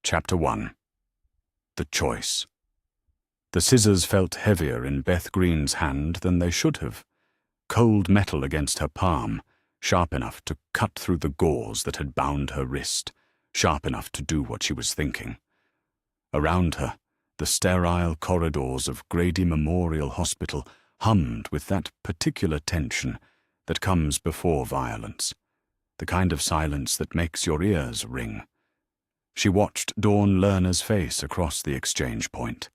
Chapter 1. The Choice. The scissors felt heavier in Beth Green's hand than they should have. Cold metal against her palm, sharp enough to cut through the gauze that had bound her wrist, sharp enough to do what she was thinking. Around her, the sterile corridors of Grady Memorial Hospital hummed with that particular tension that comes before violence, the kind of silence that makes your ears ring. She watched Dawn Lerner's face across the exchange point,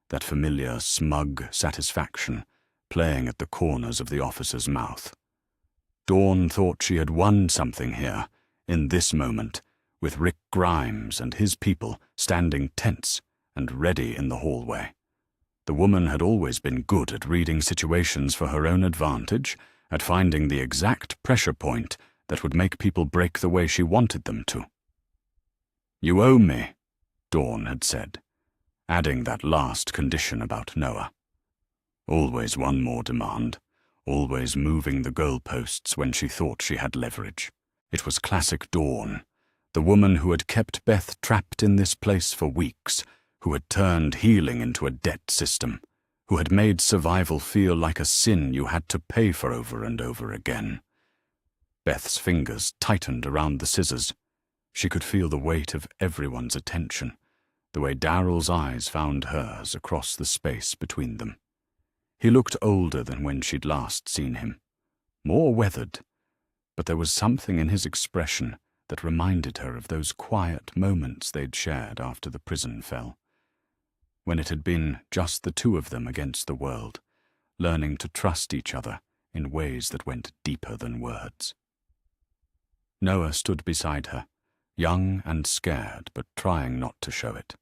that familiar, smug satisfaction playing at the corners of the officer's mouth. Dawn thought she had won something here, in this moment, with Rick Grimes and his people standing tense and ready in the hallway. The woman had always been good at reading situations for her own advantage, at finding the exact pressure point that would make people break the way she wanted them to. "You owe me," Dawn had said, adding that last condition about Noah. Always one more demand, always moving the goalposts when she thought she had leverage. It was classic Dawn, the woman who had kept Beth trapped in this place for weeks, who had turned healing into a debt system, who had made survival feel like a sin you had to pay for over and over again. Beth's fingers tightened around the scissors. She could feel the weight of everyone's attention, the way Daryl's eyes found hers across the space between them. He looked older than when she'd last seen him, more weathered, but there was something in his expression that reminded her of those quiet moments they'd shared after the prison fell, when it had been just the two of them against the world, learning to trust each other in ways that went deeper than words. Noah stood beside her, young and scared, but trying not to show it.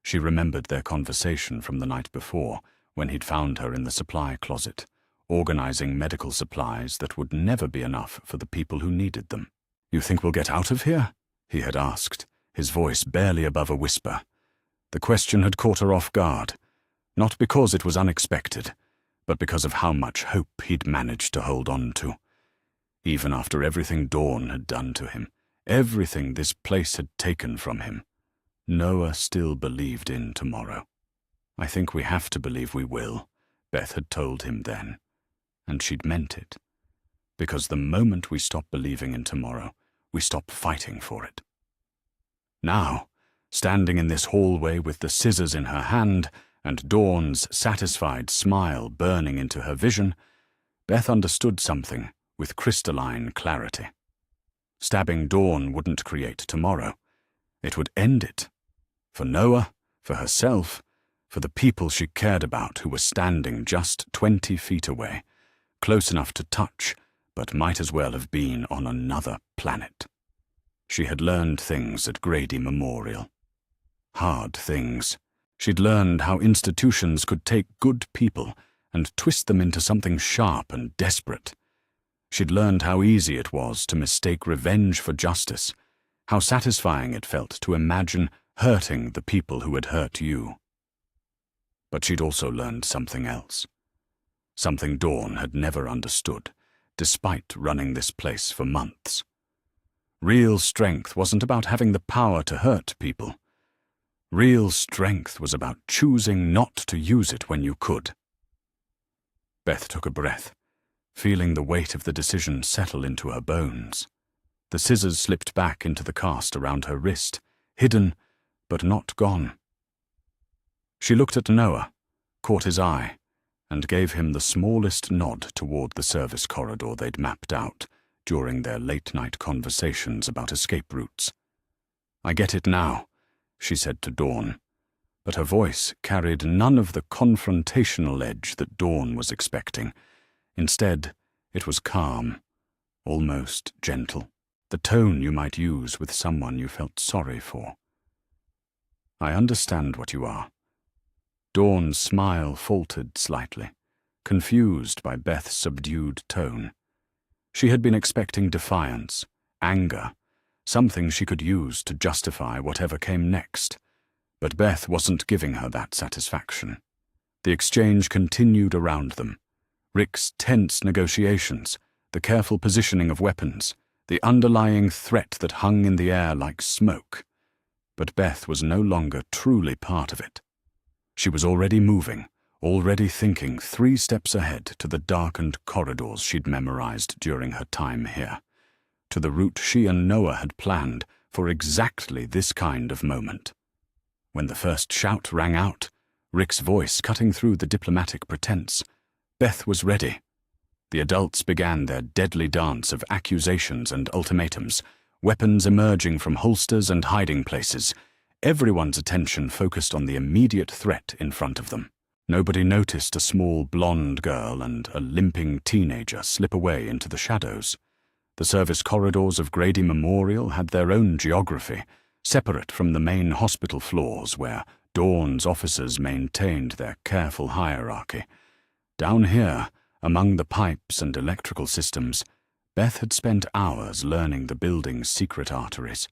She remembered their conversation from the night before, when he'd found her in the supply closet, organizing medical supplies that would never be enough for the people who needed them. "You think we'll get out of here?" he had asked, his voice barely above a whisper. The question had caught her off guard, not because it was unexpected, but because of how much hope he'd managed to hold on to. Even after everything Dawn had done to him, everything this place had taken from him, Noah still believed in tomorrow. "I think we have to believe we will," Beth had told him then, and she'd meant it. Because the moment we stop believing in tomorrow, we stop fighting for it. Now, standing in this hallway with the scissors in her hand and Dawn's satisfied smile burning into her vision, Beth understood something with crystalline clarity. Stabbing Dawn wouldn't create tomorrow. It would end it. For Noah, for herself, for the people she cared about who were standing just 20 feet away, close enough to touch, but might as well have been on another planet. She had learned things at Grady Memorial. Hard things. She'd learned how institutions could take good people and twist them into something sharp and desperate. She'd learned how easy it was to mistake revenge for justice, how satisfying it felt to imagine hurting the people who had hurt you. But she'd also learned something else. Something Dawn had never understood, despite running this place for months. Real strength wasn't about having the power to hurt people. Real strength was about choosing not to use it when you could. Beth took a breath, feeling the weight of the decision settle into her bones. The scissors slipped back into the cast around her wrist, hidden, but not gone. She looked at Noah, caught his eye, and gave him the smallest nod toward the service corridor they'd mapped out during their late-night conversations about escape routes. "I get it now," she said to Dawn, but her voice carried none of the confrontational edge that Dawn was expecting. Instead, it was calm, almost gentle, the tone you might use with someone you felt sorry for. "I understand what you are." Dawn's smile faltered slightly, confused by Beth's subdued tone. She had been expecting defiance, anger, something she could use to justify whatever came next, but Beth wasn't giving her that satisfaction. The exchange continued around them. Rick's tense negotiations, the careful positioning of weapons, the underlying threat that hung in the air like smoke. but Beth was no longer truly part of it. She was already moving, already thinking 3 steps ahead to the darkened corridors she'd memorized during her time here, to the route she and Noah had planned for exactly this kind of moment. When the first shout rang out, Rick's voice cutting through the diplomatic pretense, Beth was ready. The adults began their deadly dance of accusations and ultimatums, weapons emerging from holsters and hiding places, everyone's attention focused on the immediate threat in front of them. Nobody noticed a small blonde girl and a limping teenager slip away into the shadows. The service corridors of Grady Memorial had their own geography, separate from the main hospital floors where Dawn's officers maintained their careful hierarchy. Down here, among the pipes and electrical systems, Beth had spent hours learning the building's secret arteries.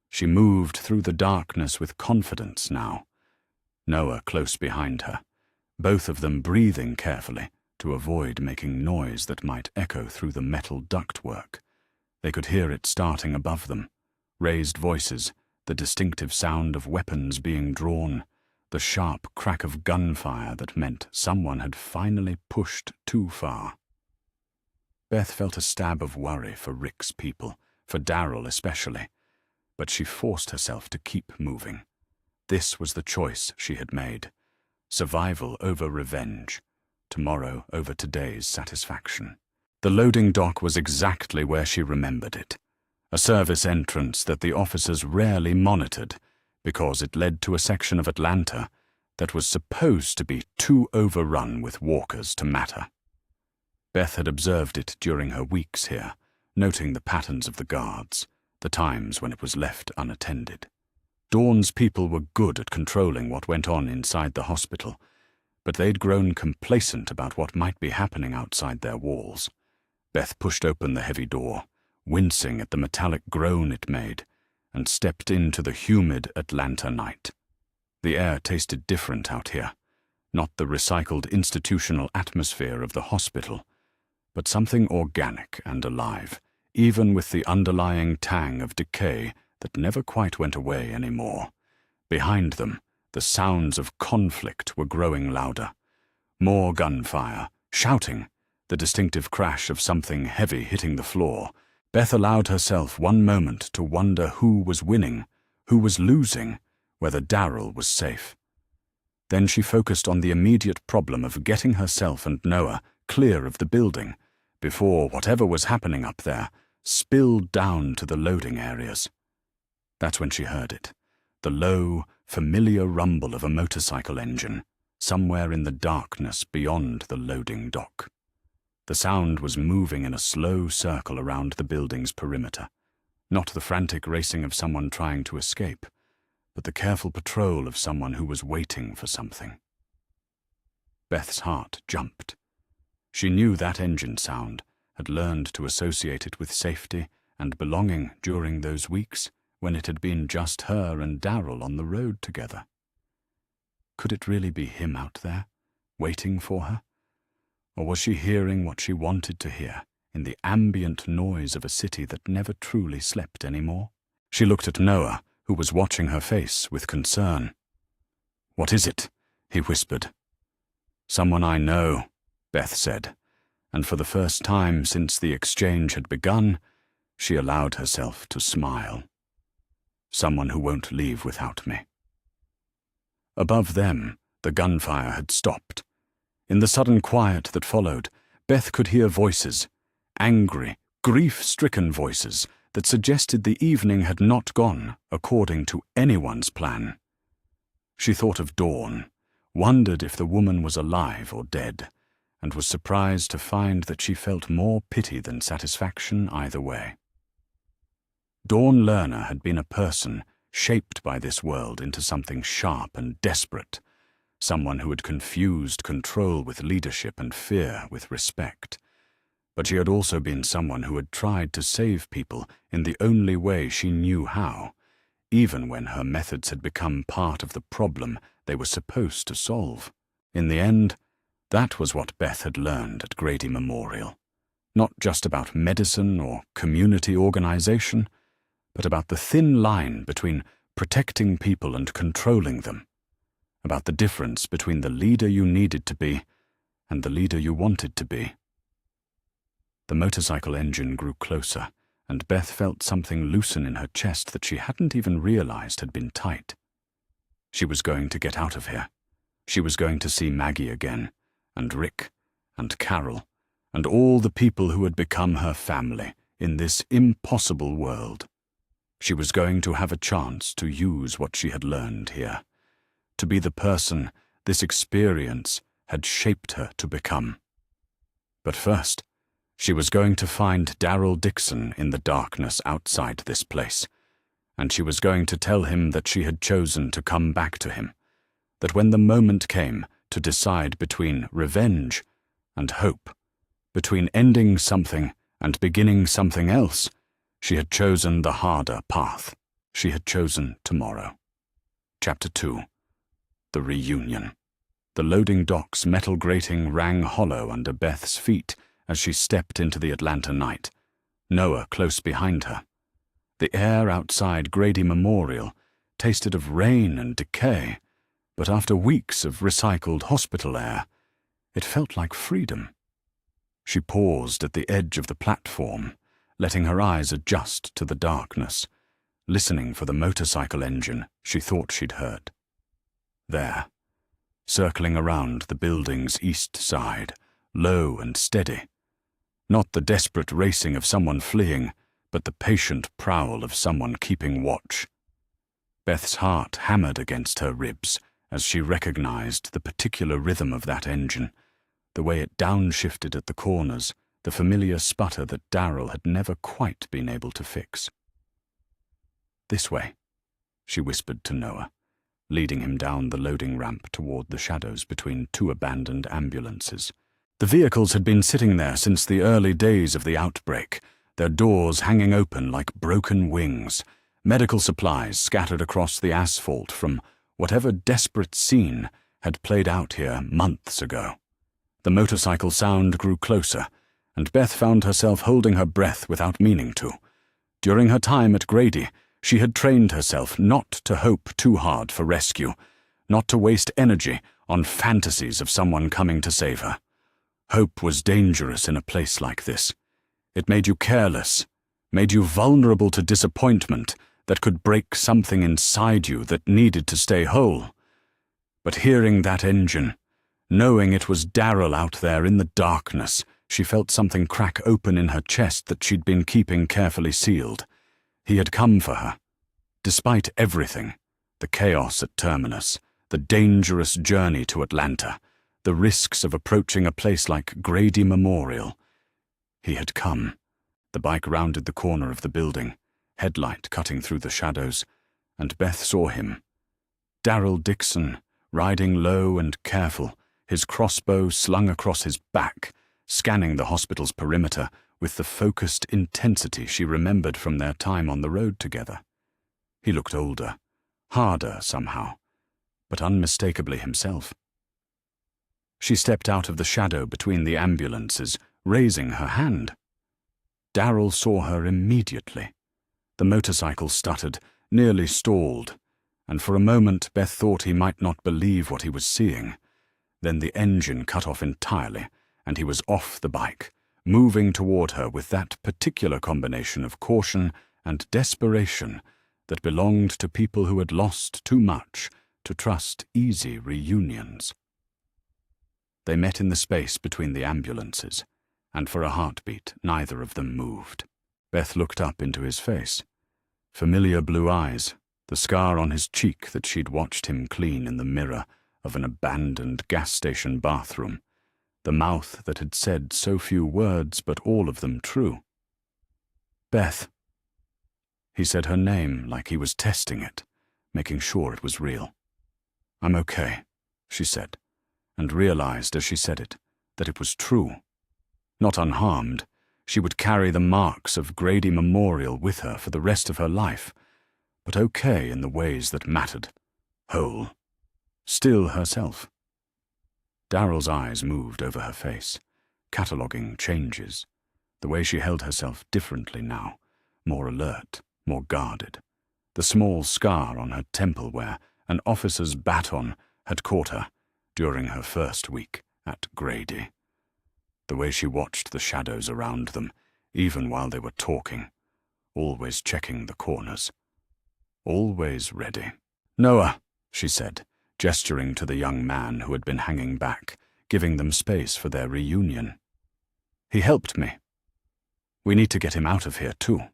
She moved through the darkness with confidence now. Noah close behind her, both of them breathing carefully to avoid making noise that might echo through the metal ductwork. They could hear it starting above them, raised voices, the distinctive sound of weapons being drawn, the sharp crack of gunfire that meant someone had finally pushed too far. Beth felt a stab of worry for Rick's people, for Darryl especially, but she forced herself to keep moving. This was the choice she had made. Survival over revenge, tomorrow over today's satisfaction. The loading dock was exactly where she remembered it, a service entrance that the officers rarely monitored because it led to a section of Atlanta that was supposed to be too overrun with walkers to matter. Beth had observed it during her weeks here, noting the patterns of the guards, the times when it was left unattended. Dawn's people were good at controlling what went on inside the hospital, but they'd grown complacent about what might be happening outside their walls. Beth pushed open the heavy door, wincing at the metallic groan it made, and stepped into the humid Atlanta night. The air tasted different out here, not the recycled institutional atmosphere of the hospital, but something organic and alive, even with the underlying tang of decay that never quite went away anymore. Behind them, the sounds of conflict were growing louder. More gunfire, shouting, the distinctive crash of something heavy hitting the floor. Beth allowed herself one moment to wonder who was winning, who was losing, whether Darryl was safe. Then she focused on the immediate problem of getting herself and Noah clear of the building before whatever was happening up there spilled down to the loading areas. That's when she heard it, the low, familiar rumble of a motorcycle engine, somewhere in the darkness beyond the loading dock. The sound was moving in a slow circle around the building's perimeter, not the frantic racing of someone trying to escape, but the careful patrol of someone who was waiting for something. Beth's heart jumped. She knew that engine sound, had learned to associate it with safety and belonging during those weeks when it had been just her and Darryl on the road together. Could it really be him out there, waiting for her? Or was she hearing what she wanted to hear in the ambient noise of a city that never truly slept anymore? She looked at Noah, who was watching her face with concern. "What is it?" he whispered. "Someone I know," Beth said, and for the first time since the exchange had begun, she allowed herself to smile. "Someone who won't leave without me." Above them, the gunfire had stopped. In the sudden quiet that followed, Beth could hear voices, angry, grief-stricken voices that suggested the evening had not gone according to anyone's plan. She thought of Dawn, wondered if the woman was alive or dead, and was surprised to find that she felt more pity than satisfaction either way. Dawn Lerner had been a person shaped by this world into something sharp and desperate, someone who had confused control with leadership and fear with respect. But she had also been someone who had tried to save people in the only way she knew how, even when her methods had become part of the problem they were supposed to solve. In the end, that was what Beth had learned at Grady Memorial. Not just about medicine or community organization, but about the thin line between protecting people and controlling them, about the difference between the leader you needed to be and the leader you wanted to be. The motorcycle engine grew closer, and Beth felt something loosen in her chest that she hadn't even realized had been tight. She was going to get out of here. She was going to see Maggie again, and Rick, and Carol, and all the people who had become her family in this impossible world. She was going to have a chance to use what she had learned here, to be the person this experience had shaped her to become. But first, she was going to find Darrell Dixon in the darkness outside this place, and she was going to tell him that she had chosen to come back to him, that when the moment came to decide between revenge and hope, between ending something and beginning something else, she had chosen the harder path. She had chosen tomorrow. Chapter 2. The Reunion. The loading dock's metal grating rang hollow under Beth's feet as she stepped into the Atlanta night, Noah close behind her. The air outside Grady Memorial tasted of rain and decay, but after weeks of recycled hospital air, it felt like freedom. She paused at the edge of the platform, letting her eyes adjust to the darkness, listening for the motorcycle engine she thought she'd heard. There, circling around the building's east side, low and steady, not the desperate racing of someone fleeing, but the patient prowl of someone keeping watch. Beth's heart hammered against her ribs as she recognized the particular rhythm of that engine, the way it downshifted at the corners, the familiar sputter that Darrell had never quite been able to fix. "This way," she whispered to Noah, leading him down the loading ramp toward the shadows between two abandoned ambulances. The vehicles had been sitting there since the early days of the outbreak, their doors hanging open like broken wings, medical supplies scattered across the asphalt from whatever desperate scene had played out here months ago. The motorcycle sound grew closer, and Beth found herself holding her breath without meaning to. During her time at Grady, she had trained herself not to hope too hard for rescue, not to waste energy on fantasies of someone coming to save her. Hope was dangerous in a place like this. It made you careless, made you vulnerable to disappointment that could break something inside you that needed to stay whole. But hearing that engine, knowing it was Darrell out there in the darkness, she felt something crack open in her chest that she'd been keeping carefully sealed. He had come for her. Despite everything, the chaos at Terminus, the dangerous journey to Atlanta, the risks of approaching a place like Grady Memorial, he had come. The bike rounded the corner of the building, headlight cutting through the shadows, and Beth saw him. Darrell Dixon, riding low and careful, his crossbow slung across his back, scanning the hospital's perimeter with the focused intensity she remembered from their time on the road together. He looked older, harder somehow, but unmistakably himself. She stepped out of the shadow between the ambulances, raising her hand. Darrell saw her immediately. The motorcycle stuttered, nearly stalled, and for a moment Beth thought he might not believe what he was seeing. Then the engine cut off entirely, and he was off the bike, moving toward her with that particular combination of caution and desperation that belonged to people who had lost too much to trust easy reunions. They met in the space between the ambulances, and for a heartbeat neither of them moved. Beth looked up into his face. Familiar blue eyes, the scar on his cheek that she'd watched him clean in the mirror of an abandoned gas station bathroom, the mouth that had said so few words but all of them true. "Beth." He said her name like he was testing it, making sure it was real. "I'm okay," she said, and realized as she said it that it was true. Not unharmed, she would carry the marks of Grady Memorial with her for the rest of her life, but okay in the ways that mattered. Whole. Still herself. Darrell's eyes moved over her face, cataloguing changes, the way she held herself differently now, more alert, more guarded, the small scar on her temple where an officer's baton had caught her during her first week at Grady. The way she watched the shadows around them, even while they were talking, always checking the corners, always ready. "Noah," she said, gesturing to the young man who had been hanging back, giving them space for their reunion. "He helped me. We need to get him out of here, too."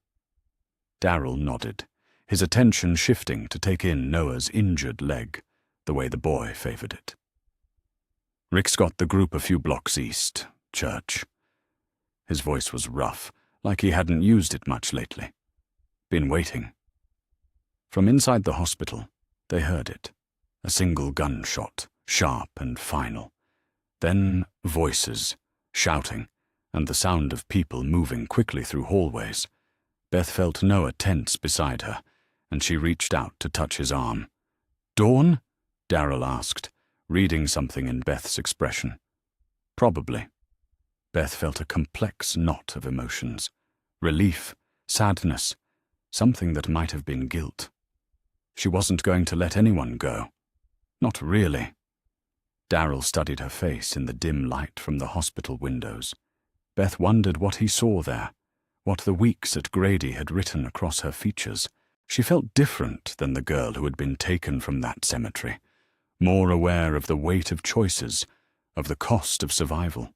Darryl nodded, his attention shifting to take in Noah's injured leg, the way the boy favored it. "Rick's got the group a few blocks east, church." His voice was rough, like he hadn't used it much lately. "Been waiting." From inside the hospital, they heard it. A single gunshot, sharp and final. Then voices, shouting, and the sound of people moving quickly through hallways. Beth felt Noah tense beside her, and she reached out to touch his arm. "Dawn?" Darryl asked, reading something in Beth's expression. "Probably." Beth felt a complex knot of emotions. Relief, sadness, something that might have been guilt. She wasn't going to let anyone go. Not really. Darryl studied her face in the dim light from the hospital windows. Beth wondered what he saw there, what the weeks at Grady had written across her features. She felt different than the girl who had been taken from that cemetery, more aware of the weight of choices, of the cost of survival.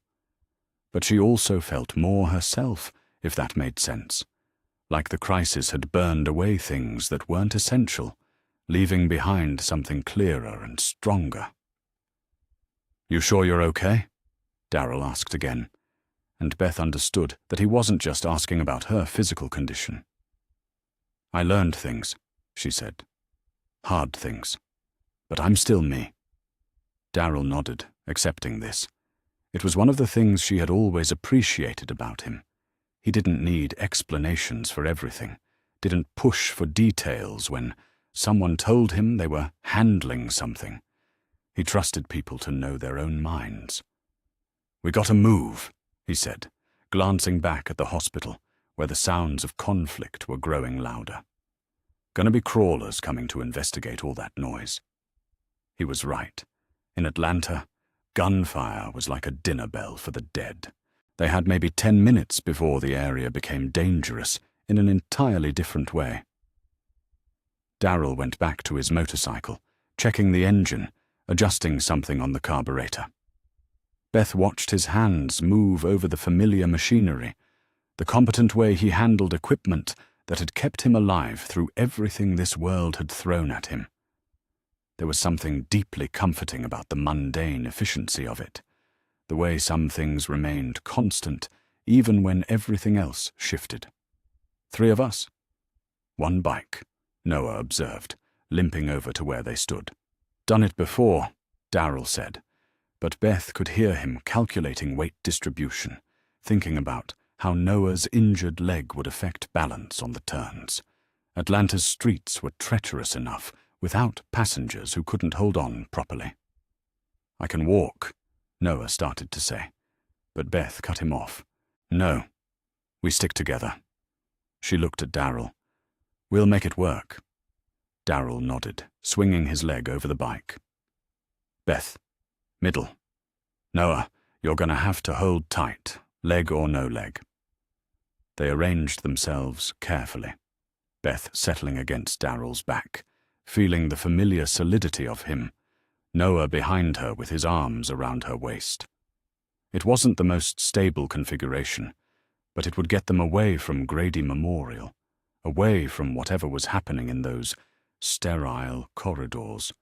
But she also felt more herself, if that made sense, like the crisis had burned away things that weren't essential, leaving behind something clearer and stronger. "You sure you're okay?" Darryl asked again, and Beth understood that he wasn't just asking about her physical condition. "I learned things," she said. "Hard things. But I'm still me." Darryl nodded, accepting this. It was one of the things she had always appreciated about him. He didn't need explanations for everything, didn't push for details when someone told him they were handling something. He trusted people to know their own minds. "We gotta move," he said, glancing back at the hospital, where the sounds of conflict were growing louder. "Gonna be crawlers coming to investigate all that noise." He was right. In Atlanta, gunfire was like a dinner bell for the dead. They had maybe 10 minutes before the area became dangerous in an entirely different way. Darryl went back to his motorcycle, checking the engine, adjusting something on the carburetor. Beth watched his hands move over the familiar machinery, the competent way he handled equipment that had kept him alive through everything this world had thrown at him. There was something deeply comforting about the mundane efficiency of it, the way some things remained constant even when everything else shifted. 3 of us? 1 bike, Noah observed, limping over to where they stood. "Done it before," Darryl said, but Beth could hear him calculating weight distribution, thinking about how Noah's injured leg would affect balance on the turns. Atlanta's streets were treacherous enough without passengers who couldn't hold on properly. "I can walk," Noah started to say, but Beth cut him off. "No, we stick together." She looked at Darryl. "We'll make it work." Darryl nodded, swinging his leg over the bike. "Beth, middle. Noah, you're gonna have to hold tight, leg or no leg." They arranged themselves carefully, Beth settling against Darryl's back, feeling the familiar solidity of him, Noah behind her with his arms around her waist. It wasn't the most stable configuration, but it would get them away from Grady Memorial, away from whatever was happening in those sterile corridors,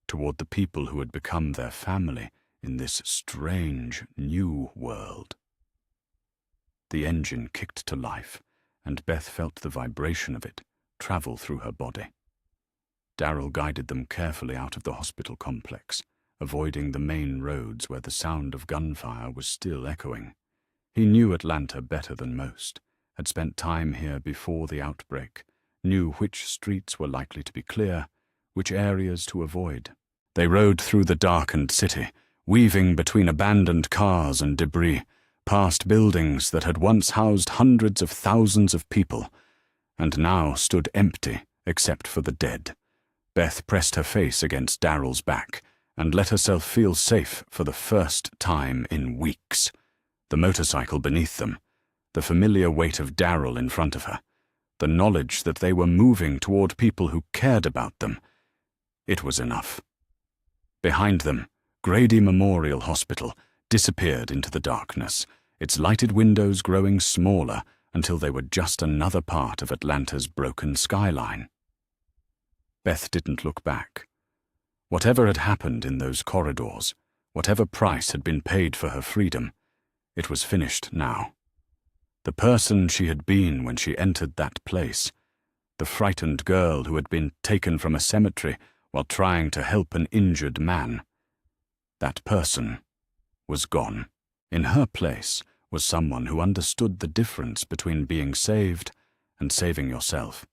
toward the people who had become their family in this strange new world. The engine kicked to life, and Beth felt the vibration of it travel through her body. Darryl guided them carefully out of the hospital complex, avoiding the main roads where the sound of gunfire was still echoing. He knew Atlanta better than most, had spent time here before the outbreak, knew which streets were likely to be clear, which areas to avoid. They rode through the darkened city, weaving between abandoned cars and debris, past buildings that had once housed hundreds of thousands of people, and now stood empty except for the dead. Beth pressed her face against Daryl's back and let herself feel safe for the first time in weeks. The motorcycle beneath them, the familiar weight of Daryl in front of her, the knowledge that they were moving toward people who cared about them. It was enough. Behind them, Grady Memorial Hospital disappeared into the darkness, its lighted windows growing smaller until they were just another part of Atlanta's broken skyline. Beth didn't look back. Whatever had happened in those corridors, whatever price had been paid for her freedom, it was finished now. The person she had been when she entered that place, the frightened girl who had been taken from a cemetery while trying to help an injured man, that person was gone. In her place was someone who understood the difference between being saved and saving yourself.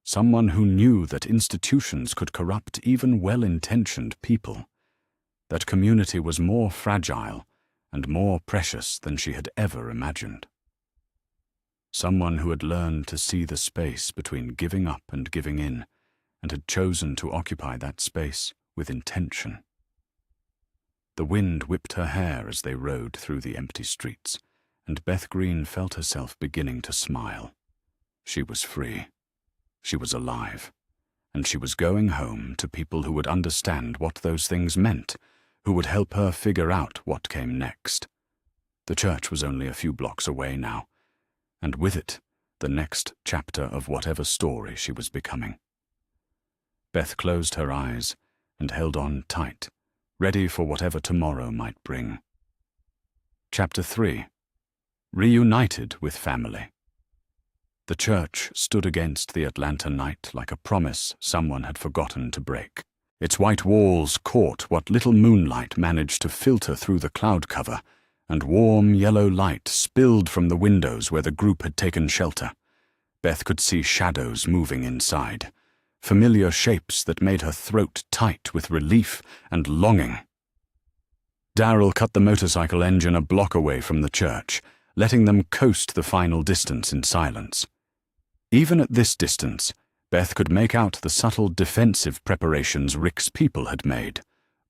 Someone who knew that institutions could corrupt even well-intentioned people, that community was more fragile and more precious than she had ever imagined. Someone who had learned to see the space between giving up and giving in, and had chosen to occupy that space with intention. The wind whipped her hair as they rode through the empty streets, and Beth Green felt herself beginning to smile. She was free. She was alive. And she was going home to people who would understand what those things meant, who would help her figure out what came next. The church was only a few blocks away now, and with it, the next chapter of whatever story she was becoming. Beth closed her eyes and held on tight, ready for whatever tomorrow might bring. Chapter 3. Reunited with Family. The church stood against the Atlanta night like a promise someone had forgotten to break. Its white walls caught what little moonlight managed to filter through the cloud cover, and warm yellow light spilled from the windows where the group had taken shelter. Beth could see shadows moving inside, familiar shapes that made her throat tight with relief and longing. Daryl cut the motorcycle engine a block away from the church, letting them coast the final distance in silence. Even at this distance, Beth could make out the subtle defensive preparations Rick's people had made.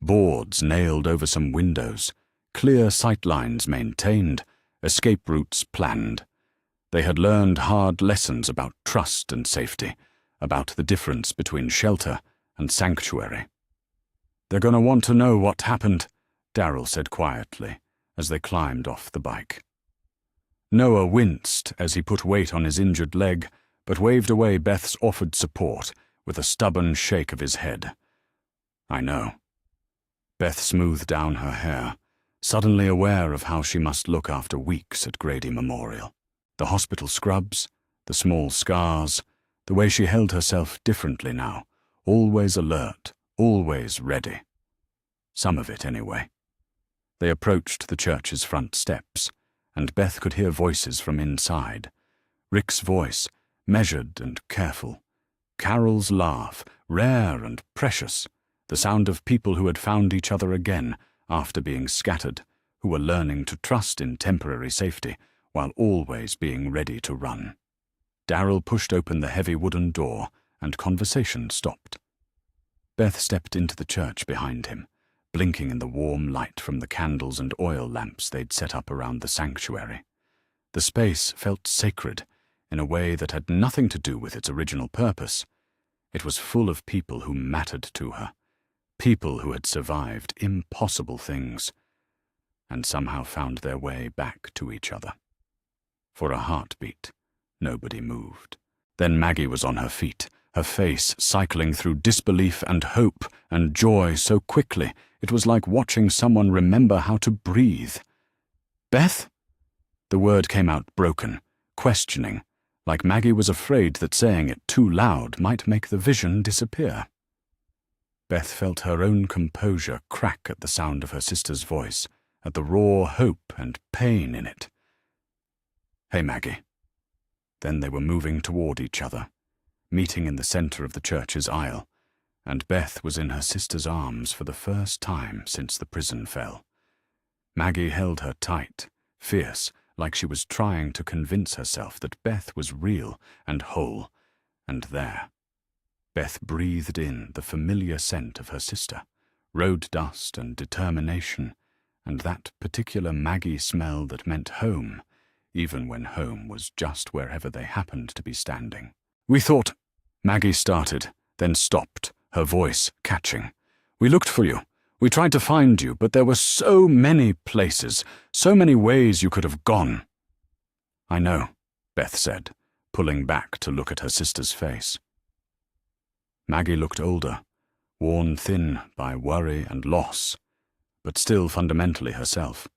Boards nailed over some windows, clear sightlines maintained, escape routes planned. They had learned hard lessons about trust and safety, about the difference between shelter and sanctuary. "They're going to want to know what happened," Daryl said quietly as they climbed off the bike. Noah winced as he put weight on his injured leg, but waved away Beth's offered support with a stubborn shake of his head. "I know." Beth smoothed down her hair, suddenly aware of how she must look after weeks at Grady Memorial. The hospital scrubs, the small scars, the way she held herself differently now, always alert, always ready. Some of it, anyway. They approached the church's front steps, and Beth could hear voices from inside. Rick's voice, measured and careful. Carol's laugh, rare and precious, the sound of people who had found each other again after being scattered, who were learning to trust in temporary safety while always being ready to run. Daryl pushed open the heavy wooden door, and conversation stopped. Beth stepped into the church behind him, blinking in the warm light from the candles and oil lamps they'd set up around the sanctuary. The space felt sacred in a way that had nothing to do with its original purpose. It was full of people who mattered to her, people who had survived impossible things, and somehow found their way back to each other. For a heartbeat, nobody moved. Then Maggie was on her feet, her face cycling through disbelief and hope and joy so quickly it was like watching someone remember how to breathe. "Beth?" The word came out broken, questioning, like Maggie was afraid that saying it too loud might make the vision disappear. Beth felt her own composure crack at the sound of her sister's voice, at the raw hope and pain in it. "Hey, Maggie." Then they were moving toward each other, meeting in the center of the church's aisle, and Beth was in her sister's arms for the first time since the prison fell. Maggie held her tight, fierce, like she was trying to convince herself that Beth was real and whole and there. Beth breathed in the familiar scent of her sister, road dust and determination, and that particular Maggie smell that meant home, even when home was just wherever they happened to be standing. "We thought—" Maggie started, then stopped, her voice catching. "We looked for you. We tried to find you, but there were so many places, so many ways you could have gone." "I know," Beth said, pulling back to look at her sister's face. Maggie looked older, worn thin by worry and loss, but still fundamentally herself.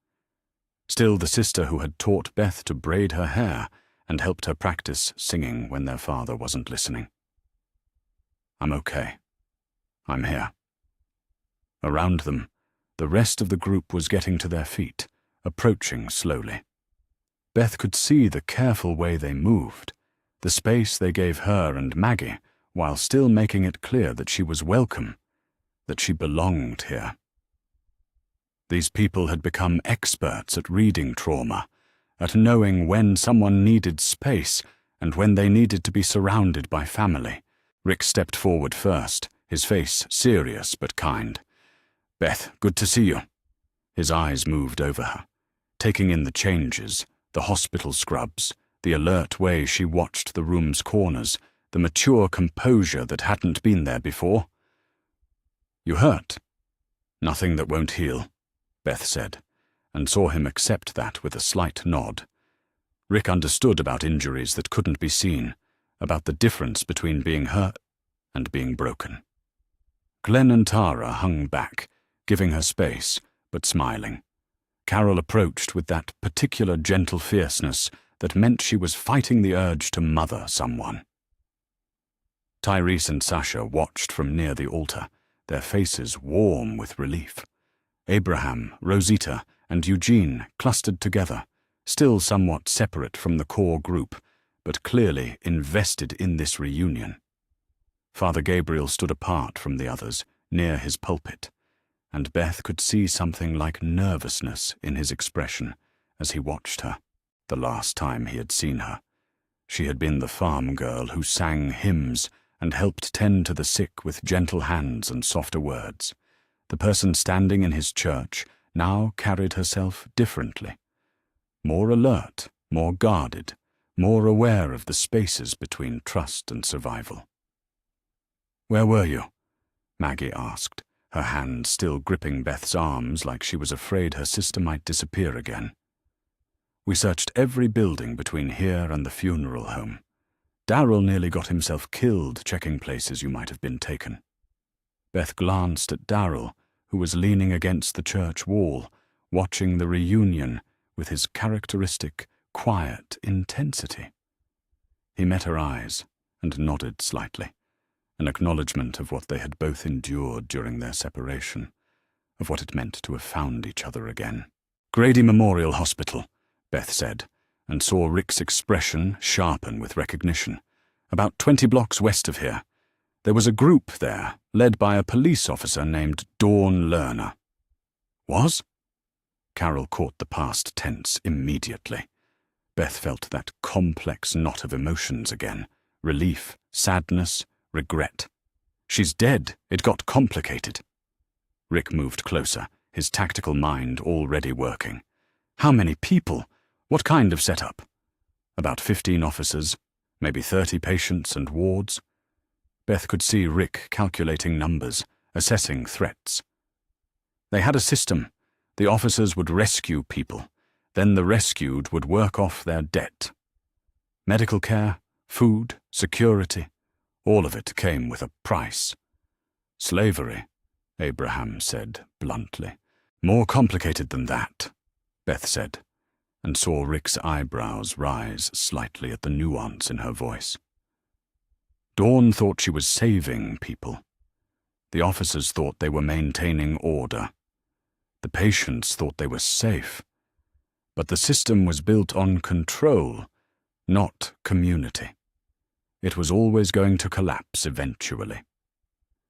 Still the sister who had taught Beth to braid her hair and helped her practice singing when their father wasn't listening. "I'm okay. I'm here." Around them, the rest of the group was getting to their feet, approaching slowly. Beth could see the careful way they moved, the space they gave her and Maggie, while still making it clear that she was welcome, that she belonged here. These people had become experts at reading trauma, at knowing when someone needed space and when they needed to be surrounded by family. Rick stepped forward first, his face serious but kind. "Beth, good to see you." His eyes moved over her, taking in the changes, the hospital scrubs, the alert way she watched the room's corners, the mature composure that hadn't been there before. "You hurt?" "Nothing that won't heal," Beth said, and saw him accept that with a slight nod. Rick understood about injuries that couldn't be seen, about the difference between being hurt and being broken. Glenn and Tara hung back, giving her space, but smiling. Carol approached with that particular gentle fierceness that meant she was fighting the urge to mother someone. Tyrese and Sasha watched from near the altar, their faces warm with relief. Abraham, Rosita, and Eugene clustered together, still somewhat separate from the core group, but clearly invested in this reunion. Father Gabriel stood apart from the others, near his pulpit, and Beth could see something like nervousness in his expression as he watched her. The last time he had seen her, she had been the farm girl who sang hymns and helped tend to the sick with gentle hands and softer words. The person standing in his church now carried herself differently. More alert, more guarded, more aware of the spaces between trust and survival. "Where were you?" Maggie asked, her hand still gripping Beth's arms like she was afraid her sister might disappear again. "We searched every building between here and the funeral home. Darryl nearly got himself killed checking places you might have been taken." Beth glanced at Darryl, who was leaning against the church wall, watching the reunion with his characteristic, quiet intensity. He met her eyes and nodded slightly, an acknowledgement of what they had both endured during their separation, of what it meant to have found each other again. "Grady Memorial Hospital," Beth said, and saw Rick's expression sharpen with recognition. "About 20 blocks west of here. There was a group there, led by a police officer named Dawn Lerner." "Was?" Carol caught the past tense immediately. Beth felt that complex knot of emotions again, relief, sadness, regret. "She's dead. It got complicated." Rick moved closer, his tactical mind already working. "How many people? What kind of setup?" "About 15 officers, maybe 30 patients and wards." Beth could see Rick calculating numbers, assessing threats. "They had a system. The officers would rescue people. Then the rescued would work off their debt. Medical care, food, security, all of it came with a price." "Slavery," Abraham said bluntly. "More complicated than that," Beth said, and saw Rick's eyebrows rise slightly at the nuance in her voice. Dawn thought she was saving people. The officers thought they were maintaining order. The patients thought they were safe. But the system was built on control, not community. It was always going to collapse eventually.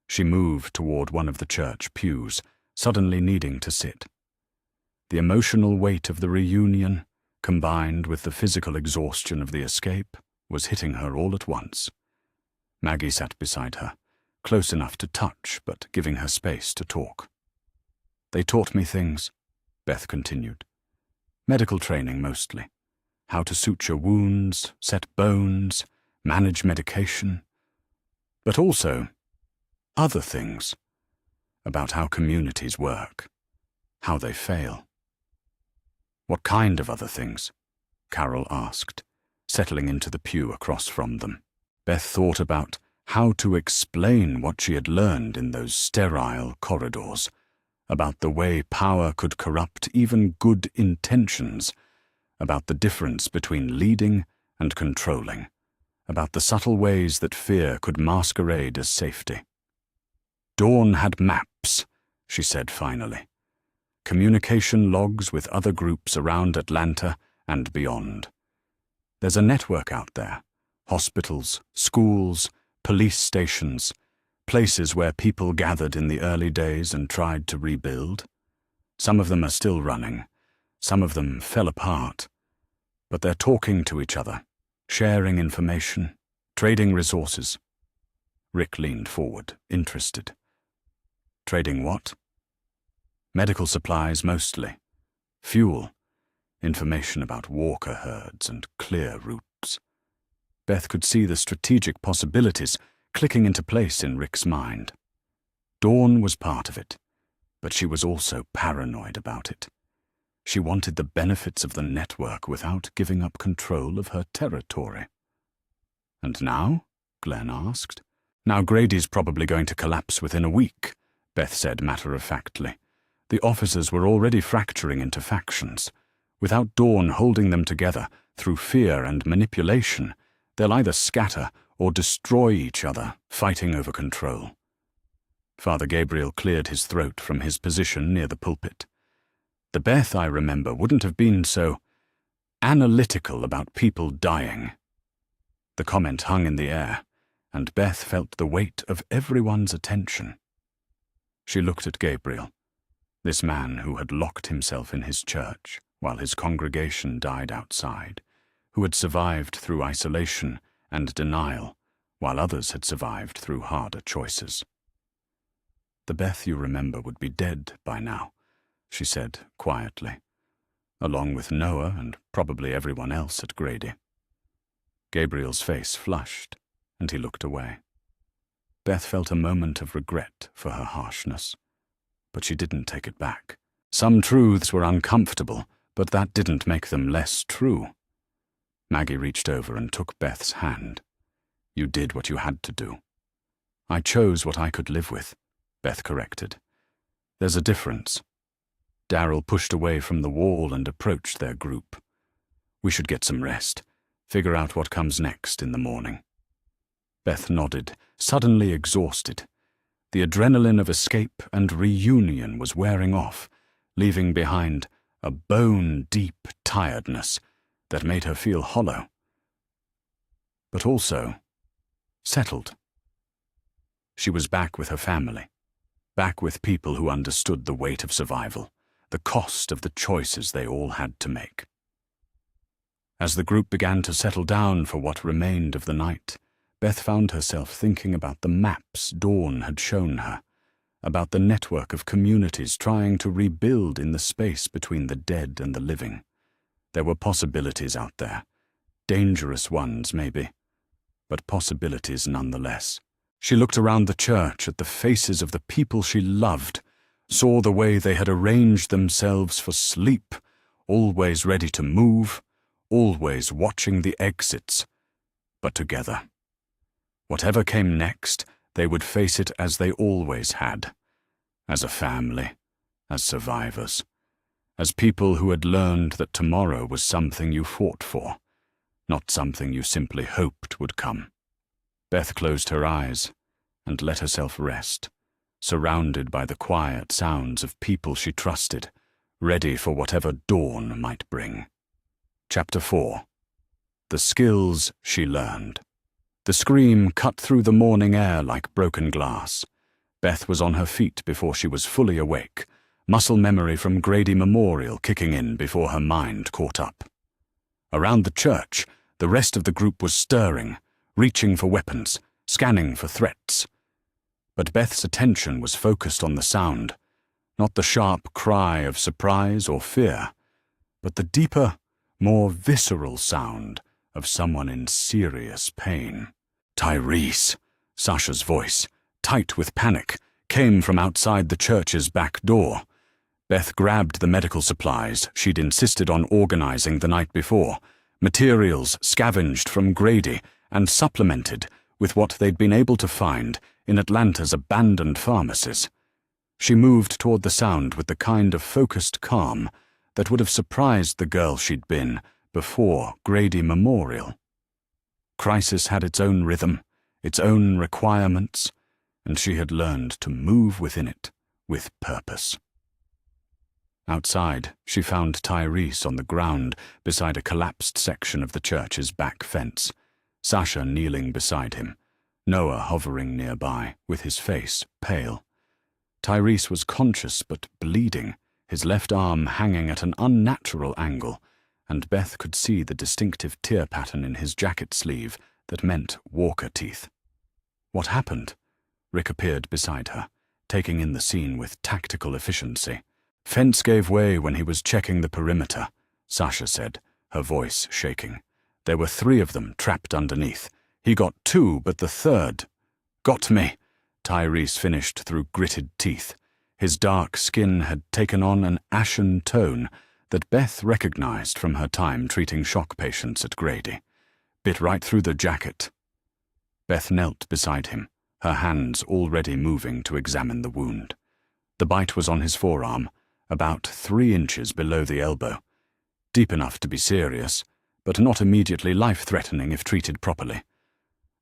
She moved toward one of the church pews, suddenly needing to sit. The emotional weight of the reunion, combined with the physical exhaustion of the escape, was hitting her all at once. Maggie sat beside her, close enough to touch but giving her space to talk. "They taught me things," Beth continued. "Medical training mostly. How to suture wounds, set bones, manage medication. But also other things. About how communities work. How they fail." "What kind of other things?" Carol asked, settling into the pew across from them. Beth thought about how to explain what she had learned in those sterile corridors, about the way power could corrupt even good intentions, about the difference between leading and controlling, about the subtle ways that fear could masquerade as safety. "Dawn had maps," she said finally. "Communication logs with other groups around Atlanta and beyond. There's a network out there. Hospitals, schools, police stations, places where people gathered in the early days and tried to rebuild. Some of them are still running. Some of them fell apart. But they're talking to each other, sharing information, trading resources." Rick leaned forward, interested. "Trading what?" "Medical supplies mostly. Fuel. Information about walker herds and clear routes." Beth could see the strategic possibilities clicking into place in Rick's mind. Dawn was part of it, but she was also paranoid about it. She wanted the benefits of the network without giving up control of her territory. "And now?" Glenn asked. "Now Grady's probably going to collapse within a week," Beth said matter-of-factly. "The officers were already fracturing into factions. Without Dawn holding them together through fear and manipulation, they'll either scatter or destroy each other, fighting over control." Father Gabriel cleared his throat from his position near the pulpit. "The Beth I remember wouldn't have been so analytical about people dying." The comment hung in the air, and Beth felt the weight of everyone's attention. She looked at Gabriel, this man who had locked himself in his church while his congregation died outside, who had survived through isolation and denial while others had survived through harder choices. "The Beth you remember would be dead by now," she said quietly, "along with Noah and probably everyone else at Grady." Gabriel's face flushed, and he looked away. Beth felt a moment of regret for her harshness, but she didn't take it back. Some truths were uncomfortable, but that didn't make them less true. Maggie reached over and took Beth's hand. "You did what you had to do." "I chose what I could live with," Beth corrected. "There's a difference." Darryl pushed away from the wall and approached their group. "We should get some rest, figure out what comes next in the morning." Beth nodded, suddenly exhausted. The adrenaline of escape and reunion was wearing off, leaving behind a bone-deep tiredness that made her feel hollow, but also settled. She was back with her family, back with people who understood the weight of survival, the cost of the choices they all had to make. As the group began to settle down for what remained of the night, Beth found herself thinking about the maps Dawn had shown her, about the network of communities trying to rebuild in the space between the dead and the living. There were possibilities out there, dangerous ones maybe, but possibilities nonetheless. She looked around the church at the faces of the people she loved, saw the way they had arranged themselves for sleep, always ready to move, always watching the exits, but together. Whatever came next, they would face it as they always had, as a family, as survivors, as people who had learned that tomorrow was something you fought for, not something you simply hoped would come. Beth closed her eyes and let herself rest, surrounded by the quiet sounds of people she trusted, ready for whatever dawn might bring. Chapter 4. The Skills She Learned. The scream cut through the morning air like broken glass. Beth was on her feet before she was fully awake, muscle memory from Grady Memorial kicking in before her mind caught up. Around the church, the rest of the group was stirring, reaching for weapons, scanning for threats. But Beth's attention was focused on the sound, not the sharp cry of surprise or fear, but the deeper, more visceral sound of someone in serious pain. Tyrese, Sasha's voice, tight with panic, came from outside the church's back door. Beth grabbed the medical supplies she'd insisted on organizing the night before, materials scavenged from Grady and supplemented with what they'd been able to find in Atlanta's abandoned pharmacies. She moved toward the sound with the kind of focused calm that would have surprised the girl she'd been before Grady Memorial. Crisis had its own rhythm, its own requirements, and she had learned to move within it with purpose. Outside, she found Tyrese on the ground beside a collapsed section of the church's back fence, Sasha kneeling beside him, Noah hovering nearby, with his face pale. Tyrese was conscious but bleeding, his left arm hanging at an unnatural angle, and Beth could see the distinctive tear pattern in his jacket sleeve that meant walker teeth. What happened? Rick appeared beside her, taking in the scene with tactical efficiency. Fence gave way when he was checking the perimeter, Sasha said, her voice shaking. There were 3 of them trapped underneath. He got 2, but the third... Got me, Tyrese finished through gritted teeth. His dark skin had taken on an ashen tone that Beth recognized from her time treating shock patients at Grady. Bit right through the jacket. Beth knelt beside him, her hands already moving to examine the wound. The bite was on his forearm, about 3 inches below the elbow. Deep enough to be serious, but not immediately life-threatening if treated properly.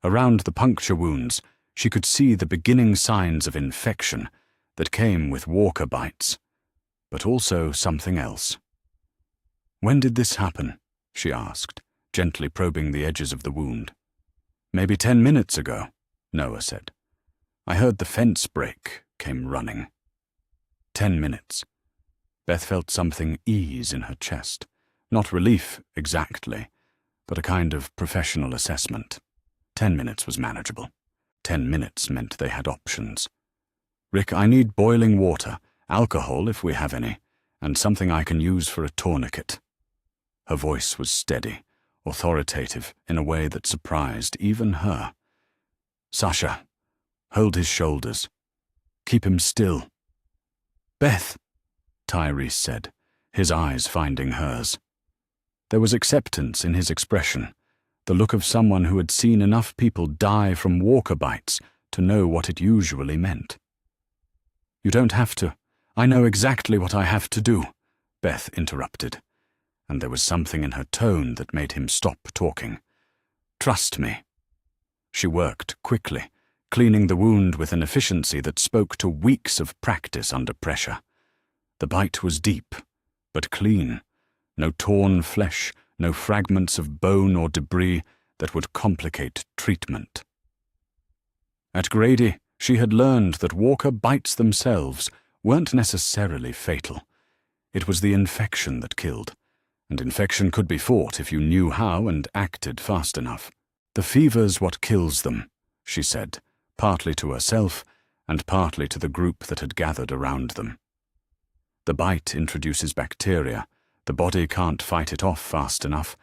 Around the puncture wounds, she could see the beginning signs of infection that came with walker bites, but also something else. "When did this happen?" she asked, gently probing the edges of the wound. "Maybe 10 minutes ago," Noah said. "I heard the fence break, came running." 10 minutes. Beth felt something ease in her chest. Not relief, exactly, but a kind of professional assessment. 10 minutes was manageable. 10 minutes meant they had options. "Rick, I need boiling water, alcohol if we have any, and something I can use for a tourniquet." Her voice was steady, authoritative in a way that surprised even her. "Sasha, hold his shoulders. Keep him still." "Beth," Tyrese said, his eyes finding hers. There was acceptance in his expression, the look of someone who had seen enough people die from walker bites to know what it usually meant. "You don't have to. I know exactly what I have to do," Beth interrupted, and there was something in her tone that made him stop talking. "Trust me." She worked quickly, cleaning the wound with an efficiency that spoke to weeks of practice under pressure. The bite was deep, but clean. No torn flesh, no fragments of bone or debris that would complicate treatment. At Grady, she had learned that walker bites themselves weren't necessarily fatal. It was the infection that killed, and infection could be fought if you knew how and acted fast enough. "The fever's what kills them," she said, partly to herself and partly to the group that had gathered around them. The bite introduces bacteria, the body can't fight it off fast enough,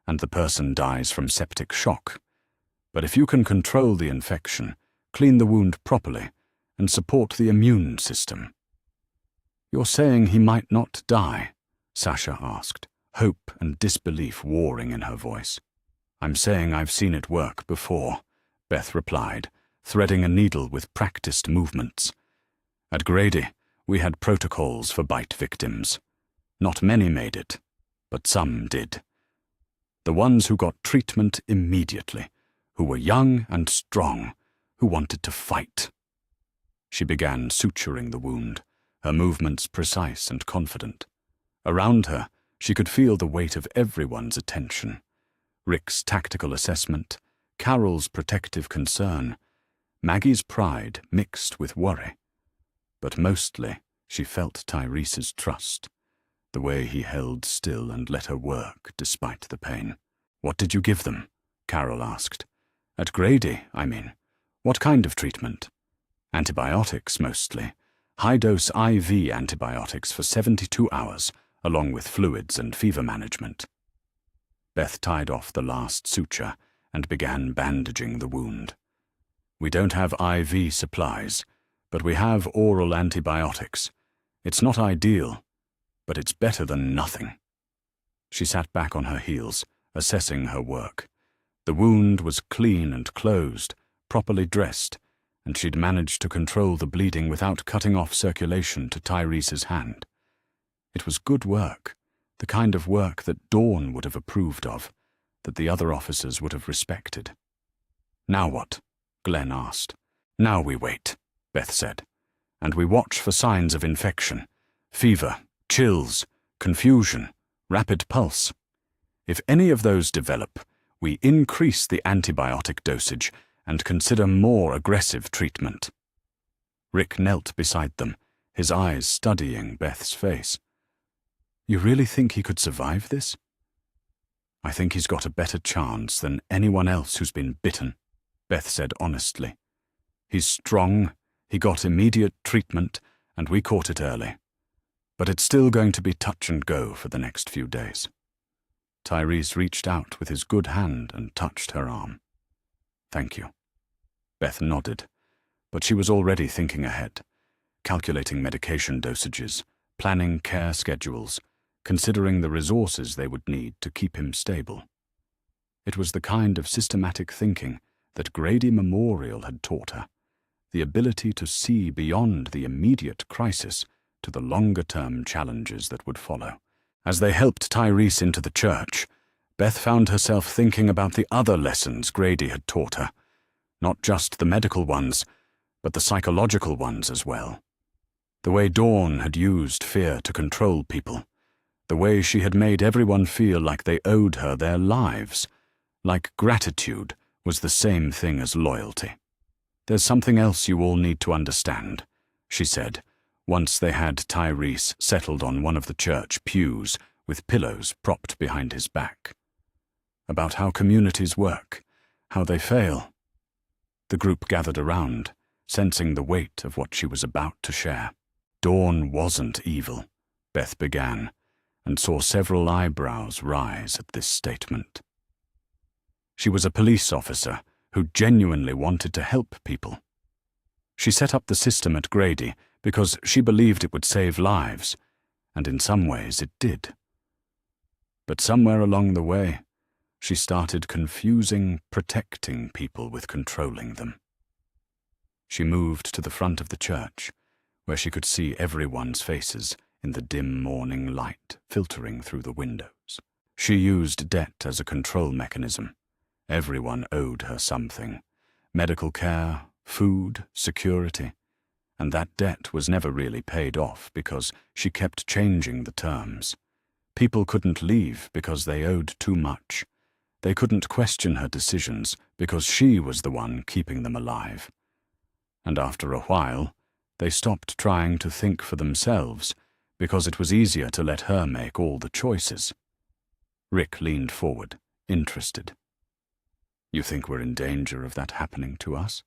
and the person dies from septic shock. But if you can control the infection, clean the wound properly, and support the immune system. "You're saying he might not die?" Sasha asked, hope and disbelief warring in her voice. "I'm saying I've seen it work before," Beth replied, threading a needle with practiced movements. "At Grady, we had protocols for bite victims. Not many made it, but some did. The ones who got treatment immediately, who were young and strong, who wanted to fight." She began suturing the wound, her movements precise and confident. Around her, she could feel the weight of everyone's attention. Rick's tactical assessment, Carol's protective concern, Maggie's pride mixed with worry. But mostly, she felt Tyrese's trust, the way he held still and let her work despite the pain. "What did you give them?" Carol asked. "At Grady, I mean. What kind of treatment?" Antibiotics, mostly. High-dose IV antibiotics for 72 hours, along with fluids and fever management. Beth tied off the last suture and began bandaging the wound. We don't have IV supplies, but we have oral antibiotics. It's not ideal, but it's better than nothing. She sat back on her heels, assessing her work. The wound was clean and closed, properly dressed, and she'd managed to control the bleeding without cutting off circulation to Tyrese's hand. It was good work, the kind of work that Dawn would have approved of, that the other officers would have respected. "Now what?" Glenn asked. "Now we wait," Beth said, "and we watch for signs of infection, fever, chills, confusion, rapid pulse. If any of those develop, we increase the antibiotic dosage and consider more aggressive treatment." Rick knelt beside them, his eyes studying Beth's face. "You really think he could survive this?" "I think he's got a better chance than anyone else who's been bitten," Beth said honestly. "He's strong, he got immediate treatment, and we caught it early. But it's still going to be touch and go for the next few days." Tyrese reached out with his good hand and touched her arm. "Thank you." Beth nodded, but she was already thinking ahead, calculating medication dosages, planning care schedules, considering the resources they would need to keep him stable. It was the kind of systematic thinking that Grady Memorial had taught her, the ability to see beyond the immediate crisis to the longer-term challenges that would follow. As they helped Tyrese into the church, Beth found herself thinking about the other lessons Grady had taught her, not just the medical ones, but the psychological ones as well. The way Dawn had used fear to control people, the way she had made everyone feel like they owed her their lives, like gratitude was the same thing as loyalty. "There's something else you all need to understand," she said, once they had Tyrese settled on one of the church pews with pillows propped behind his back. "About how communities work, how they fail." The group gathered around, sensing the weight of what she was about to share. "Dawn wasn't evil," Beth began, and saw several eyebrows rise at this statement. "She was a police officer who genuinely wanted to help people. She set up the system at Grady because she believed it would save lives, and in some ways it did. But somewhere along the way, she started confusing protecting people with controlling them." She moved to the front of the church, where she could see everyone's faces in the dim morning light filtering through the windows. She used debt as a control mechanism. Everyone owed her something: medical care, food, security, and that debt was never really paid off because she kept changing the terms. People couldn't leave because they owed too much. They couldn't question her decisions because she was the one keeping them alive. And after a while, they stopped trying to think for themselves because it was easier to let her make all the choices. Rick leaned forward, interested. "You think we're in danger of that happening to us?"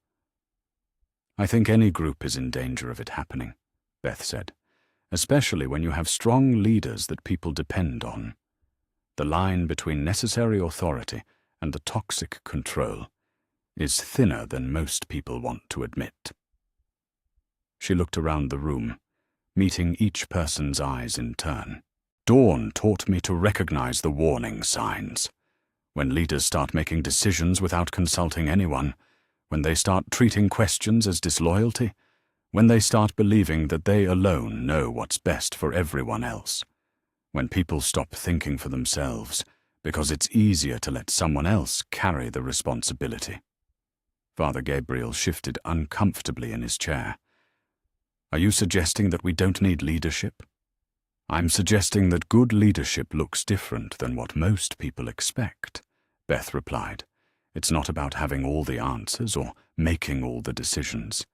"I think any group is in danger of it happening," Beth said, "especially when you have strong leaders that people depend on. The line between necessary authority and the toxic control is thinner than most people want to admit." She looked around the room, meeting each person's eyes in turn. "Dawn taught me to recognize the warning signs. When leaders start making decisions without consulting anyone, when they start treating questions as disloyalty, when they start believing that they alone know what's best for everyone else, when people stop thinking for themselves because it's easier to let someone else carry the responsibility." Father Gabriel shifted uncomfortably in his chair. "Are you suggesting that we don't need leadership?" "I'm suggesting that good leadership looks different than what most people expect," Beth replied. "It's not about having all the answers or making all the decisions.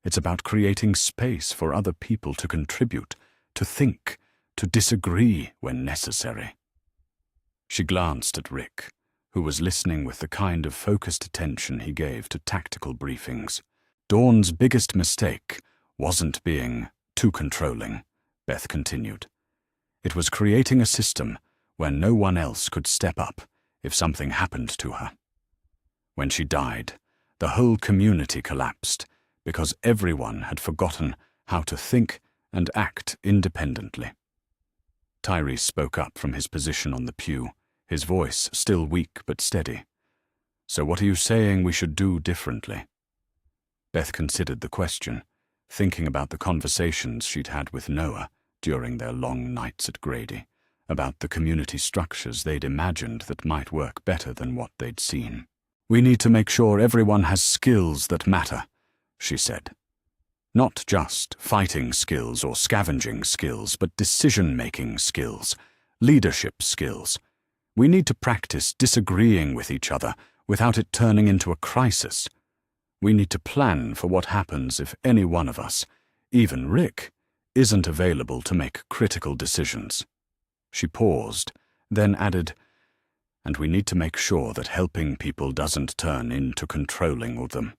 It's about creating space for other people to contribute, to think, to disagree when necessary." She glanced at Rick, who was listening with the kind of focused attention he gave to tactical briefings. Dawn's biggest mistake wasn't being too controlling, Beth continued. It was creating a system where no one else could step up if something happened to her. When she died, the whole community collapsed because everyone had forgotten how to think and act independently. Tyrese spoke up from his position on the pew, his voice still weak but steady. So what are you saying we should do differently? Beth considered the question, thinking about the conversations she'd had with Noah during their long nights at Grady, about the community structures they'd imagined that might work better than what they'd seen. We need to make sure everyone has skills that matter, she said. Not just fighting skills or scavenging skills, but decision-making skills, leadership skills. We need to practice disagreeing with each other without it turning into a crisis. We need to plan for what happens if any one of us, even Rick, isn't available to make critical decisions. She paused, then added, and we need to make sure that helping people doesn't turn into controlling them.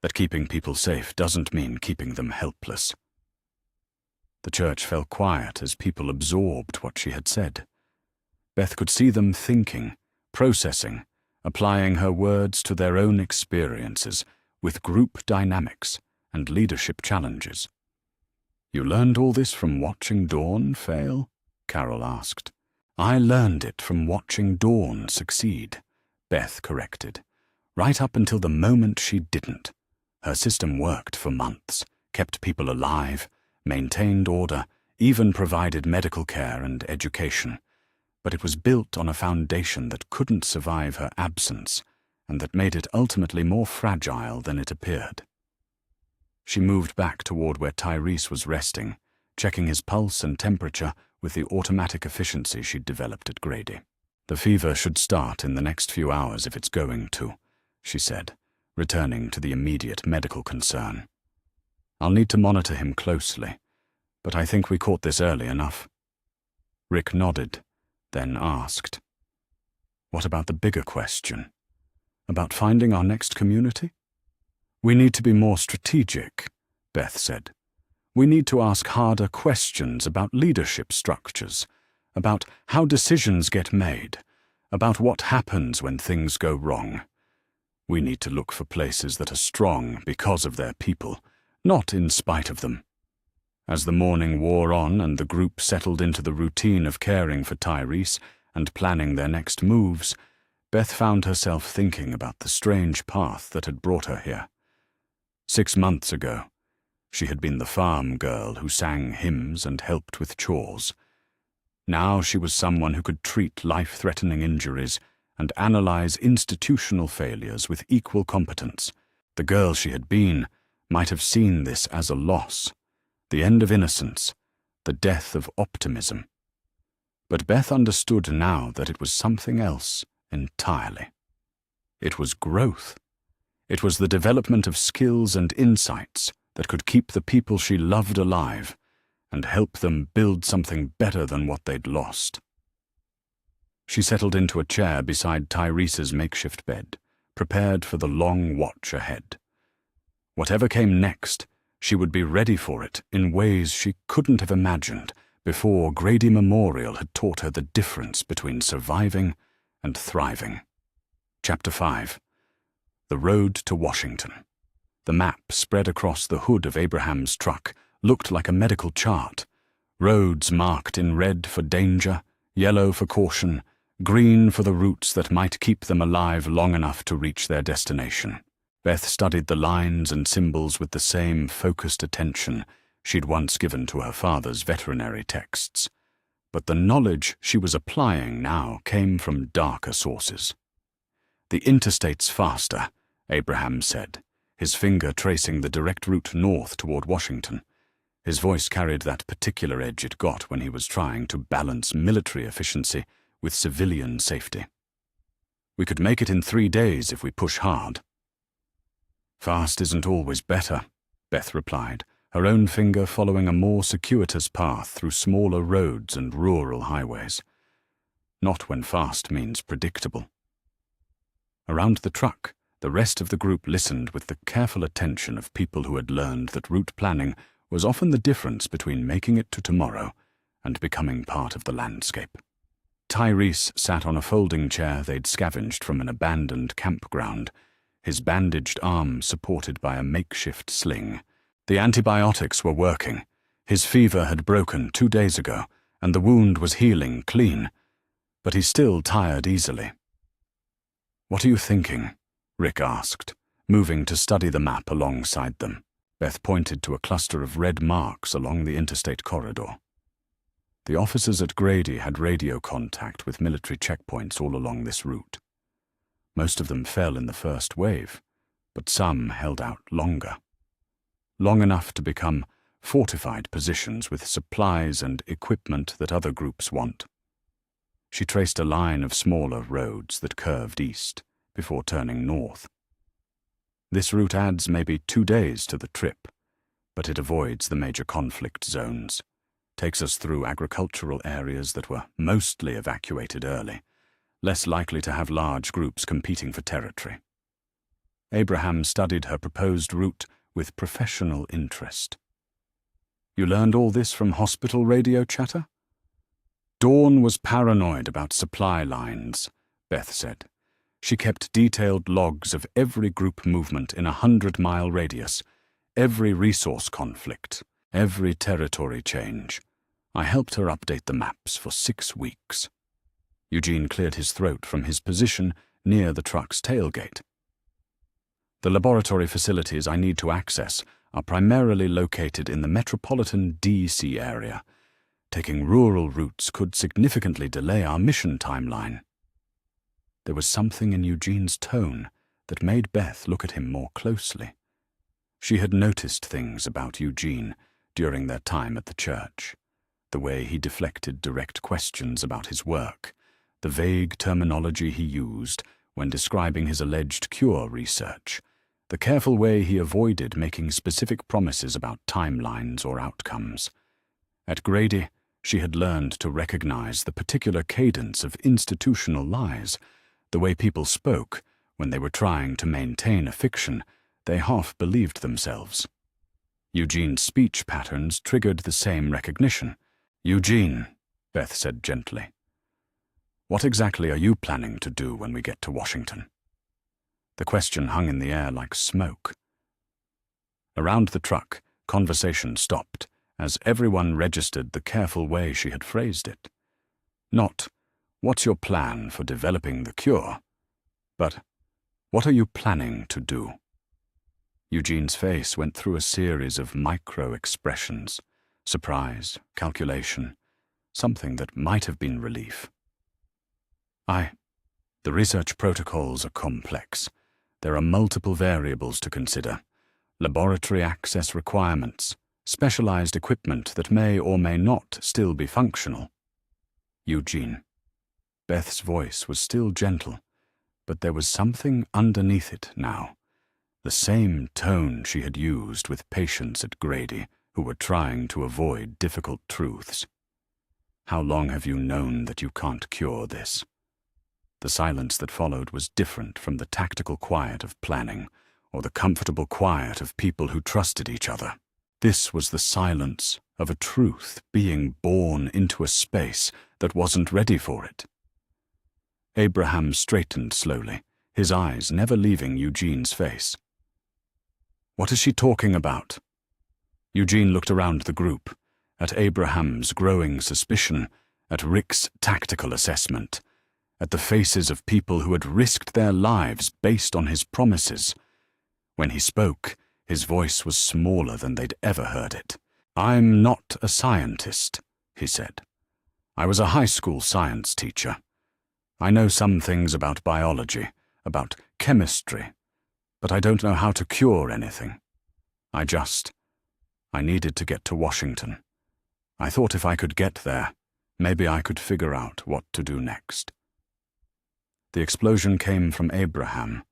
That keeping people safe doesn't mean keeping them helpless. The church fell quiet as people absorbed what she had said. Beth could see them thinking, processing, applying her words to their own experiences with group dynamics and leadership challenges. You learned all this from watching Dawn fail? Carol asked. I learned it from watching Dawn succeed, Beth corrected, right up until the moment she didn't. Her system worked for months, kept people alive, maintained order, even provided medical care and education. But it was built on a foundation that couldn't survive her absence, and that made it ultimately more fragile than it appeared. She moved back toward where Tyrese was resting, checking his pulse and temperature with the automatic efficiency she'd developed at Grady. The fever should start in the next few hours if it's going to, she said, returning to the immediate medical concern. I'll need to monitor him closely, but I think we caught this early enough. Rick nodded, then asked, what about the bigger question? About finding our next community? We need to be more strategic, Beth said. We need to ask harder questions about leadership structures, about how decisions get made, about what happens when things go wrong. We need to look for places that are strong because of their people, not in spite of them. As the morning wore on and the group settled into the routine of caring for Tyrese and planning their next moves, Beth found herself thinking about the strange path that had brought her here. 6 months ago, she had been the farm girl who sang hymns and helped with chores. Now she was someone who could treat life-threatening injuries and analyze institutional failures with equal competence. The girl she had been might have seen this as a loss, the end of innocence, the death of optimism. But Beth understood now that it was something else entirely. It was growth. It was the development of skills and insights that could keep the people she loved alive and help them build something better than what they'd lost. She settled into a chair beside Tyrese's makeshift bed, prepared for the long watch ahead. Whatever came next, she would be ready for it in ways she couldn't have imagined before Grady Memorial had taught her the difference between surviving and thriving. Chapter 5. The Road to Washington. The map spread across the hood of Abraham's truck looked like a medical chart. Roads marked in red for danger, yellow for caution, green for the routes that might keep them alive long enough to reach their destination. Beth studied the lines and symbols with the same focused attention she'd once given to her father's veterinary texts. But the knowledge she was applying now came from darker sources. The interstate's faster, Abraham said, his finger tracing the direct route north toward Washington. His voice carried that particular edge it got when he was trying to balance military efficiency with civilian safety. We could make it in 3 days if we push hard. Fast isn't always better, Beth replied, her own finger following a more circuitous path through smaller roads and rural highways. Not when fast means predictable. Around the truck, The rest of the group listened with the careful attention of people who had learned that route planning was often the difference between making it to tomorrow and becoming part of the landscape. Tyrese sat on a folding chair they'd scavenged from an abandoned campground, his bandaged arm supported by a makeshift sling. The antibiotics were working. His fever had broken 2 days ago, and the wound was healing clean, but he still tired easily. "What are you thinking?" Rick asked, moving to study the map alongside them. Beth pointed to a cluster of red marks along the interstate corridor. The officers at Grady had radio contact with military checkpoints all along this route. Most of them fell in the first wave, but some held out longer. Long enough to become fortified positions with supplies and equipment that other groups want. She traced a line of smaller roads that curved east before turning north. This route adds maybe 2 days to the trip, but it avoids the major conflict zones, takes us through agricultural areas that were mostly evacuated early, less likely to have large groups competing for territory. Abraham studied her proposed route with professional interest. "You learned all this from hospital radio chatter?" "Dawn was paranoid about supply lines," Beth said. She kept detailed logs of every group movement in a 100-mile radius, every resource conflict, every territory change. I helped her update the maps for 6 weeks. Eugene cleared his throat from his position near the truck's tailgate. "The laboratory facilities I need to access are primarily located in the metropolitan D.C. area. Taking rural routes could significantly delay our mission timeline." There was something in Eugene's tone that made Beth look at him more closely. She had noticed things about Eugene during their time at the church. The way he deflected direct questions about his work, the vague terminology he used when describing his alleged cure research, the careful way he avoided making specific promises about timelines or outcomes. At Grady, she had learned to recognize the particular cadence of institutional lies, the way people spoke when they were trying to maintain a fiction they half believed themselves. Eugene's speech patterns triggered the same recognition. "Eugene," Beth said gently, "what exactly are you planning to do when we get to Washington?" The question hung in the air like smoke. Around the truck, conversation stopped as everyone registered the careful way she had phrased it. Not, "What's your plan for developing the cure?" but, "What are you planning to do?" Eugene's face went through a series of micro-expressions, surprise, calculation, something that might have been relief. The research protocols are complex. There are multiple variables to consider. Laboratory access requirements, specialized equipment that may or may not still be functional. Eugene. Beth's voice was still gentle, but there was something underneath it now. The same tone she had used with patients at Grady who were trying to avoid difficult truths. "How long have you known that you can't cure this?" The silence that followed was different from the tactical quiet of planning or the comfortable quiet of people who trusted each other. This was the silence of a truth being born into a space that wasn't ready for it. Abraham straightened slowly, his eyes never leaving Eugene's face. "What is she talking about?" Eugene looked around the group, at Abraham's growing suspicion, at Rick's tactical assessment, at the faces of people who had risked their lives based on his promises. When he spoke, his voice was smaller than they'd ever heard it. "I'm not a scientist," he said. "I was a high school science teacher. I know some things about biology, about chemistry, but I don't know how to cure anything. I needed to get to Washington. I thought if I could get there, maybe I could figure out what to do next." The explosion came from Abraham,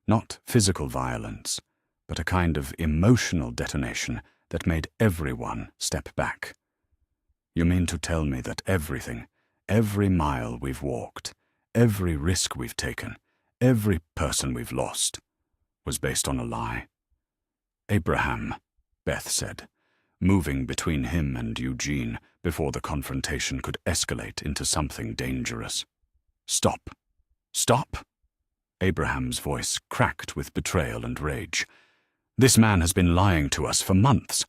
not physical violence, but a kind of emotional detonation that made everyone step back. "You mean to tell me that everything, every mile we've walked, every risk we've taken, every person we've lost, was based on a lie. Abraham, Beth said, moving between him and Eugene before the confrontation could escalate into something dangerous. Stop! Stop! Abraham's voice cracked with betrayal and rage. This man has been lying to us for months.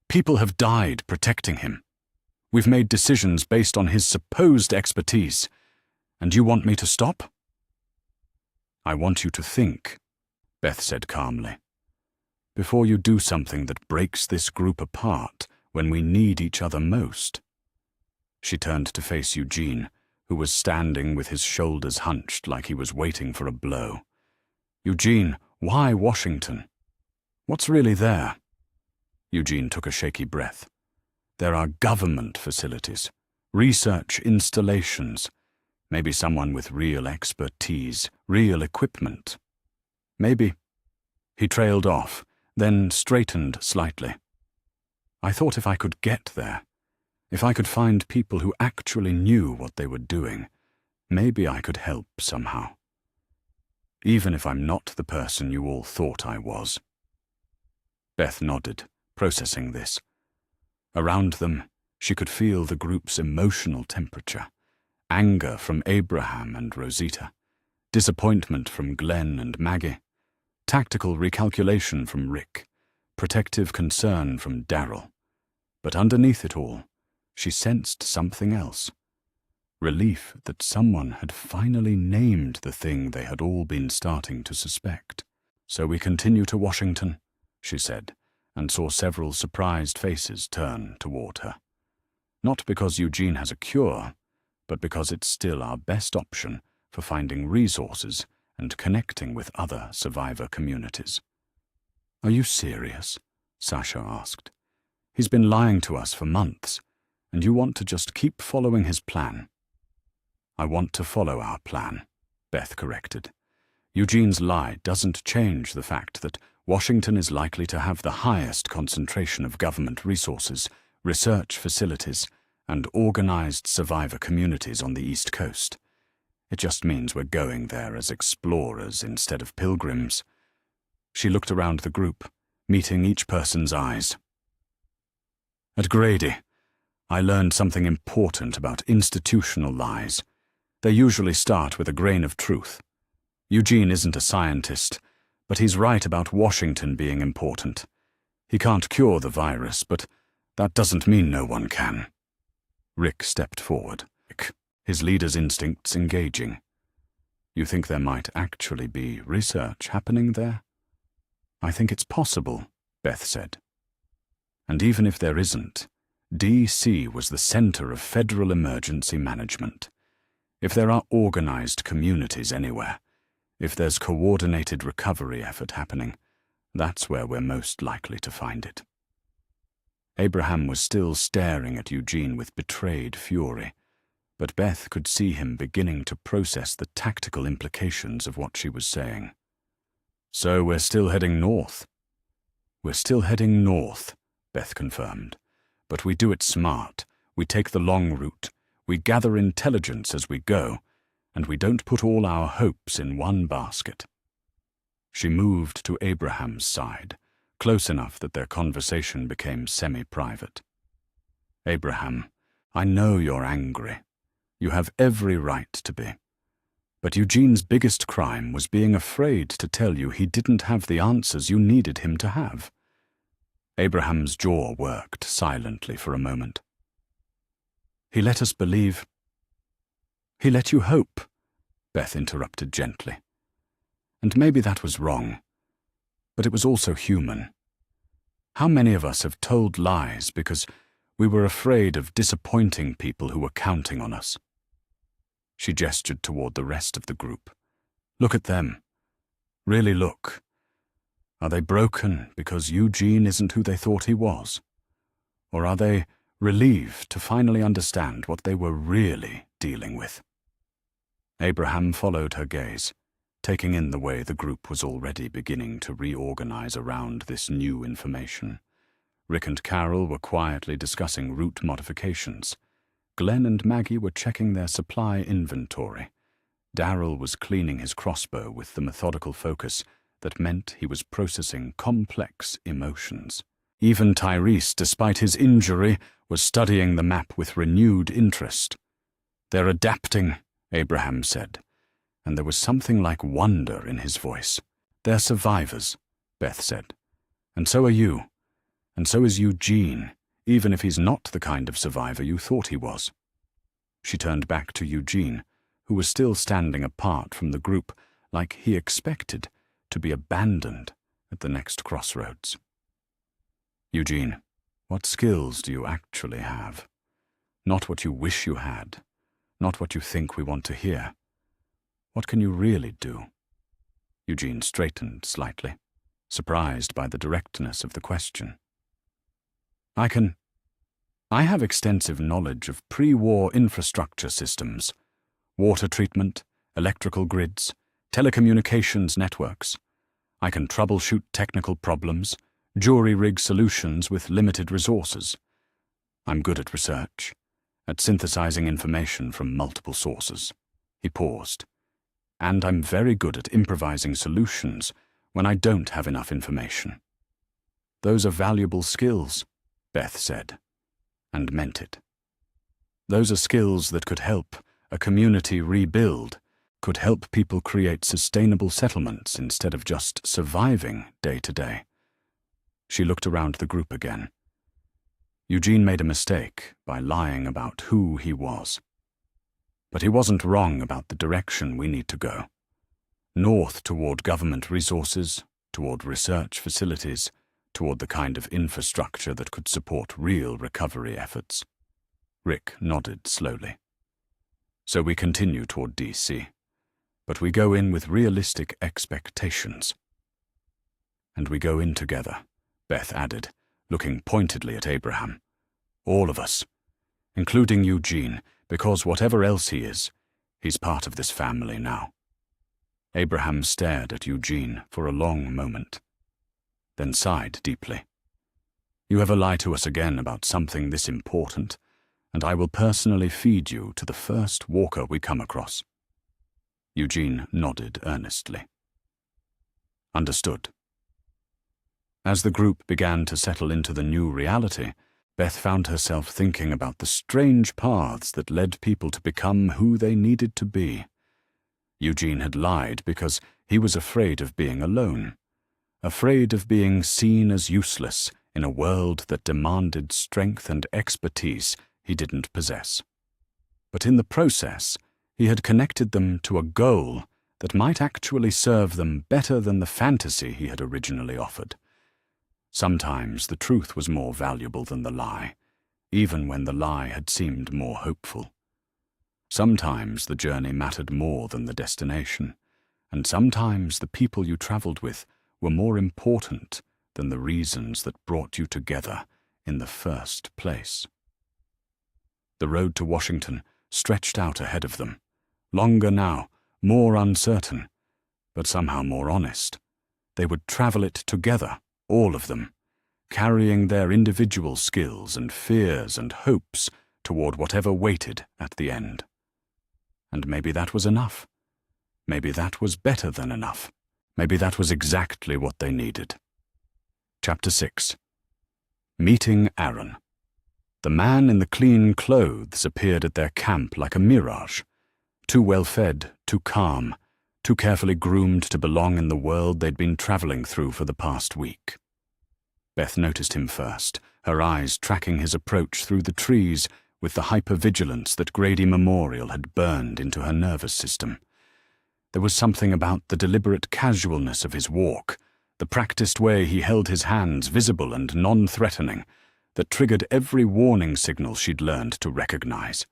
People have died protecting him. We've made decisions based on his supposed expertise, and you want me to stop? I want you to think, Beth said calmly, before you do something that breaks this group apart when we need each other most. She turned to face Eugene, who was standing with his shoulders hunched like he was waiting for a blow. Eugene, why Washington? What's really there? Eugene took a shaky breath. There are government facilities, research installations, maybe someone with real expertise, real equipment. Maybe. He trailed off, then straightened slightly. I thought if I could get there, if I could find people who actually knew what they were doing, maybe I could help somehow. Even if I'm not the person you all thought I was. Beth nodded, processing this. Around them, she could feel the group's emotional temperature. Anger from Abraham and Rosita, disappointment from Glenn and Maggie, tactical recalculation from Rick, protective concern from Darryl. But underneath it all, she sensed something else. Relief that someone had finally named the thing they had all been starting to suspect. So we continue to Washington, she said, and saw several surprised faces turn toward her. Not because Eugene has a cure, but because it's still our best option for finding resources and connecting with other survivor communities. Are you serious? Sasha asked. He's been lying to us for months, and you want to just keep following his plan? I want to follow our plan, Beth corrected. Eugene's lie doesn't change the fact that Washington is likely to have the highest concentration of government resources, research facilities, and organized survivor communities on the East Coast. It just means we're going there as explorers instead of pilgrims. She looked around the group, meeting each person's eyes. At Grady, I learned something important about institutional lies. They usually start with a grain of truth. Eugene isn't a scientist, but he's right about Washington being important. He can't cure the virus, but that doesn't mean no one can. Rick stepped forward, his leader's instincts engaging. You think there might actually be research happening there? I think it's possible, Beth said. And even if there isn't, D.C. was the center of federal emergency management. If there are organized communities anywhere, if there's coordinated recovery effort happening, that's where we're most likely to find it. Abraham was still staring at Eugene with betrayed fury, but Beth could see him beginning to process the tactical implications of what she was saying. So we're still heading north? We're still heading north, Beth confirmed. But we do it smart. We take the long route. We gather intelligence as we go, and we don't put all our hopes in one basket. She moved to Abraham's side, close enough that their conversation became semi-private. Abraham, I know you're angry. You have every right to be. But Eugene's biggest crime was being afraid to tell you he didn't have the answers you needed him to have. Abraham's jaw worked silently for a moment. He let us believe. He let you hope, Beth interrupted gently. And maybe that was wrong. But it was also human. How many of us have told lies because we were afraid of disappointing people who were counting on us? She gestured toward the rest of the group. Look at them. Really look. Are they broken because Eugene isn't who they thought he was? Or are they relieved to finally understand what they were really dealing with? Abraham followed her gaze, taking in the way the group was already beginning to reorganize around this new information. Rick and Carol were quietly discussing route modifications. Glenn and Maggie were checking their supply inventory. Darryl was cleaning his crossbow with the methodical focus that meant he was processing complex emotions. Even Tyrese, despite his injury, was studying the map with renewed interest. "They're adapting," Abraham said, and there was something like wonder in his voice. "They're survivors," Beth said. "And so are you. And so is Eugene, even if he's not the kind of survivor you thought he was." She turned back to Eugene, who was still standing apart from the group, like he expected to be abandoned at the next crossroads. "Eugene, what skills do you actually have? Not what you wish you had, not what you think we want to hear. What can you really do?" Eugene straightened slightly, surprised by the directness of the question. I have extensive knowledge of pre-war infrastructure systems, water treatment, electrical grids, telecommunications networks. I can troubleshoot technical problems, jury-rig solutions with limited resources. I'm good at research, at synthesizing information from multiple sources." He paused. "And I'm very good at improvising solutions when I don't have enough information." "Those are valuable skills," Beth said, and meant it. "Those are skills that could help a community rebuild, could help people create sustainable settlements instead of just surviving day to day." She looked around the group again. Eugene made a mistake by lying about who he was. But he wasn't wrong about the direction we need to go. North toward government resources, toward research facilities, toward the kind of infrastructure that could support real recovery efforts. Rick nodded slowly. "So we continue toward DC, but we go in with realistic expectations." "And we go in together," Beth added, looking pointedly at Abraham. "All of us, including Eugene, because whatever else he is, he's part of this family now." Abraham stared at Eugene for a long moment, then sighed deeply. "You ever lie to us again about something this important, and I will personally feed you to the first walker we come across." Eugene nodded earnestly. "Understood." As the group began to settle into the new reality, Beth found herself thinking about the strange paths that led people to become who they needed to be. Eugene had lied because he was afraid of being alone, afraid of being seen as useless in a world that demanded strength and expertise he didn't possess. But in the process, he had connected them to a goal that might actually serve them better than the fantasy he had originally offered. Sometimes the truth was more valuable than the lie, even when the lie had seemed more hopeful. Sometimes the journey mattered more than the destination, and sometimes the people you traveled with were more important than the reasons that brought you together in the first place. The road to Washington stretched out ahead of them, longer now, more uncertain, but somehow more honest. They would travel it together, all of them, carrying their individual skills and fears and hopes toward whatever waited at the end. And maybe that was enough. Maybe that was better than enough. Maybe that was exactly what they needed. Chapter 6. Meeting Aaron. The man in the clean clothes appeared at their camp like a mirage. Too well-fed, too calm, too carefully groomed to belong in the world they'd been traveling through for the past week. Beth noticed him first, her eyes tracking his approach through the trees with the hypervigilance that Grady Memorial had burned into her nervous system. There was something about the deliberate casualness of his walk, the practiced way he held his hands visible and non-threatening, that triggered every warning signal she'd learned to recognize.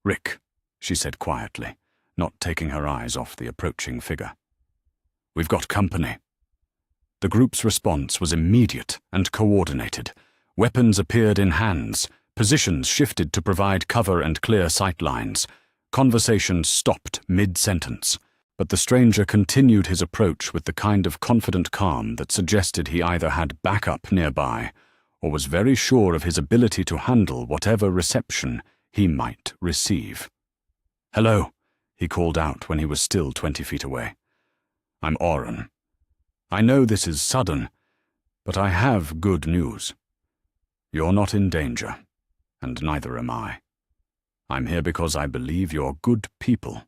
"Rick," she said quietly, not taking her eyes off the approaching figure. "We've got company." The group's response was immediate and coordinated. Weapons appeared in hands, positions shifted to provide cover and clear sight lines. Conversations stopped mid-sentence, but the stranger continued his approach with the kind of confident calm that suggested he either had backup nearby or was very sure of his ability to handle whatever reception he might receive. "Hello," he called out when he was still 20 feet away. "I'm Oren. I know this is sudden, but I have good news. You're not in danger, and neither am I. I'm here because I believe you're good people,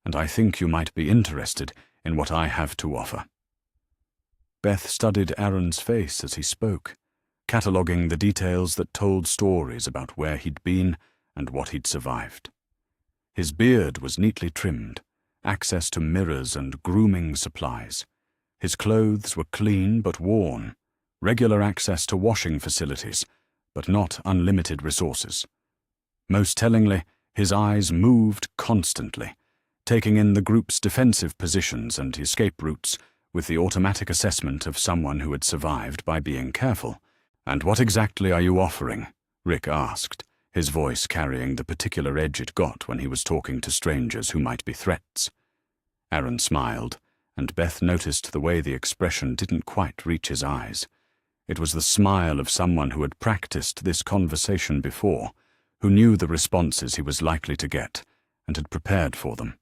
and I think you might be interested in what I have to offer." Beth studied Aaron's face as he spoke, cataloguing the details that told stories about where he'd been and what he'd survived. His beard was neatly trimmed, access to mirrors and grooming supplies. His clothes were clean but worn, regular access to washing facilities, but not unlimited resources. Most tellingly, his eyes moved constantly, taking in the group's defensive positions and escape routes with the automatic assessment of someone who had survived by being careful. "And what exactly are you offering?" Rick asked, his voice carrying the particular edge it got when he was talking to strangers who might be threats. Aaron smiled, and Beth noticed the way the expression didn't quite reach his eyes. It was the smile of someone who had practiced this conversation before, who knew the responses he was likely to get, and had prepared for them.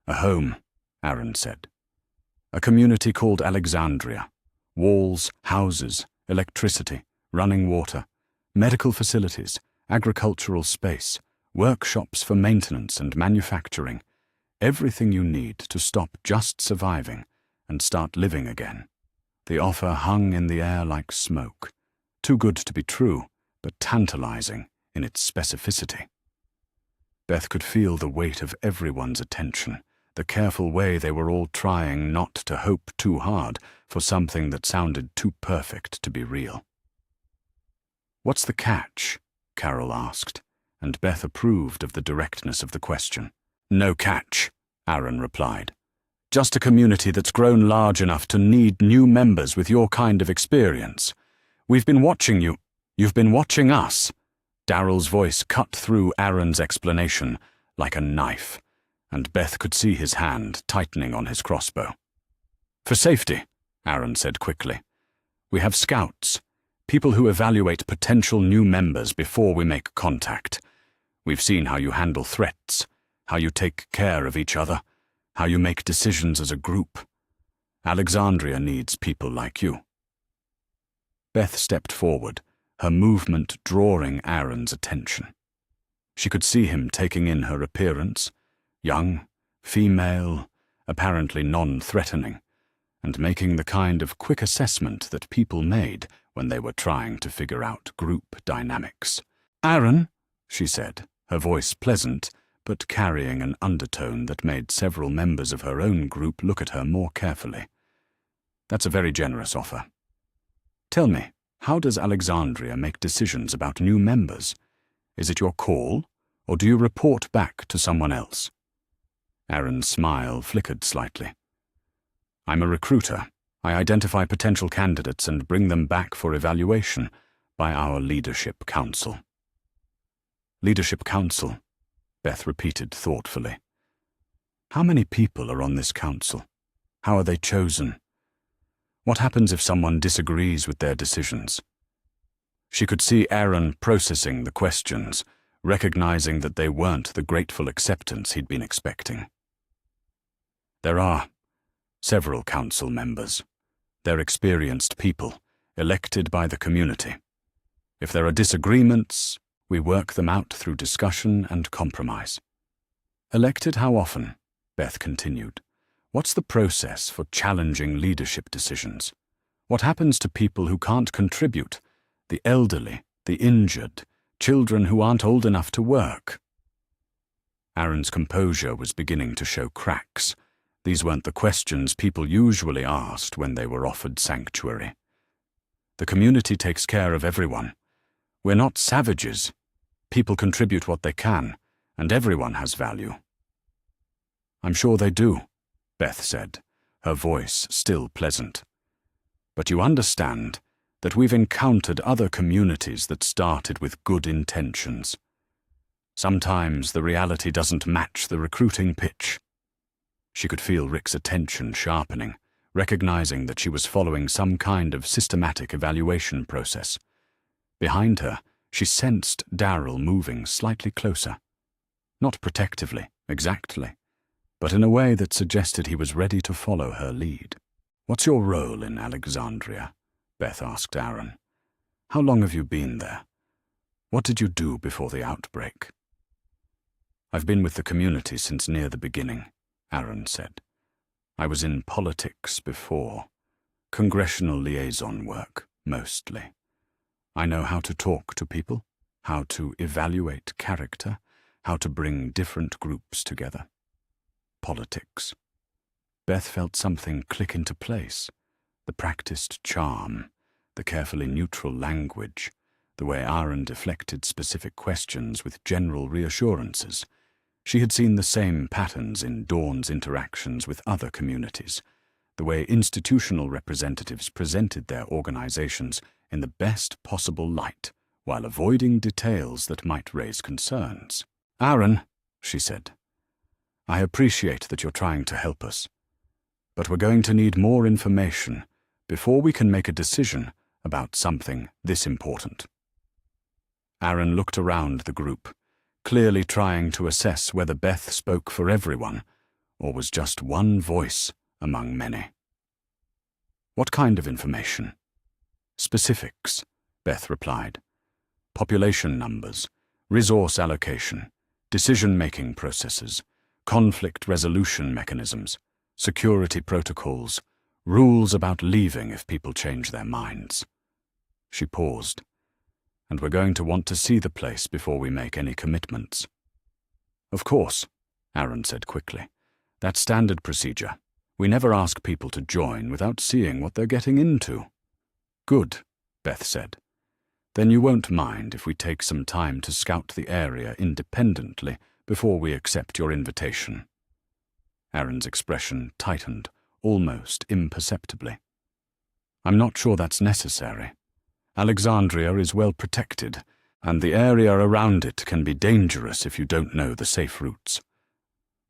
"A home," Aaron said. "A community called Alexandria. Walls, houses, electricity, running water, medical facilities, agricultural space, workshops for maintenance and manufacturing. Everything you need to stop just surviving and start living again." The offer hung in the air like smoke, too good to be true, but tantalizing in its specificity. Beth could feel the weight of everyone's attention, the careful way they were all trying not to hope too hard for something that sounded too perfect to be real. "What's the catch?" Carol asked, and Beth approved of the directness of the question. "No catch," Aaron replied. "Just a community that's grown large enough to need new members with your kind of experience. We've been watching you. You've been watching us." Daryl's voice cut through Aaron's explanation like a knife, and Beth could see his hand tightening on his crossbow. "For safety," Aaron said quickly. "We have scouts, people who evaluate potential new members before we make contact. We've seen how you handle threats, how you take care of each other, how you make decisions as a group. Alexandria needs people like you." Beth stepped forward, her movement drawing Aaron's attention. She could see him taking in her appearance, young, female, apparently non-threatening, and making the kind of quick assessment that people made when they were trying to figure out group dynamics. "Aaron," she said, her voice pleasant, but carrying an undertone that made several members of her own group look at her more carefully. "That's a very generous offer. Tell me, how does Alexandria make decisions about new members? Is it your call, or do you report back to someone else?" Aaron's smile flickered slightly. "I'm a recruiter. I identify potential candidates and bring them back for evaluation by our Leadership Council." "Leadership Council," Beth repeated thoughtfully. "How many people are on this council? How are they chosen? What happens if someone disagrees with their decisions?" She could see Aaron processing the questions, recognizing that they weren't the grateful acceptance he'd been expecting. "There are several council members. They're experienced people, elected by the community. If there are disagreements, we work them out through discussion and compromise." "Elected how often?" Beth continued. "What's the process for challenging leadership decisions? What happens to people who can't contribute? The elderly, the injured, children who aren't old enough to work?" Aaron's composure was beginning to show cracks. These weren't the questions people usually asked when they were offered sanctuary. "The community takes care of everyone. We're not savages. People contribute what they can, and everyone has value." "I'm sure they do," Beth said, her voice still pleasant. "But you understand that we've encountered other communities that started with good intentions. Sometimes the reality doesn't match the recruiting pitch." She could feel Rick's attention sharpening, recognizing that she was following some kind of systematic evaluation process. Behind her, she sensed Daryl moving slightly closer. Not protectively, exactly, but in a way that suggested he was ready to follow her lead. "What's your role in Alexandria?" Beth asked Aaron. "How long have you been there? What did you do before the outbreak?" "I've been with the community since near the beginning," Aaron said. "I was in politics before. Congressional liaison work, mostly. I know how to talk to people, how to evaluate character, how to bring different groups together. Politics." Beth felt something click into place. The practiced charm, the carefully neutral language, the way Aaron deflected specific questions with general reassurances. She had seen the same patterns in Dawn's interactions with other communities, the way institutional representatives presented their organizations in the best possible light, while avoiding details that might raise concerns. "Aaron," she said, "I appreciate that you're trying to help us, but we're going to need more information before we can make a decision about something this important." Aaron looked around the group, clearly trying to assess whether Beth spoke for everyone or was just one voice among many. "What kind of information?" "Specifics," Beth replied. "Population numbers, resource allocation, decision-making processes, conflict resolution mechanisms, security protocols, rules about leaving if people change their minds." She paused. "And we're going to want to see the place before we make any commitments." "Of course," Aaron said quickly. "That's standard procedure. We never ask people to join without seeing what they're getting into." "Good," Beth said. "Then you won't mind if we take some time to scout the area independently before we accept your invitation." Aaron's expression tightened, almost imperceptibly. "I'm not sure that's necessary. Alexandria is well protected, and the area around it can be dangerous if you don't know the safe routes."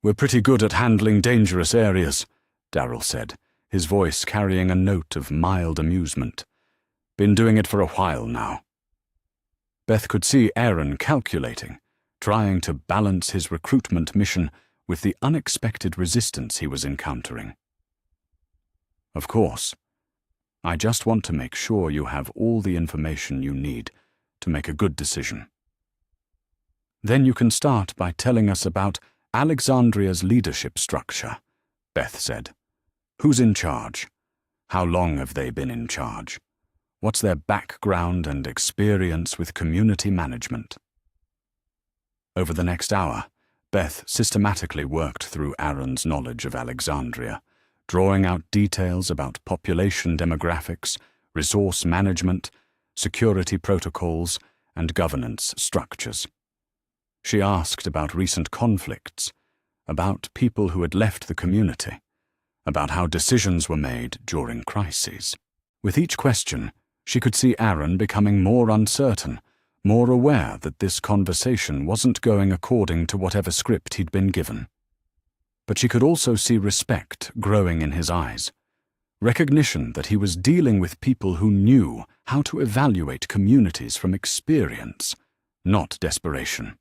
"We're pretty good at handling dangerous areas," Darrell said, his voice carrying a note of mild amusement. "Been doing it for a while now." Beth could see Aaron calculating, trying to balance his recruitment mission with the unexpected resistance he was encountering. "Of course. I just want to make sure you have all the information you need to make a good decision." "Then you can start by telling us about Alexandria's leadership structure," Beth said. "Who's in charge? How long have they been in charge? What's their background and experience with community management?" Over the next hour, Beth systematically worked through Aaron's knowledge of Alexandria, drawing out details about population demographics, resource management, security protocols, and governance structures. She asked about recent conflicts, about people who had left the community, about how decisions were made during crises. With each question, she could see Aaron becoming more uncertain, more aware that this conversation wasn't going according to whatever script he'd been given. But she could also see respect growing in his eyes, recognition that he was dealing with people who knew how to evaluate communities from experience, not desperation.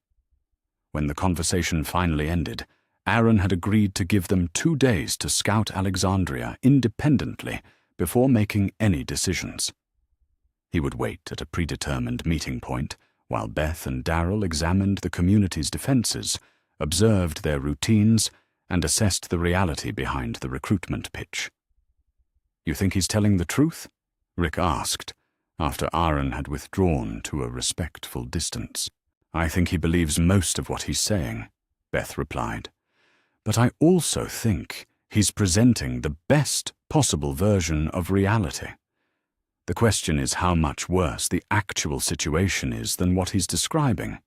When the conversation finally ended, Aaron had agreed to give them 2 days to scout Alexandria independently before making any decisions. He would wait at a predetermined meeting point while Beth and Darrell examined the community's defenses, observed their routines, and assessed the reality behind the recruitment pitch. "You think he's telling the truth?" Rick asked, after Aaron had withdrawn to a respectful distance. "I think he believes most of what he's saying," Beth replied. "But I also think he's presenting the best possible version of reality. The question is how much worse the actual situation is than what he's describing."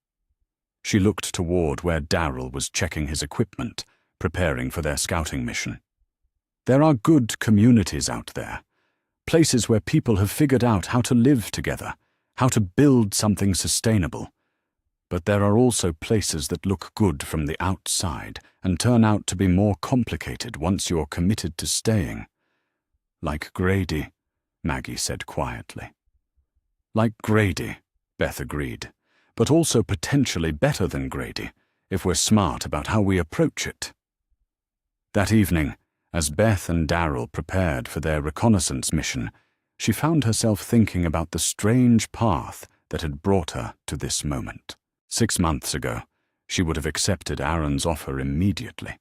She looked toward where Darrell was checking his equipment, preparing for their scouting mission. "There are good communities out there, places where people have figured out how to live together, how to build something sustainable. But there are also places that look good from the outside and turn out to be more complicated once you're committed to staying. Like Grady," Maggie said quietly. "Like Grady," Beth agreed, "but also potentially better than Grady, if we're smart about how we approach it." That evening, As Beth and Darrell prepared for their reconnaissance mission, she found herself thinking about the strange path that had brought her to this moment. 6 months ago, she would have accepted Aaron's offer immediately,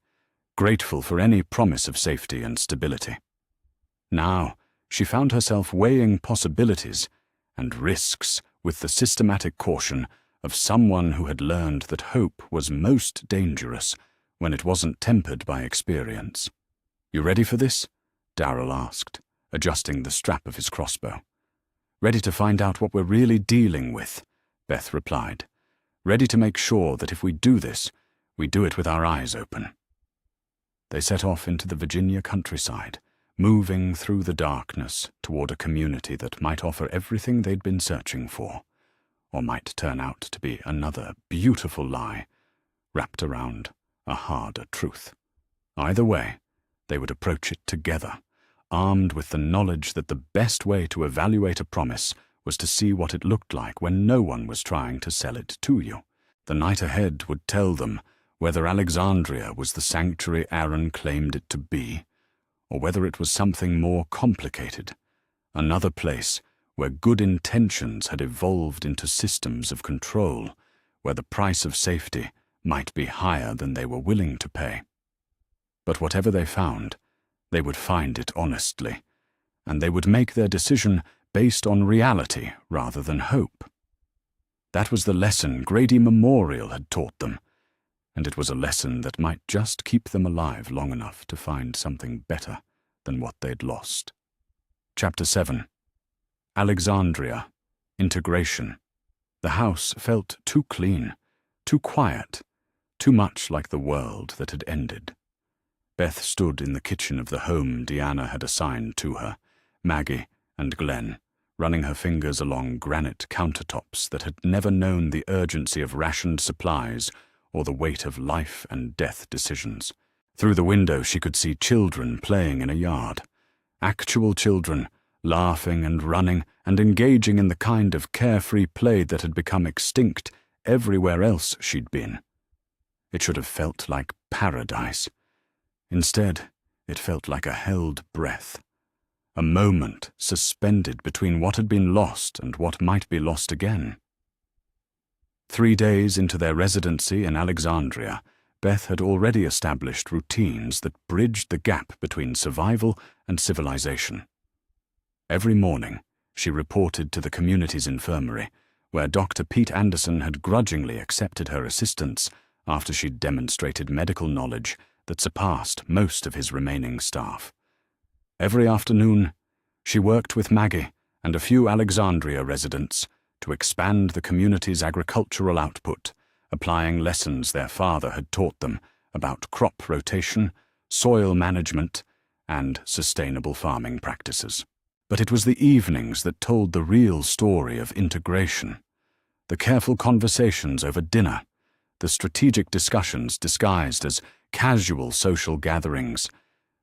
grateful for any promise of safety and stability. Now, she found herself weighing possibilities and risks with the systematic caution of someone who had learned that hope was most dangerous when it wasn't tempered by experience. "You ready for this?" Darrell asked, adjusting the strap of his crossbow. "Ready to find out what we're really dealing with," Beth replied. "Ready to make sure that if we do this, we do it with our eyes open." They set off into the Virginia countryside, moving through the darkness toward a community that might offer everything they'd been searching for, or might turn out to be another beautiful lie wrapped around a harder truth. Either way, they would approach it together, armed with the knowledge that the best way to evaluate a promise was to see what it looked like when no one was trying to sell it to you. The night ahead would tell them whether Alexandria was the sanctuary Aaron claimed it to be, or whether it was something more complicated, another place where good intentions had evolved into systems of control, where the price of safety might be higher than they were willing to pay. But whatever they found, they would find it honestly, and they would make their decision based on reality rather than hope. That was the lesson Grady Memorial had taught them, and it was a lesson that might just keep them alive long enough to find something better than what they'd lost. Chapter 7. Alexandria. Integration. The house felt too clean, too quiet, too much like the world that had ended. Beth stood in the kitchen of the home Deanna had assigned to her, Maggie and Glenn, running her fingers along granite countertops that had never known the urgency of rationed supplies or the weight of life and death decisions. Through the window she could see children playing in a yard. Actual children, laughing and running and engaging in the kind of carefree play that had become extinct everywhere else she'd been. It should have felt like paradise. Instead, it felt like a held breath, a moment suspended between what had been lost and what might be lost again. 3 days into their residency in Alexandria, Beth had already established routines that bridged the gap between survival and civilization. Every morning, she reported to the community's infirmary, where Dr. Pete Anderson had grudgingly accepted her assistance after she'd demonstrated medical knowledge that surpassed most of his remaining staff. Every afternoon, she worked with Maggie and a few Alexandria residents to expand the community's agricultural output, applying lessons their father had taught them about crop rotation, soil management, and sustainable farming practices. But it was the evenings that told the real story of integration. The careful conversations over dinner, the strategic discussions disguised as casual social gatherings,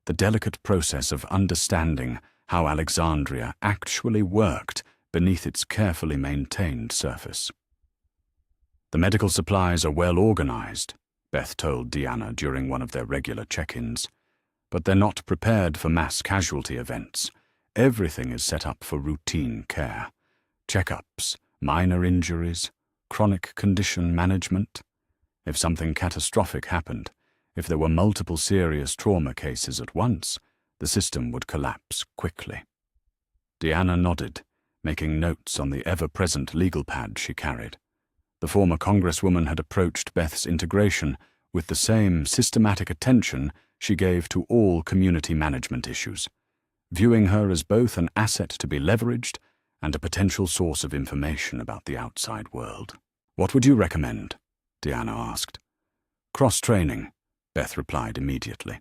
the delicate process of understanding how Alexandria actually worked beneath its carefully maintained surface. "The medical supplies are well organized," Beth told Deanna during one of their regular check-ins, "but they're not prepared for mass casualty events. Everything is set up for routine care. Checkups, minor injuries, chronic condition management. If something catastrophic happened, if there were multiple serious trauma cases at once, the system would collapse quickly." Deanna nodded, making notes on the ever-present legal pad she carried. The former congresswoman had approached Beth's integration with the same systematic attention she gave to all community management issues, viewing her as both an asset to be leveraged and a potential source of information about the outside world. "What would you recommend?" Deanna asked. "Cross-training," Beth replied immediately.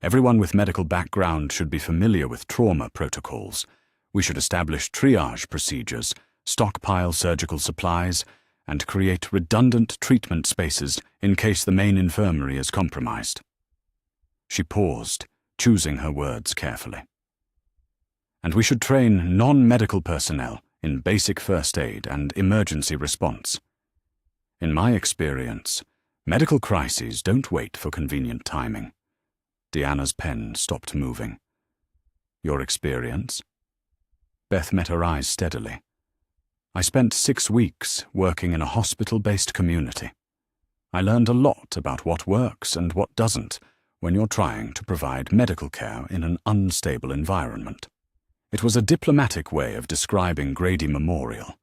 "Everyone with medical background should be familiar with trauma protocols. We should establish triage procedures, stockpile surgical supplies, and create redundant treatment spaces in case the main infirmary is compromised." She paused, choosing her words carefully. "And we should train non-medical personnel in basic first aid and emergency response. In my experience, medical crises don't wait for convenient timing. Deanna's pen stopped moving. Your experience? Beth met her eyes steadily. I spent 6 weeks working in a hospital-based community. I learned a lot about what works and what doesn't when you're trying to provide medical care in an unstable environment. It was a diplomatic way of describing Grady Memorial,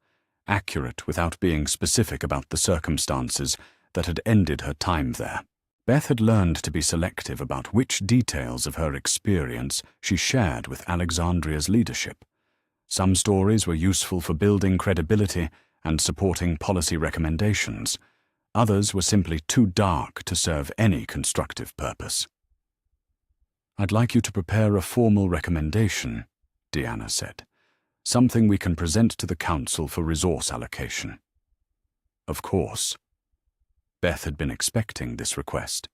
accurate without being specific about the circumstances that had ended her time there. Beth had learned to be selective about which details of her experience she shared with Alexandria's leadership. Some stories were useful for building credibility and supporting policy recommendations. Others were simply too dark to serve any constructive purpose. I'd like you to prepare a formal recommendation, Deanna said. Something we can present to the Council for resource allocation. Of course. Beth had been expecting this request.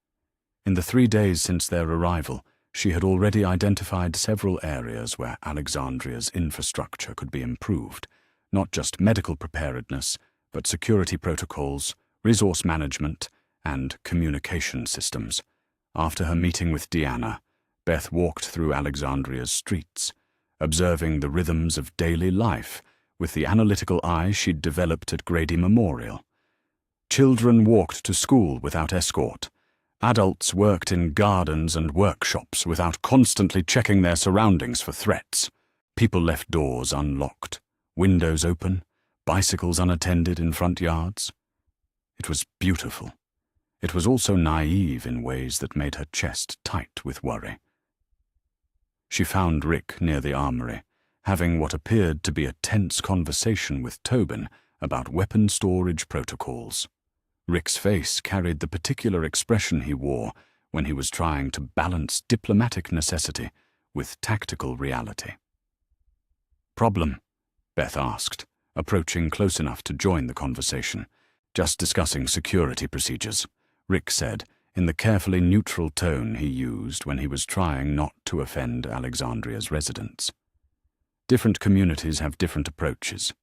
In the 3 days since their arrival, she had already identified several areas where Alexandria's infrastructure could be improved, not just medical preparedness, but security protocols, resource management, and communication systems. After her meeting with Deanna, Beth walked through Alexandria's streets, observing the rhythms of daily life with the analytical eye she'd developed at Grady Memorial. Children walked to school without escort. Adults worked in gardens and workshops without constantly checking their surroundings for threats. People left doors unlocked, windows open, bicycles unattended in front yards. It was beautiful. It was also naive in ways that made her chest tight with worry. She found Rick near the armory, having what appeared to be a tense conversation with Tobin about weapon storage protocols. Rick's face carried the particular expression he wore when he was trying to balance diplomatic necessity with tactical reality. Problem? Beth asked, approaching close enough to join the conversation. Just discussing security procedures, Rick said, in the carefully neutral tone he used when he was trying not to offend Alexandria's residents. Different communities have different approaches.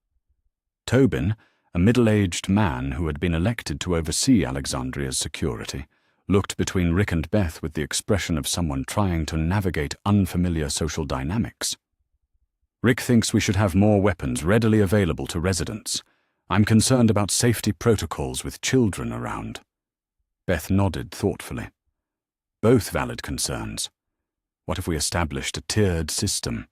Tobin, a middle-aged man who had been elected to oversee Alexandria's security, looked between Rick and Beth with the expression of someone trying to navigate unfamiliar social dynamics. Rick thinks we should have more weapons readily available to residents. I'm concerned about safety protocols with children around. Beth nodded thoughtfully. Both valid concerns. What if we established a tiered system?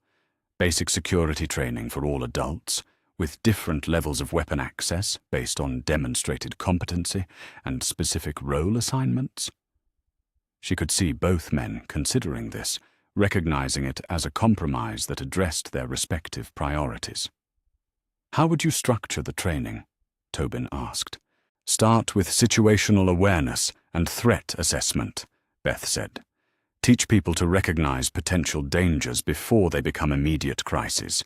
Basic security training for all adults, with different levels of weapon access based on demonstrated competency and specific role assignments? She could see both men considering this, recognizing it as a compromise that addressed their respective priorities. How would you structure the training? Tobin asked. Start with situational awareness and threat assessment, Beth said. Teach people to recognize potential dangers before they become immediate crises.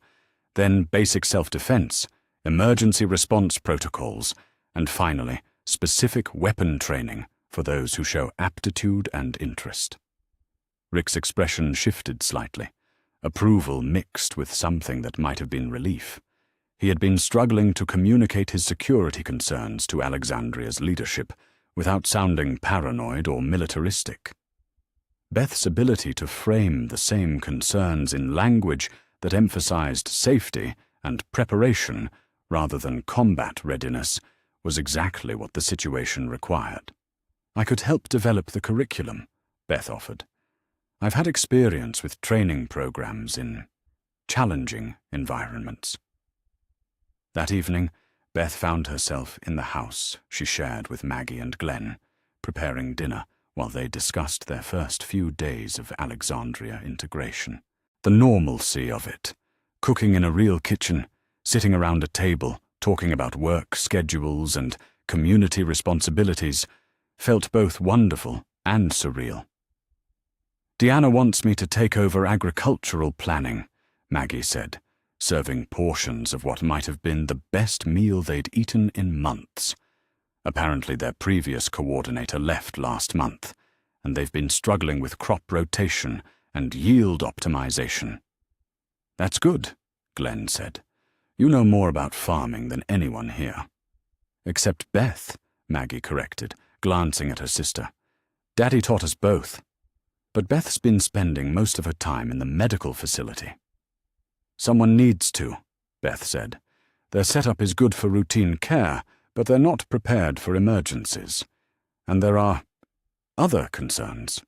Then basic self-defense, emergency response protocols, and finally, specific weapon training for those who show aptitude and interest. Rick's expression shifted slightly, approval mixed with something that might have been relief. He had been struggling to communicate his security concerns to Alexandria's leadership without sounding paranoid or militaristic. Beth's ability to frame the same concerns in language that emphasized safety and preparation rather than combat readiness was exactly what the situation required. I could help develop the curriculum, Beth offered. I've had experience with training programs in challenging environments. That evening, Beth found herself in the house she shared with Maggie and Glenn, preparing dinner while they discussed their first few days of Alexandria integration. The normalcy of it, cooking in a real kitchen, sitting around a table, talking about work schedules and community responsibilities, felt both wonderful and surreal. Deanna wants me to take over agricultural planning, Maggie said, serving portions of what might have been the best meal they'd eaten in months. Apparently their previous coordinator left last month, and they've been struggling with crop rotation and yield optimization. That's good, Glenn said. You know more about farming than anyone here. Except Beth, Maggie corrected, glancing at her sister. Daddy taught us both. But Beth's been spending most of her time in the medical facility. Someone needs to, Beth said. Their setup is good for routine care, but they're not prepared for emergencies. And there are other concerns.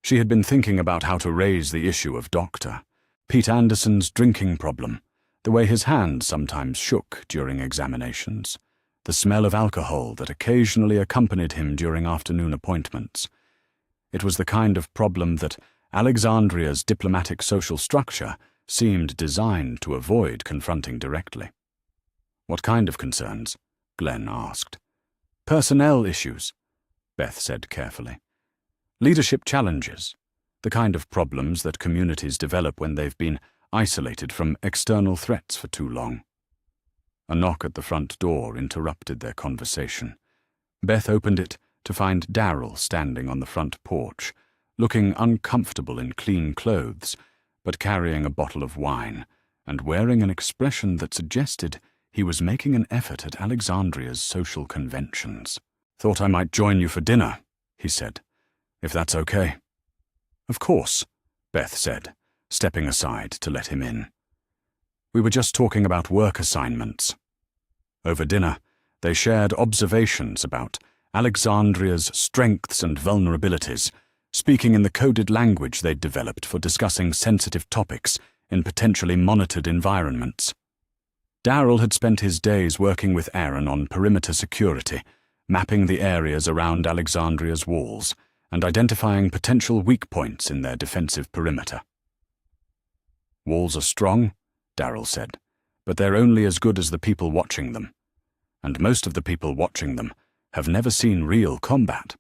She had been thinking about how to raise the issue of Dr. Pete Anderson's drinking problem, the way his hands sometimes shook during examinations, the smell of alcohol that occasionally accompanied him during afternoon appointments. It was the kind of problem that Alexandria's diplomatic social structure seemed designed to avoid confronting directly. What kind of concerns? Glenn asked. Personnel issues, Beth said carefully. Leadership challenges, the kind of problems that communities develop when they've been isolated from external threats for too long. A knock at the front door interrupted their conversation. Beth opened it to find Darryl standing on the front porch, looking uncomfortable in clean clothes, but carrying a bottle of wine and wearing an expression that suggested he was making an effort at Alexandria's social conventions. Thought I might join you for dinner, he said, if that's okay. Of course, Beth said, stepping aside to let him in. We were just talking about work assignments. Over dinner, they shared observations about Alexandria's strengths and vulnerabilities, speaking in the coded language they'd developed for discussing sensitive topics in potentially monitored environments. Darryl had spent his days working with Aaron on perimeter security, mapping the areas around Alexandria's walls and identifying potential weak points in their defensive perimeter. Walls are strong, Darryl said, but they're only as good as the people watching them. And most of the people watching them have never seen real combat.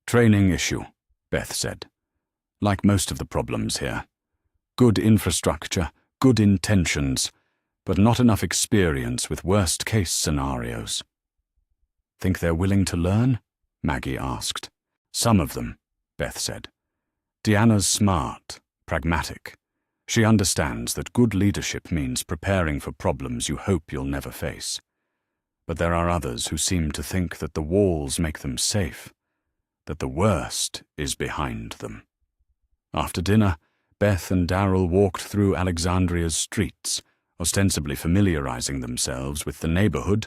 Training issue, Beth said. Like most of the problems here. Good infrastructure, good intentions, but not enough experience with worst-case scenarios. Think they're willing to learn? Maggie asked. Some of them, Beth said. Deanna's smart, pragmatic. She understands that good leadership means preparing for problems you hope you'll never face. But there are others who seem to think that the walls make them safe, that the worst is behind them. After dinner, Beth and Darryl walked through Alexandria's streets, ostensibly familiarizing themselves with the neighborhood,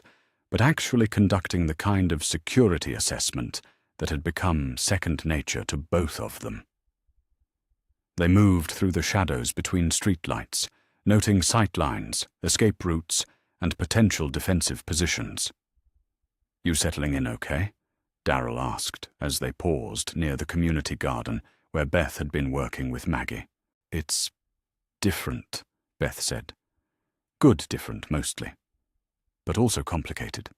but actually conducting the kind of security assessment that had become second nature to both of them. They moved through the shadows between streetlights, noting sight lines, escape routes, and potential defensive positions. You settling in okay? Darryl asked as they paused near the community garden where Beth had been working with Maggie. It's different, Beth said. Good different, mostly, but also complicated.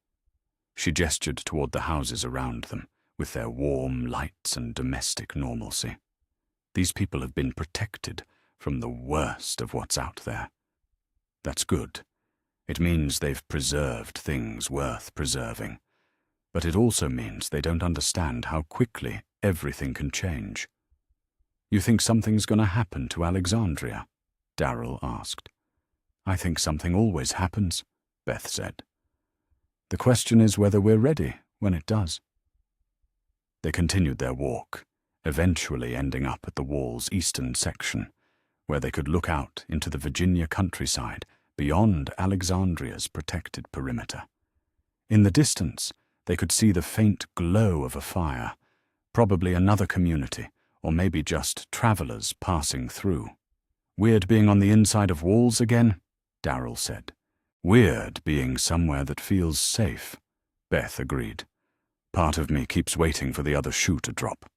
She gestured toward the houses around them, with their warm lights and domestic normalcy. These people have been protected from the worst of what's out there. That's good. It means they've preserved things worth preserving. But it also means they don't understand how quickly everything can change. You think something's going to happen to Alexandria? Darryl asked. I think something always happens, Beth said. The question is whether we're ready when it does. They continued their walk, eventually ending up at the wall's eastern section, where they could look out into the Virginia countryside beyond Alexandria's protected perimeter. In the distance, they could see the faint glow of a fire, probably another community, or maybe just travelers passing through. Weird being on the inside of walls again, Darryl said. Weird being somewhere that feels safe, Beth agreed. Part of me keeps waiting for the other shoe to drop.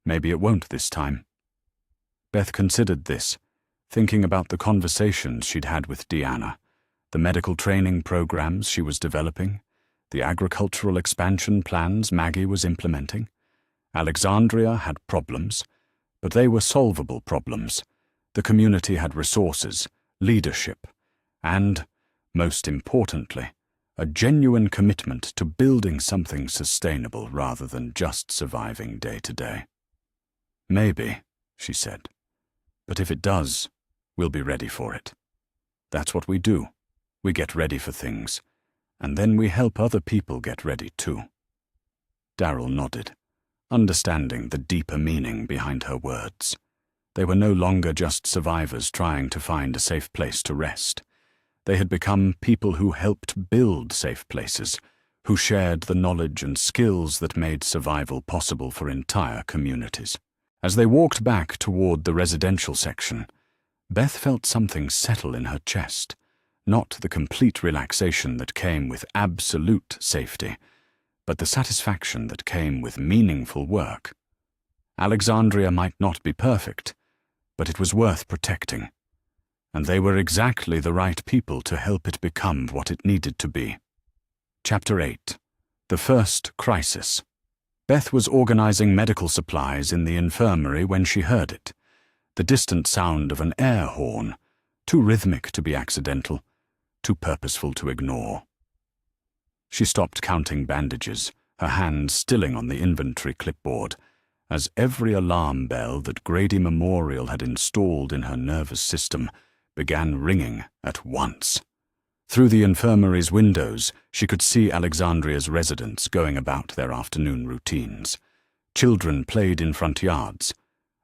Maybe it won't this time. Beth considered this, thinking about the conversations she'd had with Deanna, the medical training programs she was developing, the agricultural expansion plans Maggie was implementing. Alexandria had problems, but they were solvable problems. The community had resources, leadership, and, most importantly, a genuine commitment to building something sustainable rather than just surviving day to day. Maybe, she said, but if it does, we'll be ready for it. That's what we do. We get ready for things, and then we help other people get ready too. Darryl nodded. understanding the deeper meaning behind her words. They were no longer just survivors trying to find a safe place to rest. They had become people who helped build safe places, who shared the knowledge and skills that made survival possible for entire communities. As they walked back toward the residential section, Beth felt something settle in her chest, not the complete relaxation that came with absolute safety, but the satisfaction that came with meaningful work. Alexandria might not be perfect, but it was worth protecting, and they were exactly the right people to help it become what it needed to be. Chapter 8. The First Crisis. Beth was organizing medical supplies in the infirmary when she heard it, the distant sound of an air horn, too rhythmic to be accidental, too purposeful to ignore. She stopped counting bandages, her hand stilling on the inventory clipboard, as every alarm bell that Grady Memorial had installed in her nervous system began ringing at once. Through the infirmary's windows, she could see Alexandria's residents going about their afternoon routines. Children played in front yards.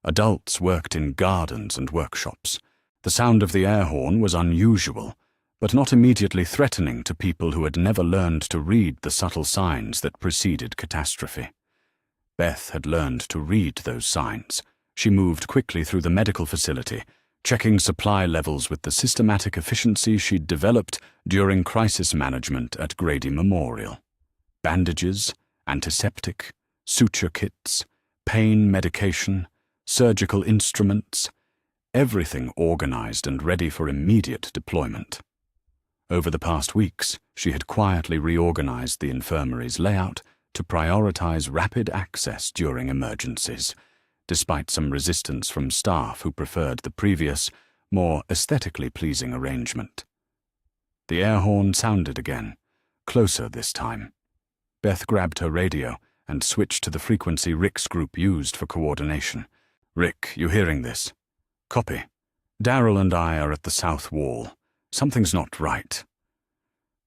Adults worked in gardens and workshops. The sound of the air horn was unusual, but not immediately threatening to people who had never learned to read the subtle signs that preceded catastrophe. Beth had learned to read those signs. She moved quickly through the medical facility, checking supply levels with the systematic efficiency she'd developed during crisis management at Grady Memorial. Bandages, antiseptic, suture kits, pain medication, surgical instruments, everything organized and ready for immediate deployment. Over the past weeks, she had quietly reorganized the infirmary's layout to prioritize rapid access during emergencies, despite some resistance from staff who preferred the previous, more aesthetically pleasing arrangement. The air horn sounded again, closer this time. Beth grabbed her radio and switched to the frequency Rick's group used for coordination. "Rick, you hearing this?" "Copy. Daryl and I are at the south wall. Something's not right."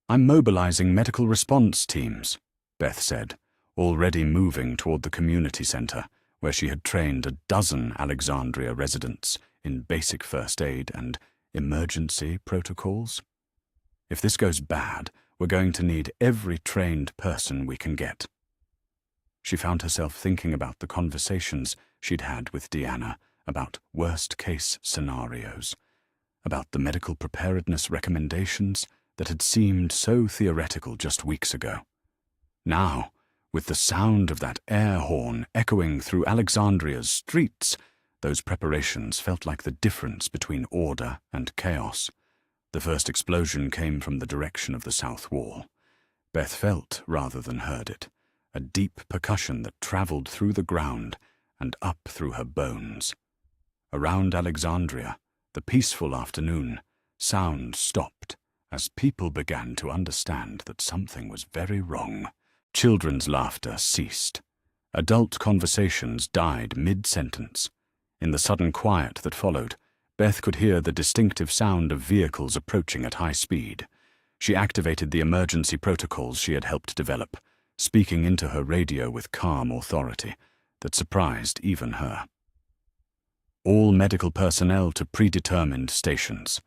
"I'm mobilizing medical response teams," Beth said, already moving toward the community center, where she had trained a dozen Alexandria residents in basic first aid and emergency protocols. "If this goes bad, we're going to need every trained person we can get." She found herself thinking about the conversations she'd had with Deanna about worst-case scenarios, about the medical preparedness recommendations that had seemed so theoretical just weeks ago. Now, with the sound of that air horn echoing through Alexandria's streets, those preparations felt like the difference between order and chaos. The first explosion came from the direction of the south wall. Beth felt, rather than heard it, a deep percussion that traveled through the ground and up through her bones. Around Alexandria, the peaceful afternoon, sound stopped as people began to understand that something was very wrong. Children's laughter ceased. Adult conversations died mid-sentence. In the sudden quiet that followed, Beth could hear the distinctive sound of vehicles approaching at high speed. She activated the emergency protocols she had helped develop, speaking into her radio with calm authority that surprised even her. All medical personnel to predetermined stations.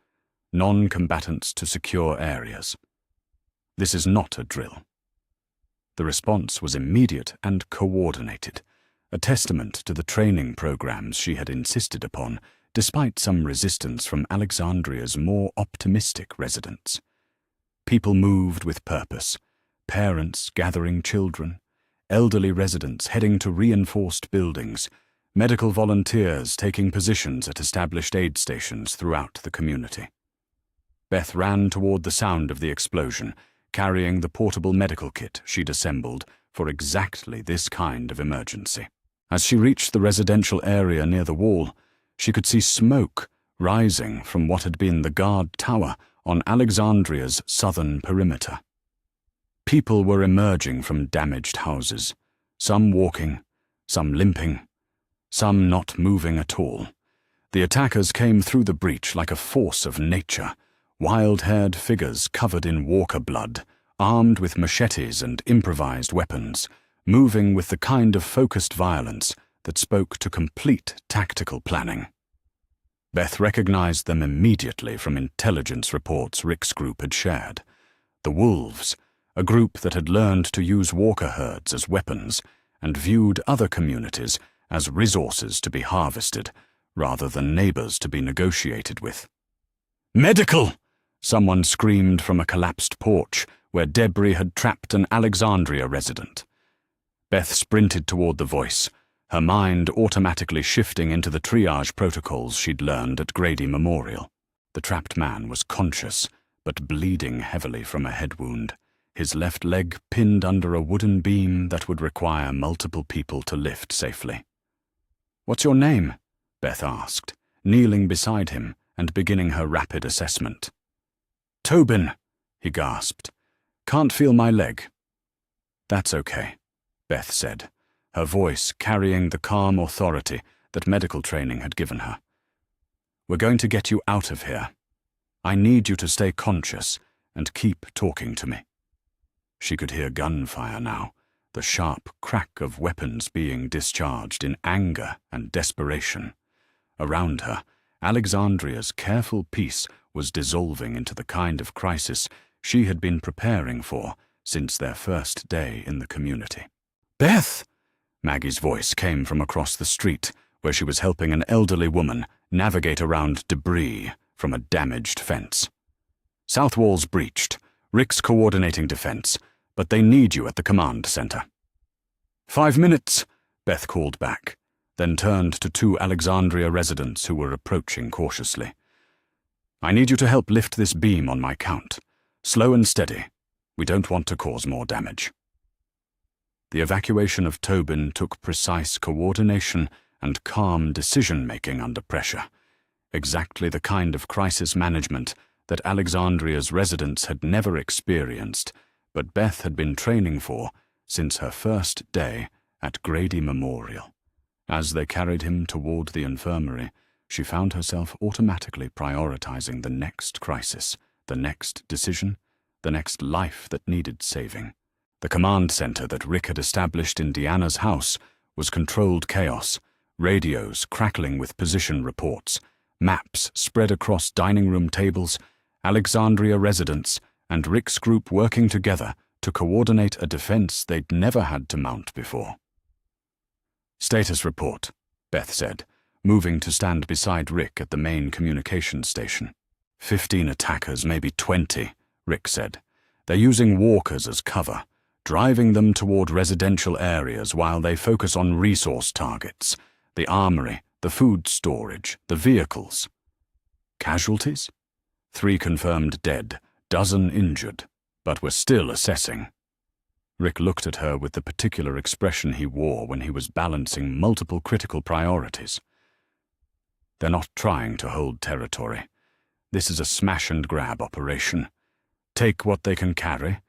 Non-combatants to secure areas. This is not a drill. The response was immediate and coordinated, a testament to the training programs she had insisted upon, despite some resistance from Alexandria's more optimistic residents. People moved with purpose, parents gathering children, elderly residents heading to reinforced buildings, medical volunteers taking positions at established aid stations throughout the community. Beth ran toward the sound of the explosion, carrying the portable medical kit she'd assembled for exactly this kind of emergency. As she reached the residential area near the wall, she could see smoke rising from what had been the guard tower on Alexandria's southern perimeter. People were emerging from damaged houses, some walking, some limping, some not moving at all. The attackers came through the breach like a force of nature, wild-haired figures covered in walker blood, armed with machetes and improvised weapons, moving with the kind of focused violence that spoke to complete tactical planning. Beth recognized them immediately from intelligence reports Rick's group had shared. The Wolves, a group that had learned to use walker herds as weapons and viewed other communities as resources to be harvested rather than neighbors to be negotiated with. "Medical!" someone screamed from a collapsed porch where debris had trapped an Alexandria resident. Beth sprinted toward the voice, her mind automatically shifting into the triage protocols she'd learned at Grady Memorial. The trapped man was conscious, but bleeding heavily from a head wound, his left leg pinned under a wooden beam that would require multiple people to lift safely. "What's your name?" Beth asked, kneeling beside him and beginning her rapid assessment. "Tobin," he gasped. "Can't feel my leg." "That's okay," Beth said, her voice carrying the calm authority that medical training had given her. "We're going to get you out of here. I need you to stay conscious and keep talking to me." She could hear gunfire now, the sharp crack of weapons being discharged in anger and desperation. Around her, Alexandria's careful peace was dissolving into the kind of crisis she had been preparing for since their first day in the community. "Beth!" Maggie's voice came from across the street, where she was helping an elderly woman navigate around debris from a damaged fence. "South wall's breached. Rick's coordinating defense, but they need you at the command center." "5 minutes," Beth called back, then turned to 2 Alexandria residents who were approaching cautiously. "I need you to help lift this beam on my count. Slow and steady. We don't want to cause more damage." The evacuation of Tobin took precise coordination and calm decision-making under pressure, exactly the kind of crisis management that Alexandria's residents had never experienced, but Beth had been training for since her first day at Grady Memorial. As they carried him toward the infirmary, she found herself automatically prioritizing the next crisis, the next decision, the next life that needed saving. The command center that Rick had established in Deanna's house was controlled chaos, radios crackling with position reports, maps spread across dining room tables, Alexandria residents, and Rick's group working together to coordinate a defense they'd never had to mount before. "Status report," Beth said, moving to stand beside Rick at the main communications station. 15 attackers, maybe 20, Rick said. "They're using walkers as cover, driving them toward residential areas while they focus on resource targets, the armory, the food storage, the vehicles." "Casualties?" 3 confirmed dead, dozen injured, but we're still assessing. Rick looked at her with the particular expression he wore when he was balancing multiple critical priorities. "They're not trying to hold territory. This is a smash-and-grab operation. Take what they can carry,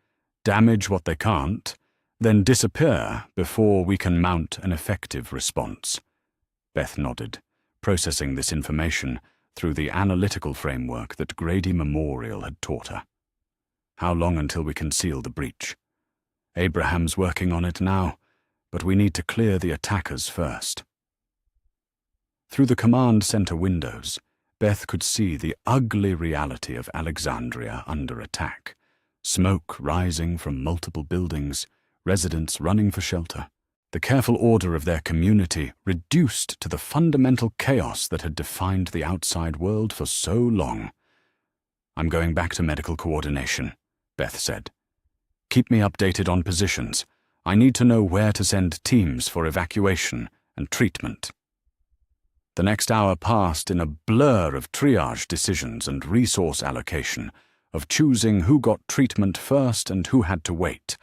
damage what they can't, then disappear before we can mount an effective response." Beth nodded, processing this information through the analytical framework that Grady Memorial had taught her. "How long until we can seal the breach?" "Abraham's working on it now, but we need to clear the attackers first." Through the command center windows, Beth could see the ugly reality of Alexandria under attack. Smoke rising from multiple buildings, residents running for shelter. The careful order of their community reduced to the fundamental chaos that had defined the outside world for so long. "I'm going back to medical coordination," Beth said. "Keep me updated on positions. I need to know where to send teams for evacuation and treatment." The next hour passed in a blur of triage decisions and resource allocation, of choosing who got treatment first and who had to wait,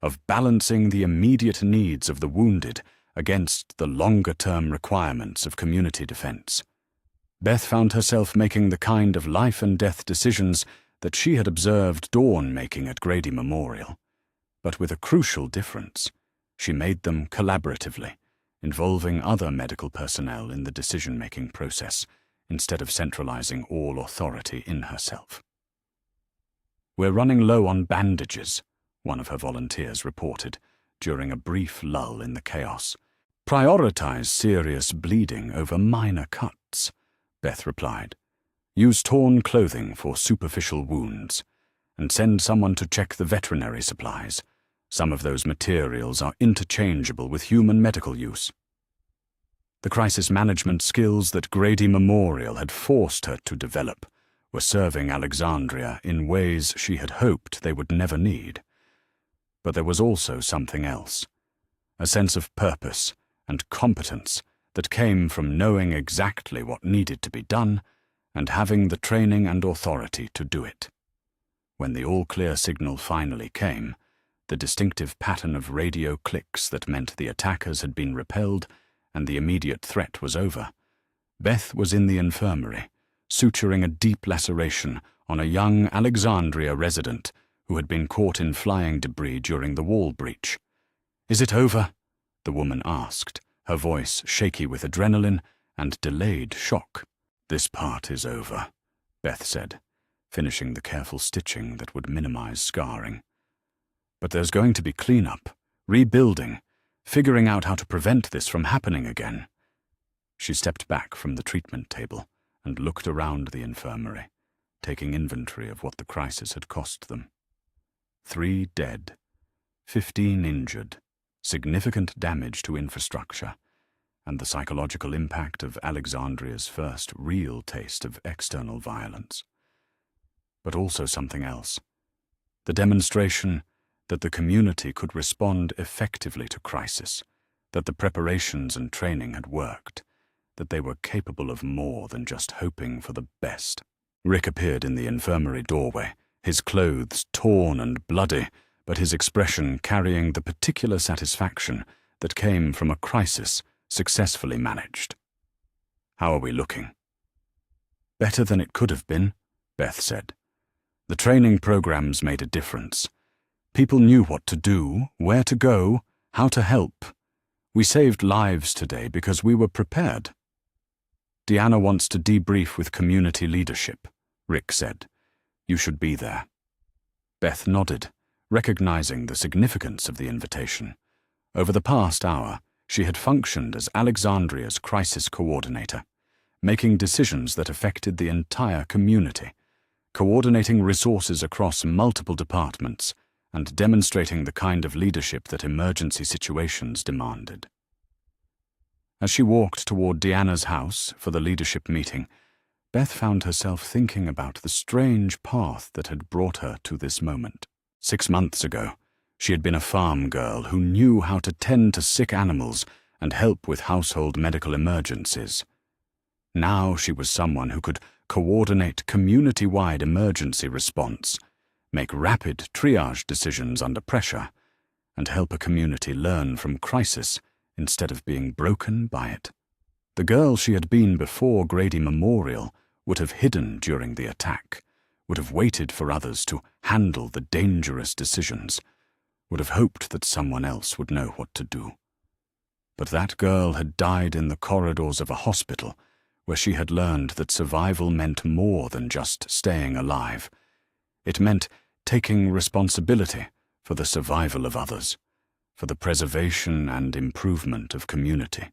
of balancing the immediate needs of the wounded against the longer-term requirements of community defense. Beth found herself making the kind of life-and-death decisions that she had observed Dawn making at Grady Memorial. But with a crucial difference, she made them collaboratively, involving other medical personnel in the decision-making process, instead of centralizing all authority in herself. "We're running low on bandages," one of her volunteers reported, during a brief lull in the chaos. "Prioritize serious bleeding over minor cuts," Beth replied. "Use torn clothing for superficial wounds, and send someone to check the veterinary supplies. Some of those materials are interchangeable with human medical use." The crisis management skills that Grady Memorial had forced her to develop were serving Alexandria in ways she had hoped they would never need. But there was also something else, a sense of purpose and competence that came from knowing exactly what needed to be done and having the training and authority to do it. When the all-clear signal finally came, the distinctive pattern of radio clicks that meant the attackers had been repelled and the immediate threat was over, Beth was in the infirmary, suturing a deep laceration on a young Alexandria resident who had been caught in flying debris during the wall breach. "Is it over?" the woman asked, her voice shaky with adrenaline and delayed shock. "This part is over," Beth said, finishing the careful stitching that would minimize scarring. "But there's going to be cleanup, rebuilding, figuring out how to prevent this from happening again." She stepped back from the treatment table and looked around the infirmary, taking inventory of what the crisis had cost them. 3 dead, 15 injured, significant damage to infrastructure, and the psychological impact of Alexandria's first real taste of external violence. But also something else, the demonstration that the community could respond effectively to crisis, that the preparations and training had worked, that they were capable of more than just hoping for the best. Rick appeared in the infirmary doorway, his clothes torn and bloody, but his expression carrying the particular satisfaction that came from a crisis successfully managed. "How are we looking?" "Better than it could have been," Beth said. "The training programs made a difference. People knew what to do, where to go, how to help. We saved lives today because we were prepared." "Deanna wants to debrief with community leadership," Rick said. "You should be there." Beth nodded, recognizing the significance of the invitation. Over the past hour, she had functioned as Alexandria's crisis coordinator, making decisions that affected the entire community, coordinating resources across multiple departments, and demonstrating the kind of leadership that emergency situations demanded. As she walked toward Deanna's house for the leadership meeting, Beth found herself thinking about the strange path that had brought her to this moment. 6 months ago, she had been a farm girl who knew how to tend to sick animals and help with household medical emergencies. Now she was someone who could coordinate community-wide emergency response, make rapid triage decisions under pressure, and help a community learn from crisis instead of being broken by it. The girl she had been before Grady Memorial would have hidden during the attack, would have waited for others to handle the dangerous decisions, would have hoped that someone else would know what to do. But that girl had died in the corridors of a hospital where she had learned that survival meant more than just staying alive. It meant taking responsibility for the survival of others, for the preservation and improvement of community,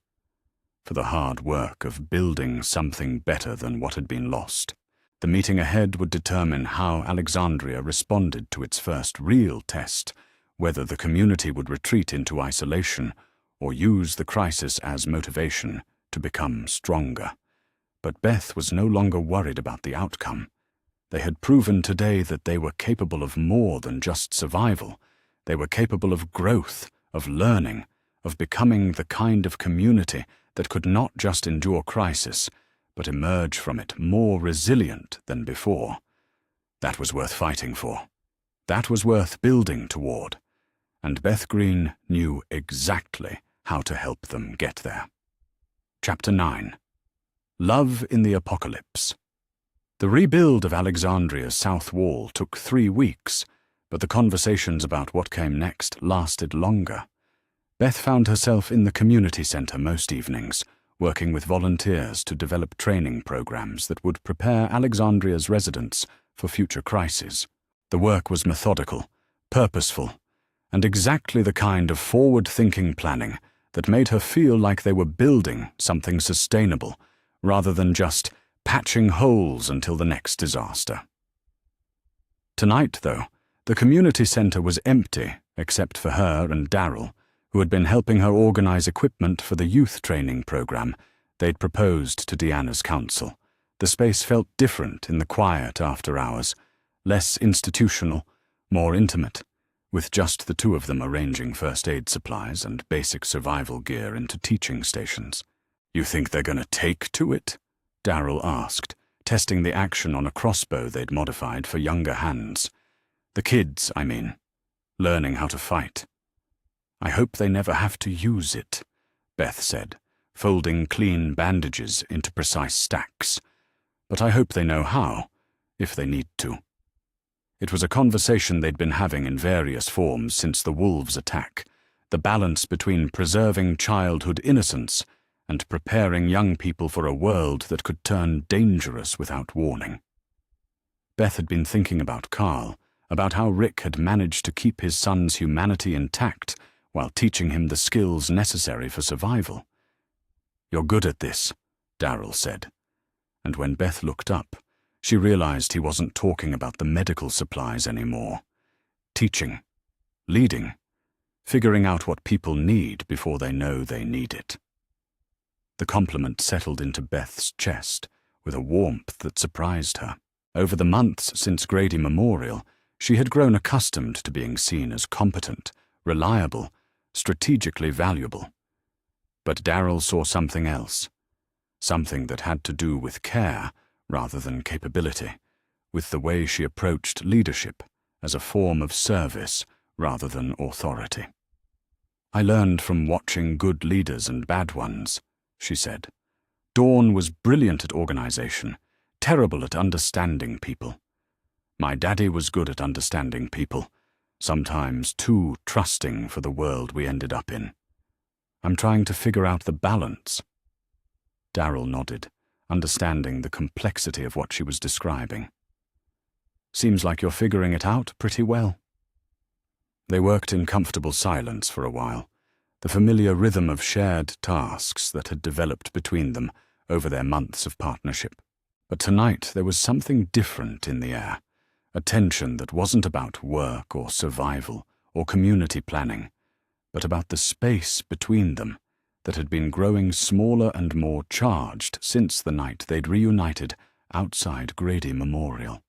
for the hard work of building something better than what had been lost. The meeting ahead would determine how Alexandria responded to its first real test, whether the community would retreat into isolation or use the crisis as motivation to become stronger. But Beth was no longer worried about the outcome. They had proven today that they were capable of more than just survival. They were capable of growth, of learning, of becoming the kind of community that could not just endure crisis, but emerge from it more resilient than before. That was worth fighting for. That was worth building toward. And Beth Green knew exactly how to help them get there. Chapter 9. Love in the Apocalypse. The rebuild of Alexandria's south wall took 3 weeks, but the conversations about what came next lasted longer. Beth found herself in the community center most evenings, working with volunteers to develop training programs that would prepare Alexandria's residents for future crises. The work was methodical, purposeful, and exactly the kind of forward-thinking planning that made her feel like they were building something sustainable, rather than just patching holes until the next disaster. Tonight, though, the community centre was empty except for her and Darryl, who had been helping her organise equipment for the youth training programme they'd proposed to Deanna's council. The space felt different in the quiet after hours, less institutional, more intimate, with just the two of them arranging first aid supplies and basic survival gear into teaching stations. "You think they're going to take to it?" Darryl asked, testing the action on a crossbow they'd modified for younger hands. "The kids, I mean, learning how to fight." "I hope they never have to use it," Beth said, folding clean bandages into precise stacks. "But I hope they know how, if they need to." It was a conversation they'd been having in various forms since the wolves' attack, the balance between preserving childhood innocence and preparing young people for a world that could turn dangerous without warning. Beth had been thinking about Carl, about how Rick had managed to keep his son's humanity intact while teaching him the skills necessary for survival. "You're good at this," Darryl said. And when Beth looked up, she realized he wasn't talking about the medical supplies anymore. Teaching, leading, figuring out what people need before they know they need it. The compliment settled into Beth's chest with a warmth that surprised her. Over the months since Grady Memorial, she had grown accustomed to being seen as competent, reliable, strategically valuable. But Darryl saw something else, something that had to do with care rather than capability, with the way she approached leadership as a form of service rather than authority. "I learned from watching good leaders and bad ones," she said. "Dawn was brilliant at organization, terrible at understanding people. My daddy was good at understanding people, sometimes too trusting for the world we ended up in. I'm trying to figure out the balance." Darryl nodded, understanding the complexity of what she was describing. "Seems like you're figuring it out pretty well." They worked in comfortable silence for a while, the familiar rhythm of shared tasks that had developed between them over their months of partnership. But tonight there was something different in the air, a tension that wasn't about work or survival or community planning, but about the space between them that had been growing smaller and more charged since the night they'd reunited outside Grady Memorial.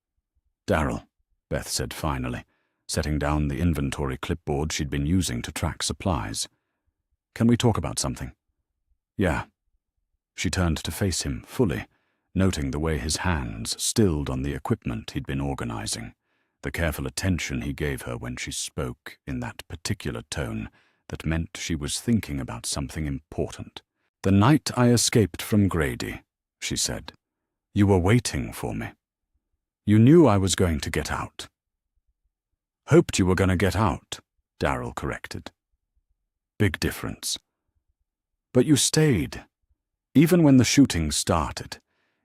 "Darryl," Beth said finally, setting down the inventory clipboard she'd been using to track supplies. "Can we talk about something?" "Yeah." She turned to face him fully, noting the way his hands stilled on the equipment he'd been organizing, the careful attention he gave her when she spoke in that particular tone that meant she was thinking about something important. "The night I escaped from Grady," she said, "you were waiting for me. You knew I was going to get out." "Hoped you were going to get out," Darryl corrected. "Big difference." "But you stayed, even when the shooting started.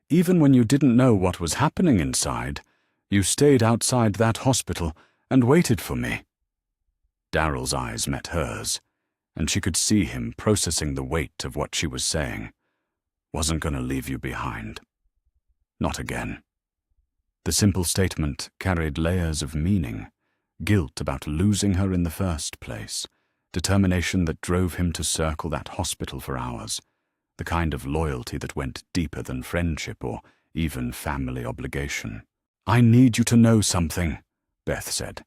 Even when you didn't know what was happening inside, you stayed outside that hospital and waited for me." Darryl's eyes met hers, and she could see him processing the weight of what she was saying. "Wasn't going to leave you behind. Not again." The simple statement carried layers of meaning, guilt about losing her in the first place, determination that drove him to circle that hospital for hours, the kind of loyalty that went deeper than friendship or even family obligation. "I need you to know something," Beth said.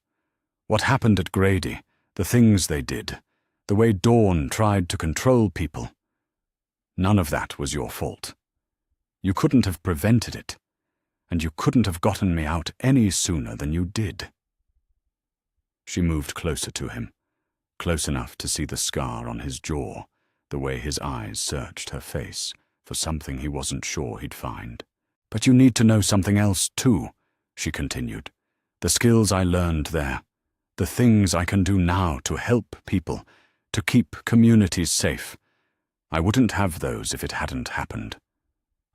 "What happened at Grady, the things they did, the way Dawn tried to control people. None of that was your fault. You couldn't have prevented it, and you couldn't have gotten me out any sooner than you did." She moved closer to him, close enough to see the scar on his jaw, the way his eyes searched her face for something he wasn't sure he'd find. "But you need to know something else, too," she continued. "The skills I learned there, the things I can do now to help people, to keep communities safe. I wouldn't have those if it hadn't happened.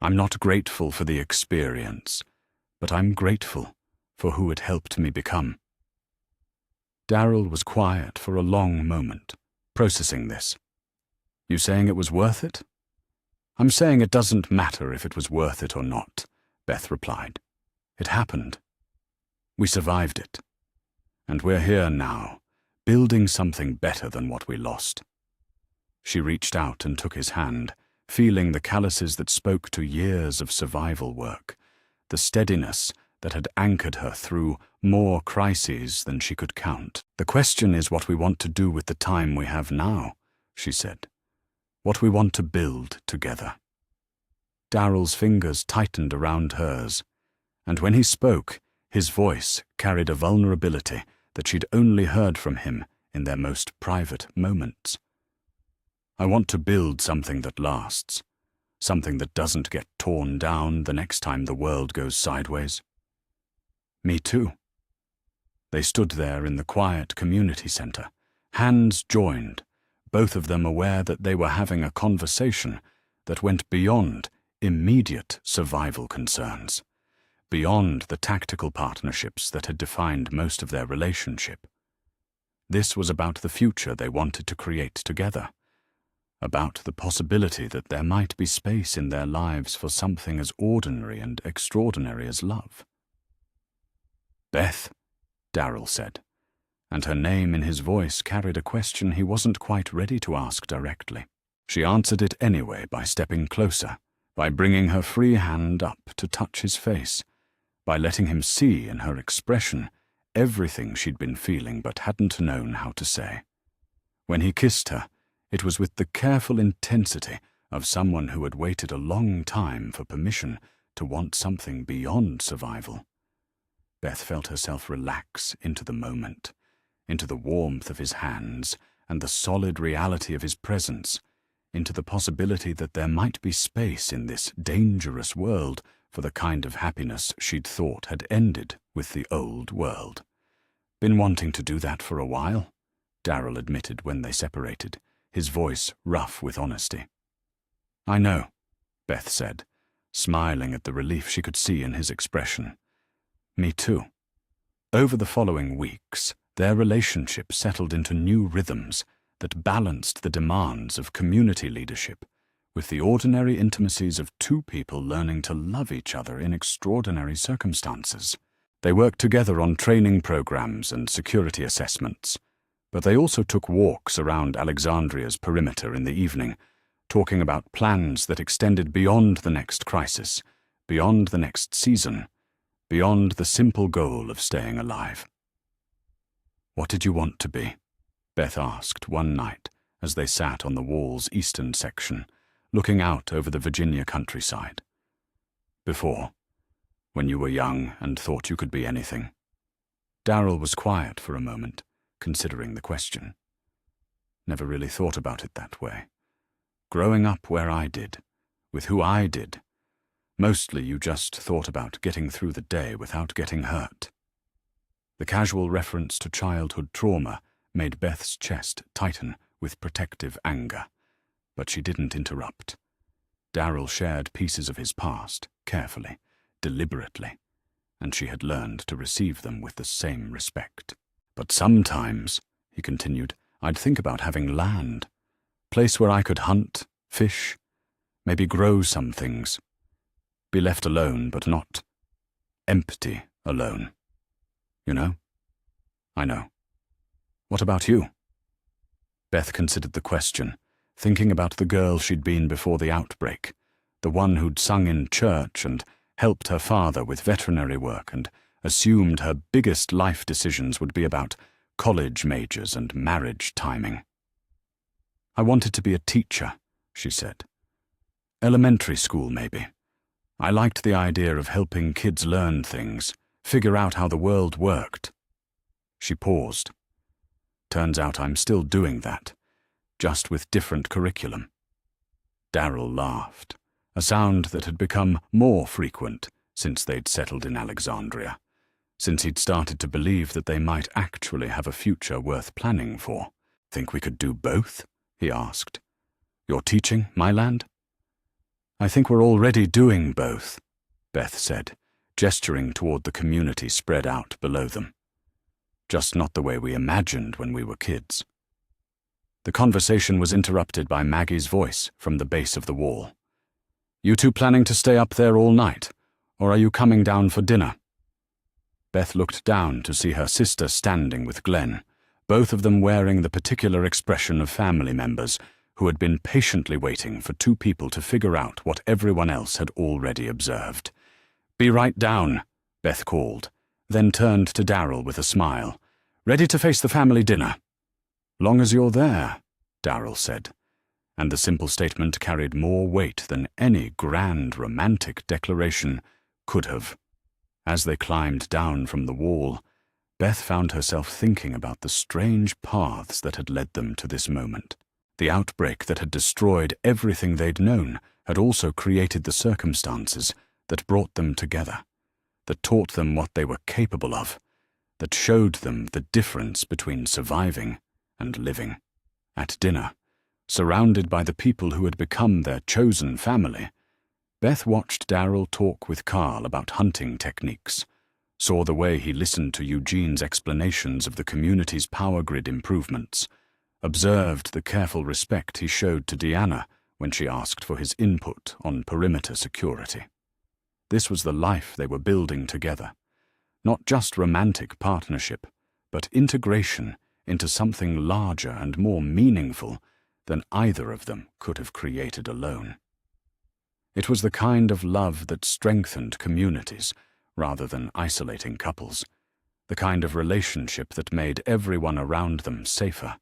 I'm not grateful for the experience, but I'm grateful for who it helped me become." Darrell was quiet for a long moment, processing this. You saying it was worth it? I'm saying it doesn't matter if it was worth it or not, Beth replied. It happened. We survived it. And we're here now, building something better than what we lost. She reached out and took his hand, feeling the calluses that spoke to years of survival work, the steadiness that had anchored her through more crises than she could count. The question is what we want to do with the time we have now, she said. What we want to build together. Darrell's fingers tightened around hers, and when he spoke, his voice carried a vulnerability that she'd only heard from him in their most private moments. I want to build something that lasts, something that doesn't get torn down the next time the world goes sideways. Me too. They stood there in the quiet community center, hands joined, both of them aware that they were having a conversation that went beyond immediate survival concerns, beyond the tactical partnerships that had defined most of their relationship. This was about the future they wanted to create together, about the possibility that there might be space in their lives for something as ordinary and extraordinary as love. Beth, Darrell said, and her name in his voice carried a question he wasn't quite ready to ask directly. She answered it anyway by stepping closer, by bringing her free hand up to touch his face, by letting him see in her expression everything she'd been feeling but hadn't known how to say. When he kissed her, it was with the careful intensity of someone who had waited a long time for permission to want something beyond survival. Beth felt herself relax into the moment, into the warmth of his hands and the solid reality of his presence, into the possibility that there might be space in this dangerous world for the kind of happiness she'd thought had ended with the old world. Been wanting to do that for a while, Darrell admitted when they separated, his voice rough with honesty. I know, Beth said, smiling at the relief she could see in his expression. Me too. Over the following weeks, their relationship settled into new rhythms that balanced the demands of community leadership with the ordinary intimacies of two people learning to love each other in extraordinary circumstances. They worked together on training programs and security assessments, but they also took walks around Alexandria's perimeter in the evening, talking about plans that extended beyond the next crisis, beyond the next season, beyond the simple goal of staying alive. What did you want to be? Beth asked one night as they sat on the wall's eastern section, looking out over the Virginia countryside. Before, when you were young and thought you could be anything. Darrell was quiet for a moment, considering the question. Never really thought about it that way. Growing up where I did, with who I did, mostly you just thought about getting through the day without getting hurt. The casual reference to childhood trauma made Beth's chest tighten with protective anger, but she didn't interrupt. Darrell shared pieces of his past, carefully, deliberately, and she had learned to receive them with the same respect. But sometimes, he continued, I'd think about having land, place where I could hunt, fish, maybe grow some things. Be left alone, but not empty alone. You know? I know. What about you? Beth considered the question, thinking about the girl she'd been before the outbreak, the one who'd sung in church and helped her father with veterinary work and assumed her biggest life decisions would be about college majors and marriage timing. I wanted to be a teacher, she said. Elementary school, maybe. I liked the idea of helping kids learn things, figure out how the world worked. She paused. Turns out I'm still doing that, just with different curriculum. Darrell laughed, a sound that had become more frequent since they'd settled in Alexandria, since he'd started to believe that they might actually have a future worth planning for. Think we could do both? He asked. You're teaching, my land? I think we're already doing both, Beth said, gesturing toward the community spread out below them. just not the way we imagined when we were kids. The conversation was interrupted by Maggie's voice from the base of the wall. "You two planning to stay up there all night, or are you coming down for dinner?" Beth looked down to see her sister standing with Glenn, both of them wearing the particular expression of family members who had been patiently waiting for two people to figure out what everyone else had already observed. "Be right down," Beth called, then turned to Darryl with a smile. "Ready to face the family dinner?" "Long as you're there," Darryl said, and the simple statement carried more weight than any grand romantic declaration could have. As they climbed down from the wall, Beth found herself thinking about the strange paths that had led them to this moment. The outbreak that had destroyed everything they'd known had also created the circumstances that brought them together, that taught them what they were capable of, that showed them the difference between surviving and living. At dinner, surrounded by the people who had become their chosen family, Beth watched Darryl talk with Carl about hunting techniques, saw the way he listened to Eugene's explanations of the community's power grid improvements, observed the careful respect he showed to Deanna when she asked for his input on perimeter security. This was the life they were building together, not just romantic partnership, but integration into something larger and more meaningful than either of them could have created alone. It was the kind of love that strengthened communities rather than isolating couples, the kind of relationship that made everyone around them safer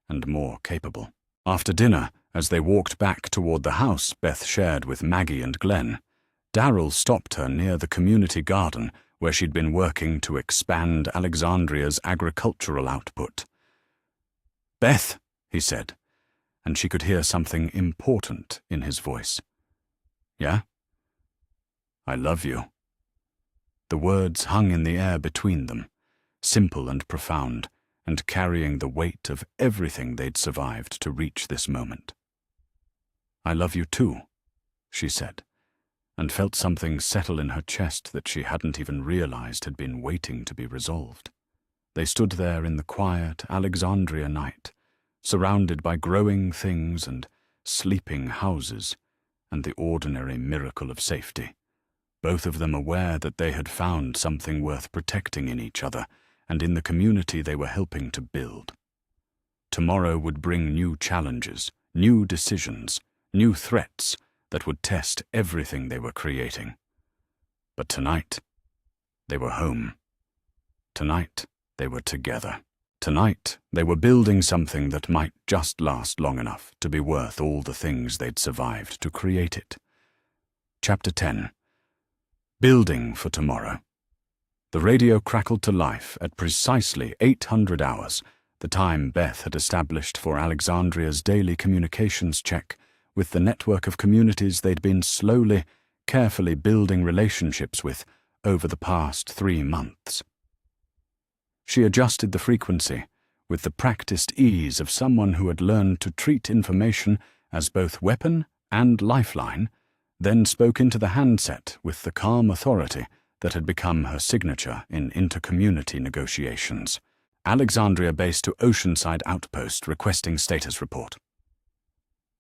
and more capable. After dinner, as they walked back toward the house Beth shared with Maggie and Glenn, Darryl stopped her near the community garden where she'd been working to expand Alexandria's agricultural output. "Beth," he said, and she could hear something important in his voice. "Yeah? I love you." The words hung in the air between them, simple and profound, and carrying the weight of everything they'd survived to reach this moment. "I love you too," she said, and felt something settle in her chest that she hadn't even realized had been waiting to be resolved. They stood there in the quiet Alexandria night, surrounded by growing things and sleeping houses, and the ordinary miracle of safety, both of them aware that they had found something worth protecting in each other and in the community they were helping to build. Tomorrow would bring new challenges, new decisions, new threats that would test everything they were creating. But tonight, they were home. Tonight, they were together. Tonight, they were building something that might just last long enough to be worth all the things they'd survived to create it. Chapter 10. Building for Tomorrow. The radio crackled to life at precisely 800 hours, the time Beth had established for Alexandria's daily communications check with the network of communities they'd been slowly, carefully building relationships with over the past 3 months. She adjusted the frequency with the practiced ease of someone who had learned to treat information as both weapon and lifeline, then spoke into the handset with the calm authority that had become her signature in inter-community negotiations. Alexandria base to Oceanside Outpost requesting status report.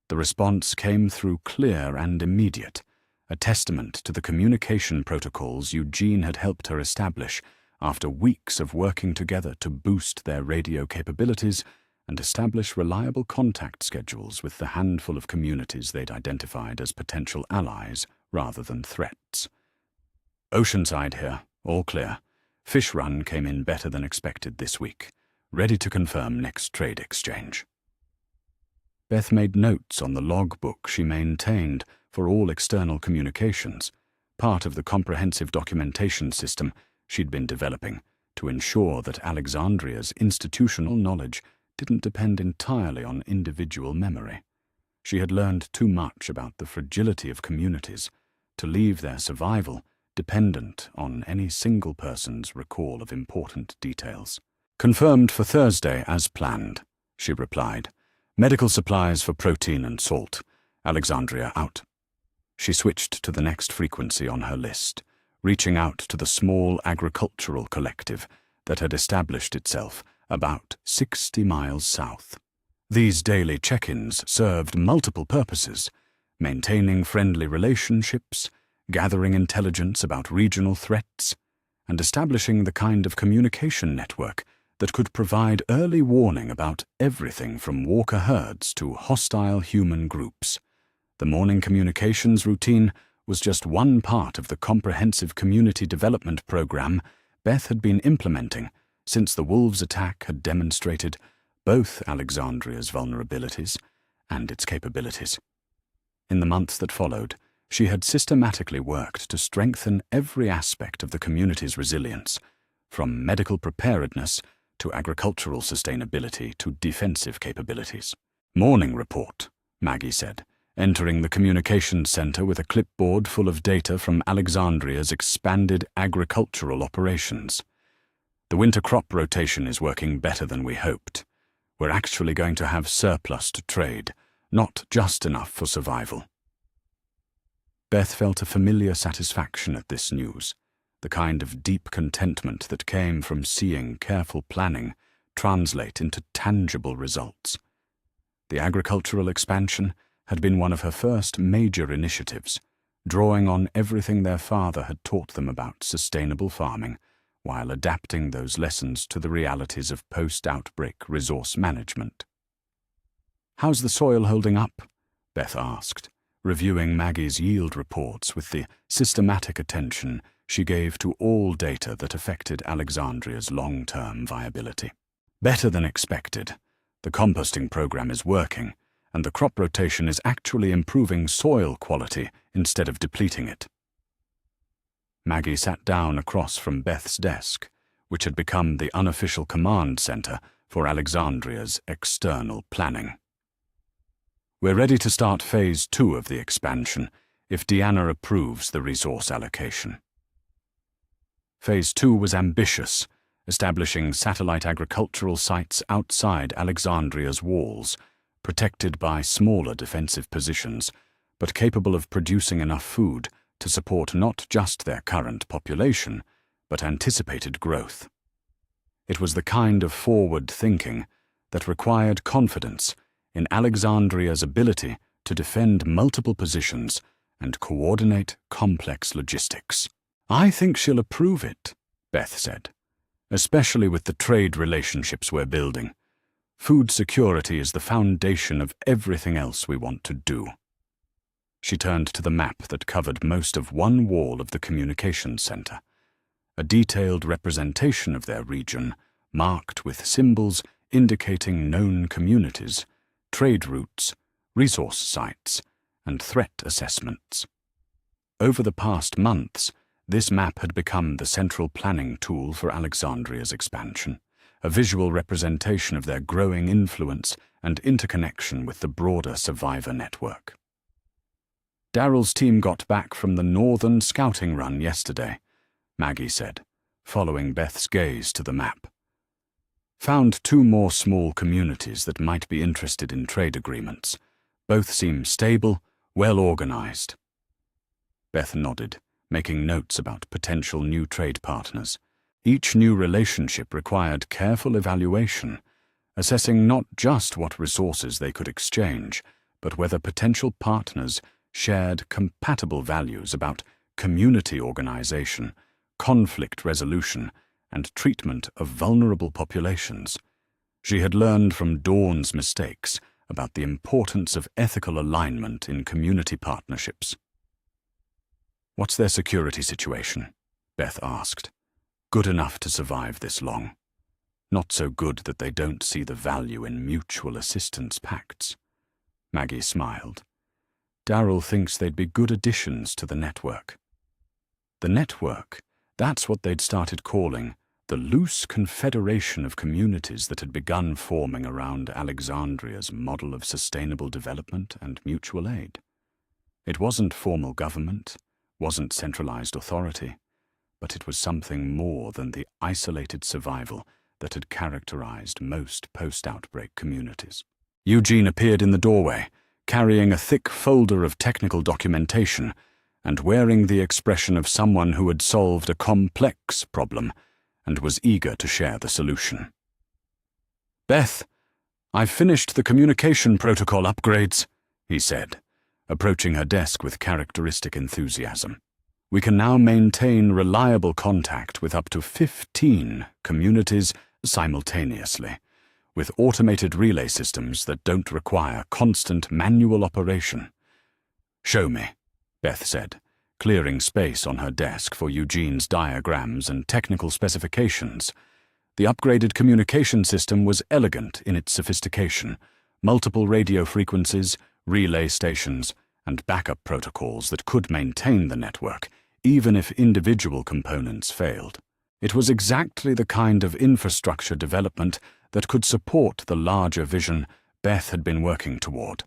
The response came through clear and immediate, a testament to the communication protocols Eugene had helped her establish after weeks of working together to boost their radio capabilities and establish reliable contact schedules with the handful of communities they'd identified as potential allies rather than threats. Oceanside here, all clear. Fish Run came in better than expected this week, ready to confirm next trade exchange. Beth made notes on the logbook she maintained for all external communications, part of the comprehensive documentation system she'd been developing to ensure that Alexandria's institutional knowledge didn't depend entirely on individual memory. She had learned too much about the fragility of communities to leave their survival dependent on any single person's recall of important details. "Confirmed for Thursday as planned," she replied. "Medical supplies for protein and salt. Alexandria out." She switched to the next frequency on her list, reaching out to the small agricultural collective that had established itself about 60 miles south. These daily check-ins served multiple purposes: maintaining friendly relationships, gathering intelligence about regional threats, and establishing the kind of communication network that could provide early warning about everything from walker herds to hostile human groups. The morning communications routine was just one part of the comprehensive community development program Beth had been implementing since the wolves' attack had demonstrated both Alexandria's vulnerabilities and its capabilities. In the months that followed, she had systematically worked to strengthen every aspect of the community's resilience, from medical preparedness to agricultural sustainability to defensive capabilities. "Morning report," Maggie said, entering the communications center with a clipboard full of data from Alexandria's expanded agricultural operations. "The winter crop rotation is working better than we hoped. We're actually going to have surplus to trade, not just enough for survival." Beth felt a familiar satisfaction at this news, the kind of deep contentment that came from seeing careful planning translate into tangible results. The agricultural expansion had been one of her first major initiatives, drawing on everything their father had taught them about sustainable farming, while adapting those lessons to the realities of post-outbreak resource management. "How's the soil holding up?" Beth asked, reviewing Maggie's yield reports with the systematic attention she gave to all data that affected Alexandria's long-term viability. "Better than expected. The composting program is working, and the crop rotation is actually improving soil quality instead of depleting it." Maggie sat down across from Beth's desk, which had become the unofficial command center for Alexandria's external planning. "We're ready to start Phase 2 of the expansion if Deanna approves the resource allocation." Phase 2 was ambitious, establishing satellite agricultural sites outside Alexandria's walls, protected by smaller defensive positions, but capable of producing enough food to support not just their current population, but anticipated growth. It was the kind of forward thinking that required confidence in Alexandria's ability to defend multiple positions and coordinate complex logistics. "I think she'll approve it," Beth said, "especially with the trade relationships we're building. Food security is the foundation of everything else we want to do." She turned to the map that covered most of one wall of the communications center, a detailed representation of their region, marked with symbols indicating known communities, trade routes, resource sites, and threat assessments. Over the past months, this map had become the central planning tool for Alexandria's expansion, a visual representation of their growing influence and interconnection with the broader survivor network. "Daryl's team got back from the northern scouting run yesterday," Maggie said, following Beth's gaze to the map. "Found 2 more small communities that might be interested in trade agreements. Both seem stable, well-organized." Beth nodded, making notes about potential new trade partners. Each new relationship required careful evaluation, assessing not just what resources they could exchange, but whether potential partners shared compatible values about community organization, conflict resolution, and treatment of vulnerable populations. She had learned from Dawn's mistakes about the importance of ethical alignment in community partnerships. "What's their security situation?" Beth asked. "Good enough to survive this long. Not so good that they don't see the value in mutual assistance pacts." Maggie smiled. "Daryl thinks they'd be good additions to the network." The network, that's what they'd started calling the loose confederation of communities that had begun forming around Alexandria's model of sustainable development and mutual aid. It wasn't formal government, wasn't centralized authority, but it was something more than the isolated survival that had characterized most post-outbreak communities. Eugene appeared in the doorway, carrying a thick folder of technical documentation and wearing the expression of someone who had solved a complex problem and was eager to share the solution. "Beth, I've finished the communication protocol upgrades," he said, approaching her desk with characteristic enthusiasm. "We can now maintain reliable contact with up to 15 communities simultaneously, with automated relay systems that don't require constant manual operation." "Show me," Beth said, clearing space on her desk for Eugene's diagrams and technical specifications. The upgraded communication system was elegant in its sophistication: multiple radio frequencies, relay stations, and backup protocols that could maintain the network, even if individual components failed. It was exactly the kind of infrastructure development that could support the larger vision Beth had been working toward: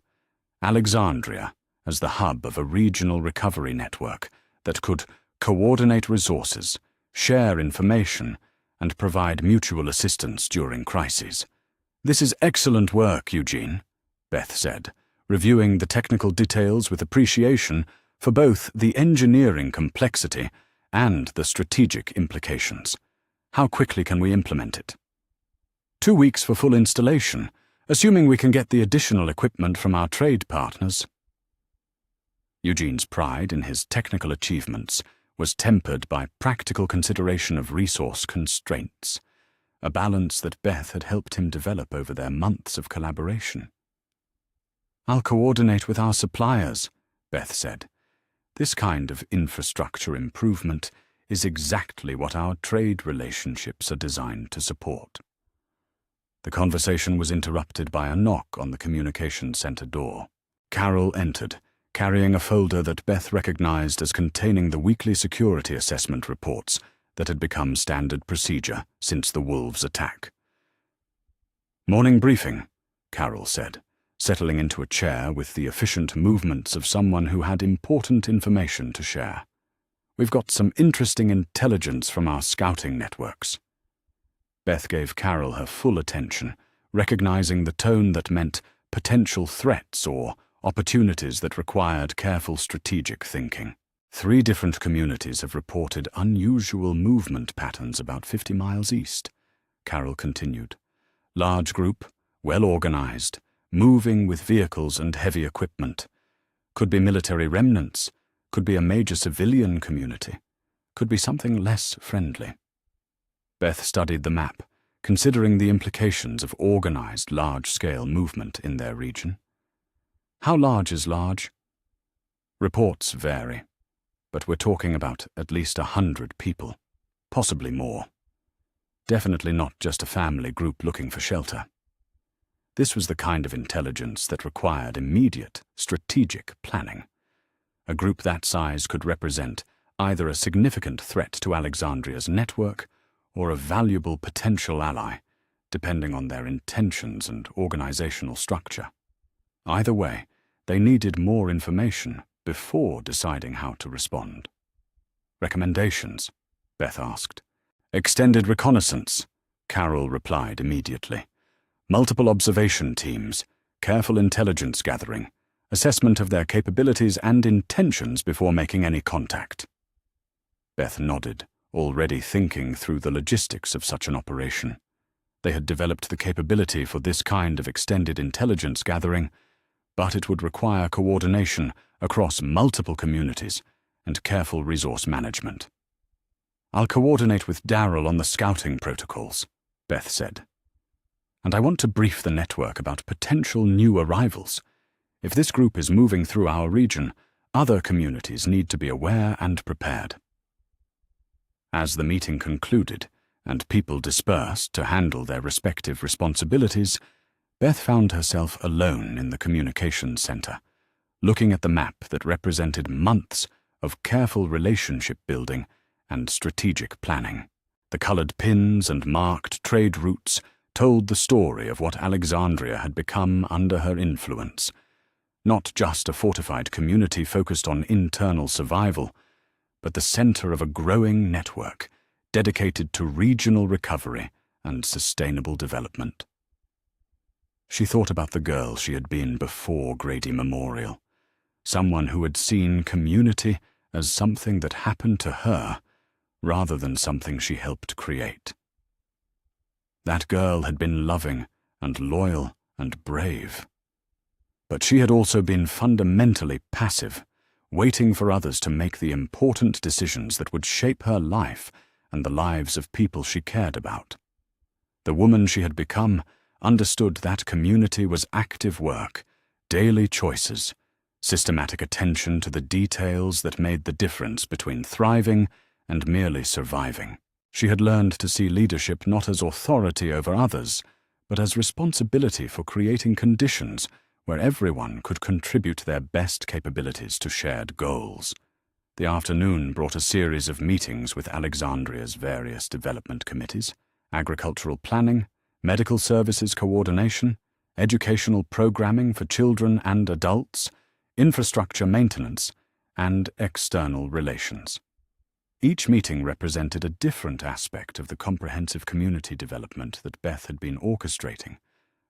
Alexandria as the hub of a regional recovery network that could coordinate resources, share information, and provide mutual assistance during crises. "This is excellent work, Eugene," Beth said, reviewing the technical details with appreciation for both the engineering complexity and the strategic implications. "How quickly can we implement it?" 2 weeks for full installation, assuming we can get the additional equipment from our trade partners. Eugene's pride in his technical achievements was tempered by practical consideration of resource constraints, a balance that Beth had helped him develop over their months of collaboration. "I'll coordinate with our suppliers," Beth said. "This kind of infrastructure improvement is exactly what our trade relationships are designed to support." The conversation was interrupted by a knock on the communications center door. Carol entered, carrying a folder that Beth recognized as containing the weekly security assessment reports that had become standard procedure since the wolves' attack. "Morning briefing," Carol said, settling into a chair with the efficient movements of someone who had important information to share. "We've got some interesting intelligence from our scouting networks." Beth gave Carol her full attention, recognizing the tone that meant potential threats or opportunities that required careful strategic thinking. 3 different communities have reported unusual movement patterns about 50 miles east, Carol continued. "Large group, well organized, moving with vehicles and heavy equipment. Could be military remnants, could be a major civilian community, could be something less friendly." Beth studied the map, considering the implications of organized large-scale movement in their region. "How large is large?" "Reports vary, but we're talking about at least 100 people, possibly more. Definitely not just a family group looking for shelter." This was the kind of intelligence that required immediate, strategic planning. A group that size could represent either a significant threat to Alexandria's network or a valuable potential ally, depending on their intentions and organizational structure. Either way, they needed more information before deciding how to respond. "Recommendations?" Beth asked. "Extended reconnaissance," Carol replied immediately. "Multiple observation teams, careful intelligence gathering, assessment of their capabilities and intentions before making any contact." Beth nodded, already thinking through the logistics of such an operation. They had developed the capability for this kind of extended intelligence gathering, but it would require coordination across multiple communities and careful resource management. "I'll coordinate with Darrell on the scouting protocols," Beth said. "And I want to brief the network about potential new arrivals. If this group is moving through our region, other communities need to be aware and prepared." As the meeting concluded and people dispersed to handle their respective responsibilities, Beth found herself alone in the communications center, looking at the map that represented months of careful relationship building and strategic planning. The colored pins and marked trade routes told the story of what Alexandria had become under her influence. Not just a fortified community focused on internal survival, but the center of a growing network dedicated to regional recovery and sustainable development. She thought about the girl she had been before Grady Memorial, someone who had seen community as something that happened to her rather than something she helped create. That girl had been loving and loyal and brave. But she had also been fundamentally passive, waiting for others to make the important decisions that would shape her life and the lives of people she cared about. The woman she had become understood that community was active work, daily choices, systematic attention to the details that made the difference between thriving and merely surviving. She had learned to see leadership not as authority over others, but as responsibility for creating conditions where everyone could contribute their best capabilities to shared goals. The afternoon brought a series of meetings with Alexandria's various development committees: agricultural planning, medical services coordination, educational programming for children and adults, infrastructure maintenance, and external relations. Each meeting represented a different aspect of the comprehensive community development that Beth had been orchestrating,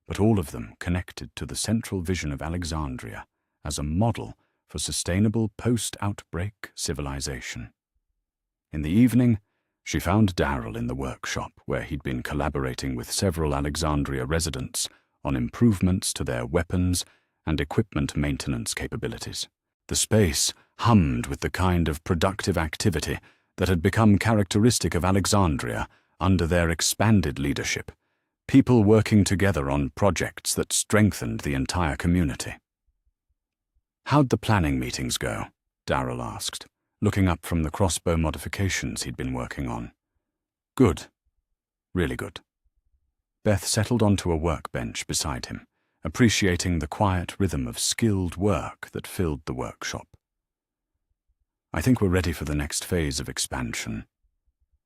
but all of them connected to the central vision of Alexandria as a model for sustainable post-outbreak civilization. In the evening, she found Darrell in the workshop where he'd been collaborating with several Alexandria residents on improvements to their weapons and equipment maintenance capabilities. The space hummed with the kind of productive activity that had become characteristic of Alexandria under their expanded leadership, people working together on projects that strengthened the entire community. "How'd the planning meetings go?" Darrell asked, looking up from the crossbow modifications he'd been working on. "Good. Really good." Beth settled onto a workbench beside him, appreciating the quiet rhythm of skilled work that filled the workshop. "I think we're ready for the next phase of expansion."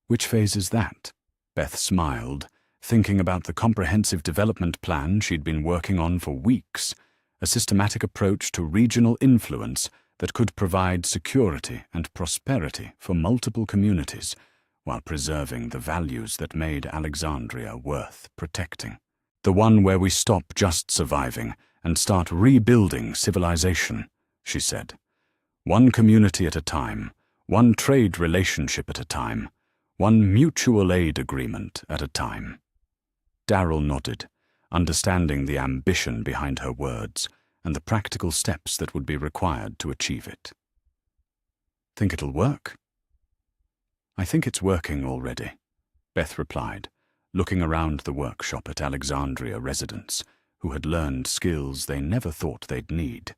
"Which phase is that?" Beth smiled, thinking about the comprehensive development plan she'd been working on for weeks, a systematic approach to regional influence that could provide security and prosperity for multiple communities while preserving the values that made Alexandria worth protecting. "The one where we stop just surviving and start rebuilding civilization," she said. "One community at a time, one trade relationship at a time, one mutual aid agreement at a time." Darrell nodded, understanding the ambition behind her words and the practical steps that would be required to achieve it. "Think it'll work?" "I think it's working already," Beth replied, looking around the workshop at Alexandria residents who had learned skills they never thought they'd need,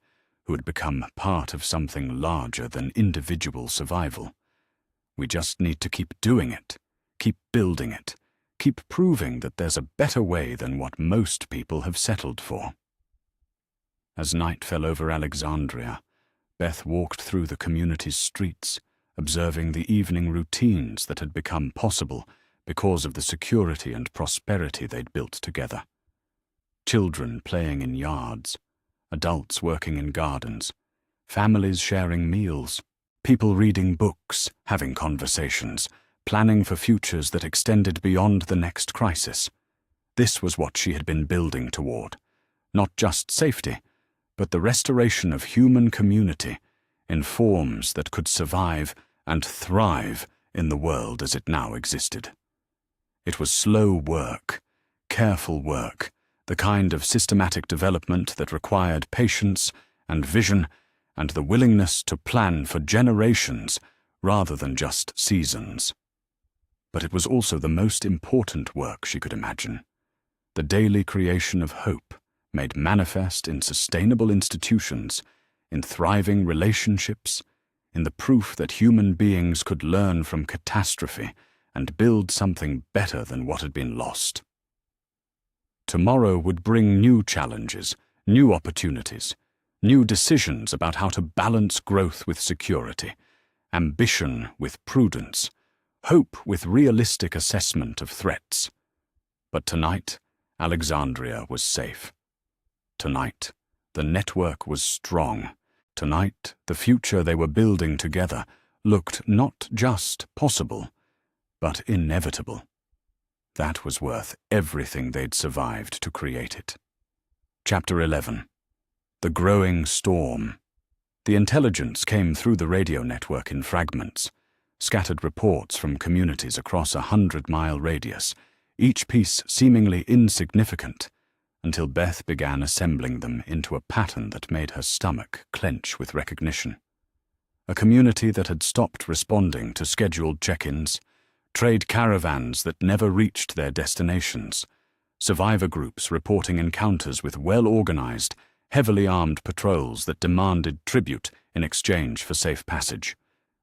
who had become part of something larger than individual survival. "We just need to keep doing it, keep building it, keep proving that there's a better way than what most people have settled for." As night fell over Alexandria, Beth walked through the community's streets, observing the evening routines that had become possible because of the security and prosperity they'd built together. Children playing in yards, adults working in gardens, families sharing meals, people reading books, having conversations, planning for futures that extended beyond the next crisis. This was what she had been building toward, not just safety, but the restoration of human community in forms that could survive and thrive in the world as it now existed. It was slow work, careful work, the kind of systematic development that required patience and vision and the willingness to plan for generations rather than just seasons. But it was also the most important work she could imagine, the daily creation of hope made manifest in sustainable institutions, in thriving relationships, in the proof that human beings could learn from catastrophe and build something better than what had been lost. Tomorrow would bring new challenges, new opportunities, new decisions about how to balance growth with security, ambition with prudence, hope with realistic assessment of threats. But tonight, Alexandria was safe. Tonight, the network was strong. Tonight, the future they were building together looked not just possible, but inevitable. That was worth everything they'd survived to create it. Chapter 11. The Growing Storm. The intelligence came through the radio network in fragments, scattered reports from communities across a 100-mile radius, each piece seemingly insignificant, until Beth began assembling them into a pattern that made her stomach clench with recognition. A community that had stopped responding to scheduled check-ins, trade caravans that never reached their destinations, survivor groups reporting encounters with well-organized, heavily armed patrols that demanded tribute in exchange for safe passage.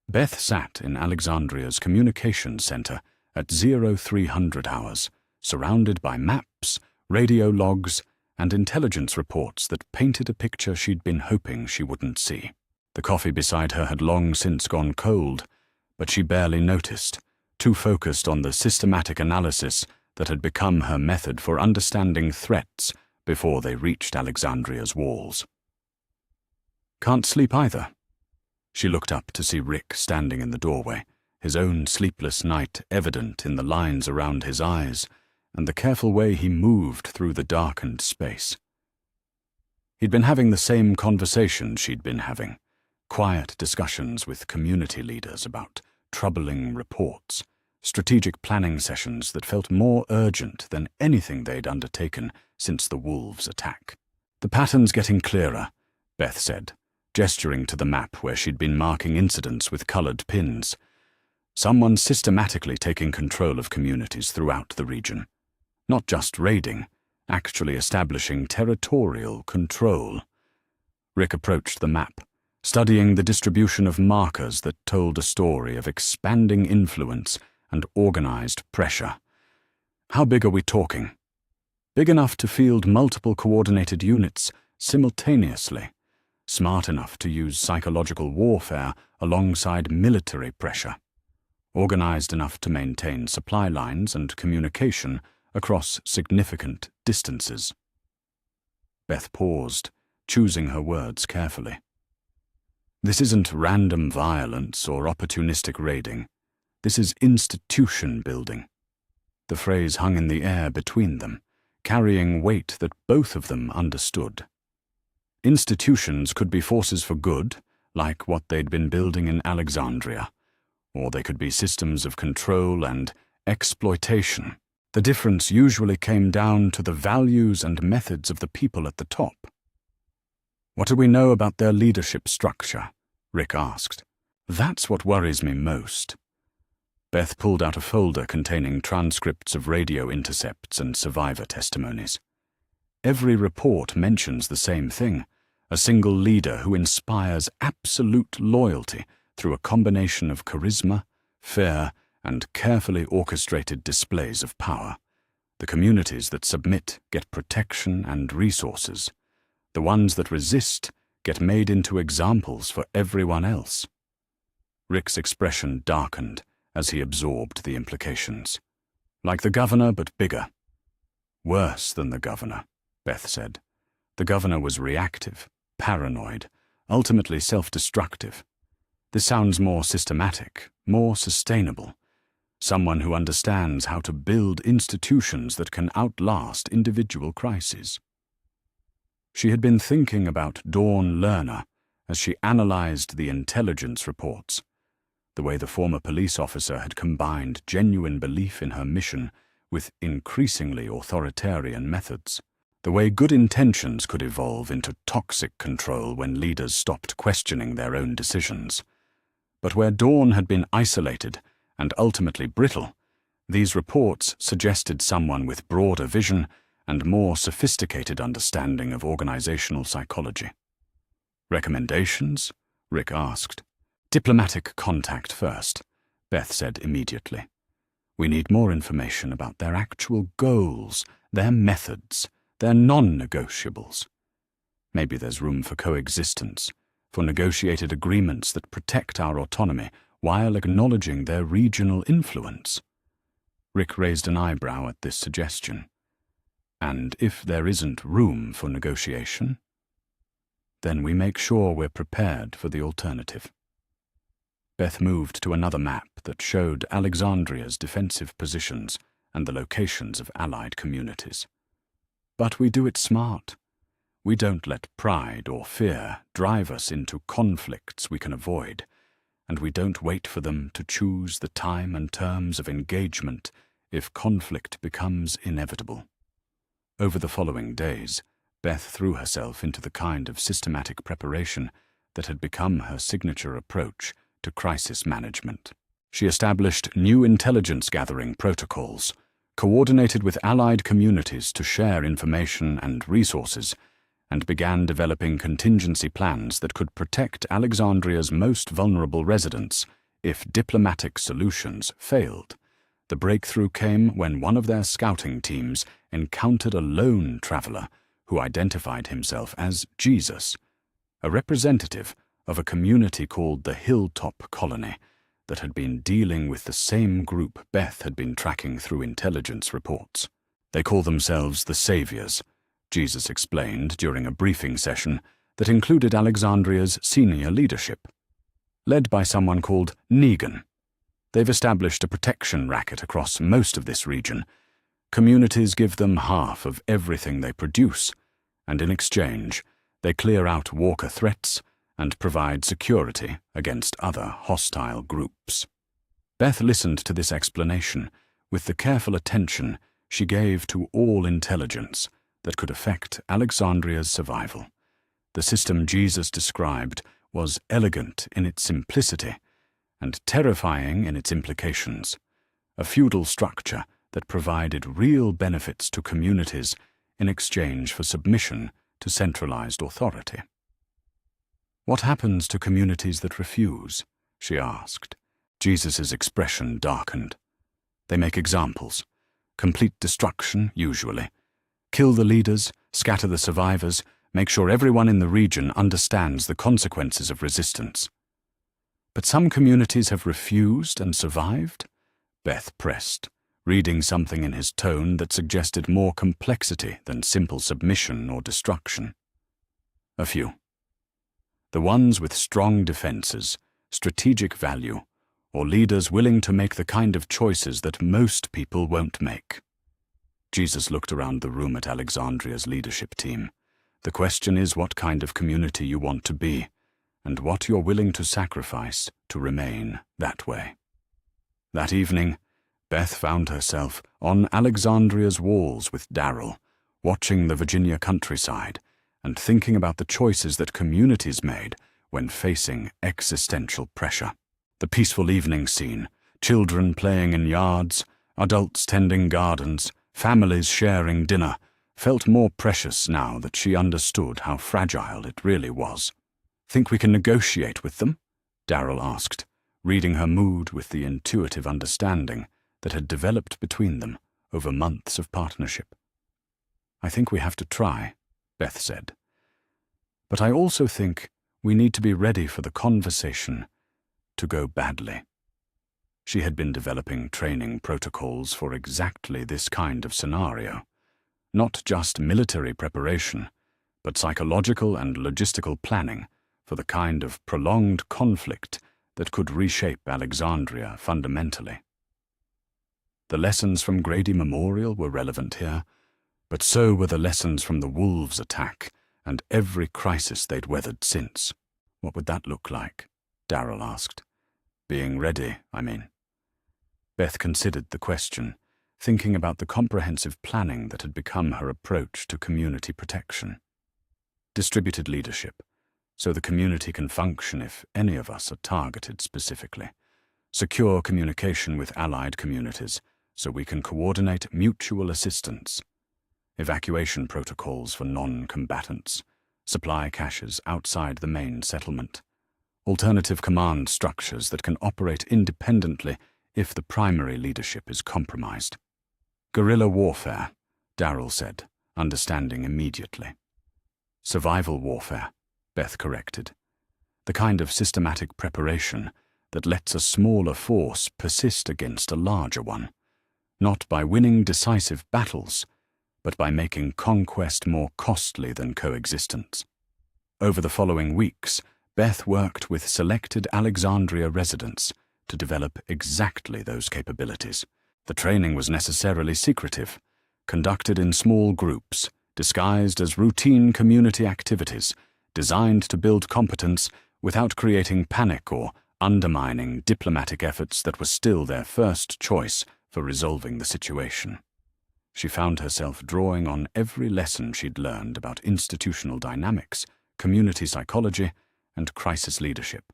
Beth sat in Alexandria's communications center at 0300 hours, surrounded by maps, radio logs, and intelligence reports that painted a picture she'd been hoping she wouldn't see. The coffee beside her had long since gone cold, but she barely noticed, too focused on the systematic analysis that had become her method for understanding threats before they reached Alexandria's walls. "Can't sleep either." She looked up to see Rick standing in the doorway, his own sleepless night evident in the lines around his eyes and the careful way he moved through the darkened space. He'd been having the same conversations she'd been having, quiet discussions with community leaders about troubling reports, strategic planning sessions that felt more urgent than anything they'd undertaken since the wolves' attack. "The pattern's getting clearer," Beth said, gesturing to the map where she'd been marking incidents with colored pins. Someone systematically taking control of communities throughout the region. Not just raiding, actually establishing territorial control. Rick approached the map, studying the distribution of markers that told a story of expanding influence and organized pressure. "How big are we talking?" "Big enough to field multiple coordinated units simultaneously. Smart enough to use psychological warfare alongside military pressure. Organized enough to maintain supply lines and communication across significant distances." Beth paused, choosing her words carefully. "This isn't random violence or opportunistic raiding. This is institution building." The phrase hung in the air between them, carrying weight that both of them understood. Institutions could be forces for good, like what they'd been building in Alexandria, or they could be systems of control and exploitation. The difference usually came down to the values and methods of the people at the top. "What do we know about their leadership structure?" Rick asked. "That's what worries me most." Beth pulled out a folder containing transcripts of radio intercepts and survivor testimonies. Every report mentions the same thing: a single leader who inspires absolute loyalty through a combination of charisma, fear, and carefully orchestrated displays of power. The communities that submit get protection and resources. The ones that resist get made into examples for everyone else. Rick's expression darkened as he absorbed the implications. "Like the governor, but bigger." "Worse than the governor," Beth said. "The governor was reactive, paranoid, ultimately self-destructive. This sounds more systematic, more sustainable. Someone who understands how to build institutions that can outlast individual crises." She had been thinking about Dawn Lerner as she analyzed the intelligence reports, the way the former police officer had combined genuine belief in her mission with increasingly authoritarian methods, the way good intentions could evolve into toxic control when leaders stopped questioning their own decisions. But where Dawn had been isolated and ultimately brittle, these reports suggested someone with broader vision and more sophisticated understanding of organizational psychology. "Recommendations?" Rick asked. "Diplomatic contact first," Beth said immediately. "We need more information about their actual goals, their methods, their non-negotiables. Maybe there's room for coexistence, for negotiated agreements that protect our autonomy while acknowledging their regional influence." Rick raised an eyebrow at this suggestion. "And if there isn't room for negotiation, then we make sure we're prepared for the alternative." Beth moved to another map that showed Alexandria's defensive positions and the locations of allied communities. "But we do it smart. We don't let pride or fear drive us into conflicts we can avoid. and we don't wait for them to choose the time and terms of engagement if conflict becomes inevitable. Over the following days, Beth threw herself into the kind of systematic preparation that had become her signature approach to crisis management. She established new intelligence-gathering protocols, coordinated with allied communities to share information and resources, and began developing contingency plans that could protect Alexandria's most vulnerable residents if diplomatic solutions failed. The breakthrough came when one of their scouting teams encountered a lone traveler who identified himself as Jesus, a representative of a community called the Hilltop Colony that had been dealing with the same group Beth had been tracking through intelligence reports. They call themselves the Saviors, Jesus explained during a briefing session that included Alexandria's senior leadership. Led by someone called Negan, they've established a protection racket across most of this region. Communities give them half of everything they produce, and in exchange, they clear out walker threats and provide security against other hostile groups. Beth listened to this explanation with the careful attention she gave to all intelligence that could affect Alexandria's survival. The system Jesus described was elegant in its simplicity and terrifying in its implications, a feudal structure that provided real benefits to communities in exchange for submission to centralized authority. "What happens to communities that refuse?" she asked. Jesus' expression darkened. "They make examples. Complete destruction, usually. Kill the leaders, scatter the survivors, make sure everyone in the region understands the consequences of resistance." "But some communities have refused and survived?" Beth pressed, reading something in his tone that suggested more complexity than simple submission or destruction. "A few. The ones with strong defenses, strategic value, or leaders willing to make the kind of choices that most people won't make." Jesus looked around the room at Alexandria's leadership team. "The question is what kind of community you want to be, and what you're willing to sacrifice to remain that way." That evening, Beth found herself on Alexandria's walls with Darryl, watching the Virginia countryside and thinking about the choices that communities made when facing existential pressure. The peaceful evening scene, children playing in yards, adults tending gardens, families sharing dinner, felt more precious now that she understood how fragile it really was. "Think we can negotiate with them?" Darryl asked, reading her mood with the intuitive understanding that had developed between them over months of partnership. "I think we have to try," Beth said. "But I also think we need to be ready for the conversation to go badly." She had been developing training protocols for exactly this kind of scenario. Not just military preparation, but psychological and logistical planning for the kind of prolonged conflict that could reshape Alexandria fundamentally. The lessons from Grady Memorial were relevant here, but so were the lessons from the Wolves' attack and every crisis they'd weathered since. "What would that look like?" Darryl asked. "Being ready, I mean." Beth considered the question, thinking about the comprehensive planning that had become her approach to community protection. Distributed leadership, so the community can function if any of us are targeted specifically. Secure communication with allied communities, so we can coordinate mutual assistance. Evacuation protocols for non-combatants. Supply caches outside the main settlement. Alternative command structures that can operate independently if the primary leadership is compromised. "Guerrilla warfare," Darryl said, understanding immediately. "Survival warfare," Beth corrected. "The kind of systematic preparation that lets a smaller force persist against a larger one, not by winning decisive battles, but by making conquest more costly than coexistence." Over the following weeks, Beth worked with selected Alexandria residents to develop exactly those capabilities. The training was necessarily secretive, conducted in small groups, disguised as routine community activities, designed to build competence without creating panic or undermining diplomatic efforts that were still their first choice for resolving the situation. She found herself drawing on every lesson she'd learned about institutional dynamics, community psychology, and crisis leadership.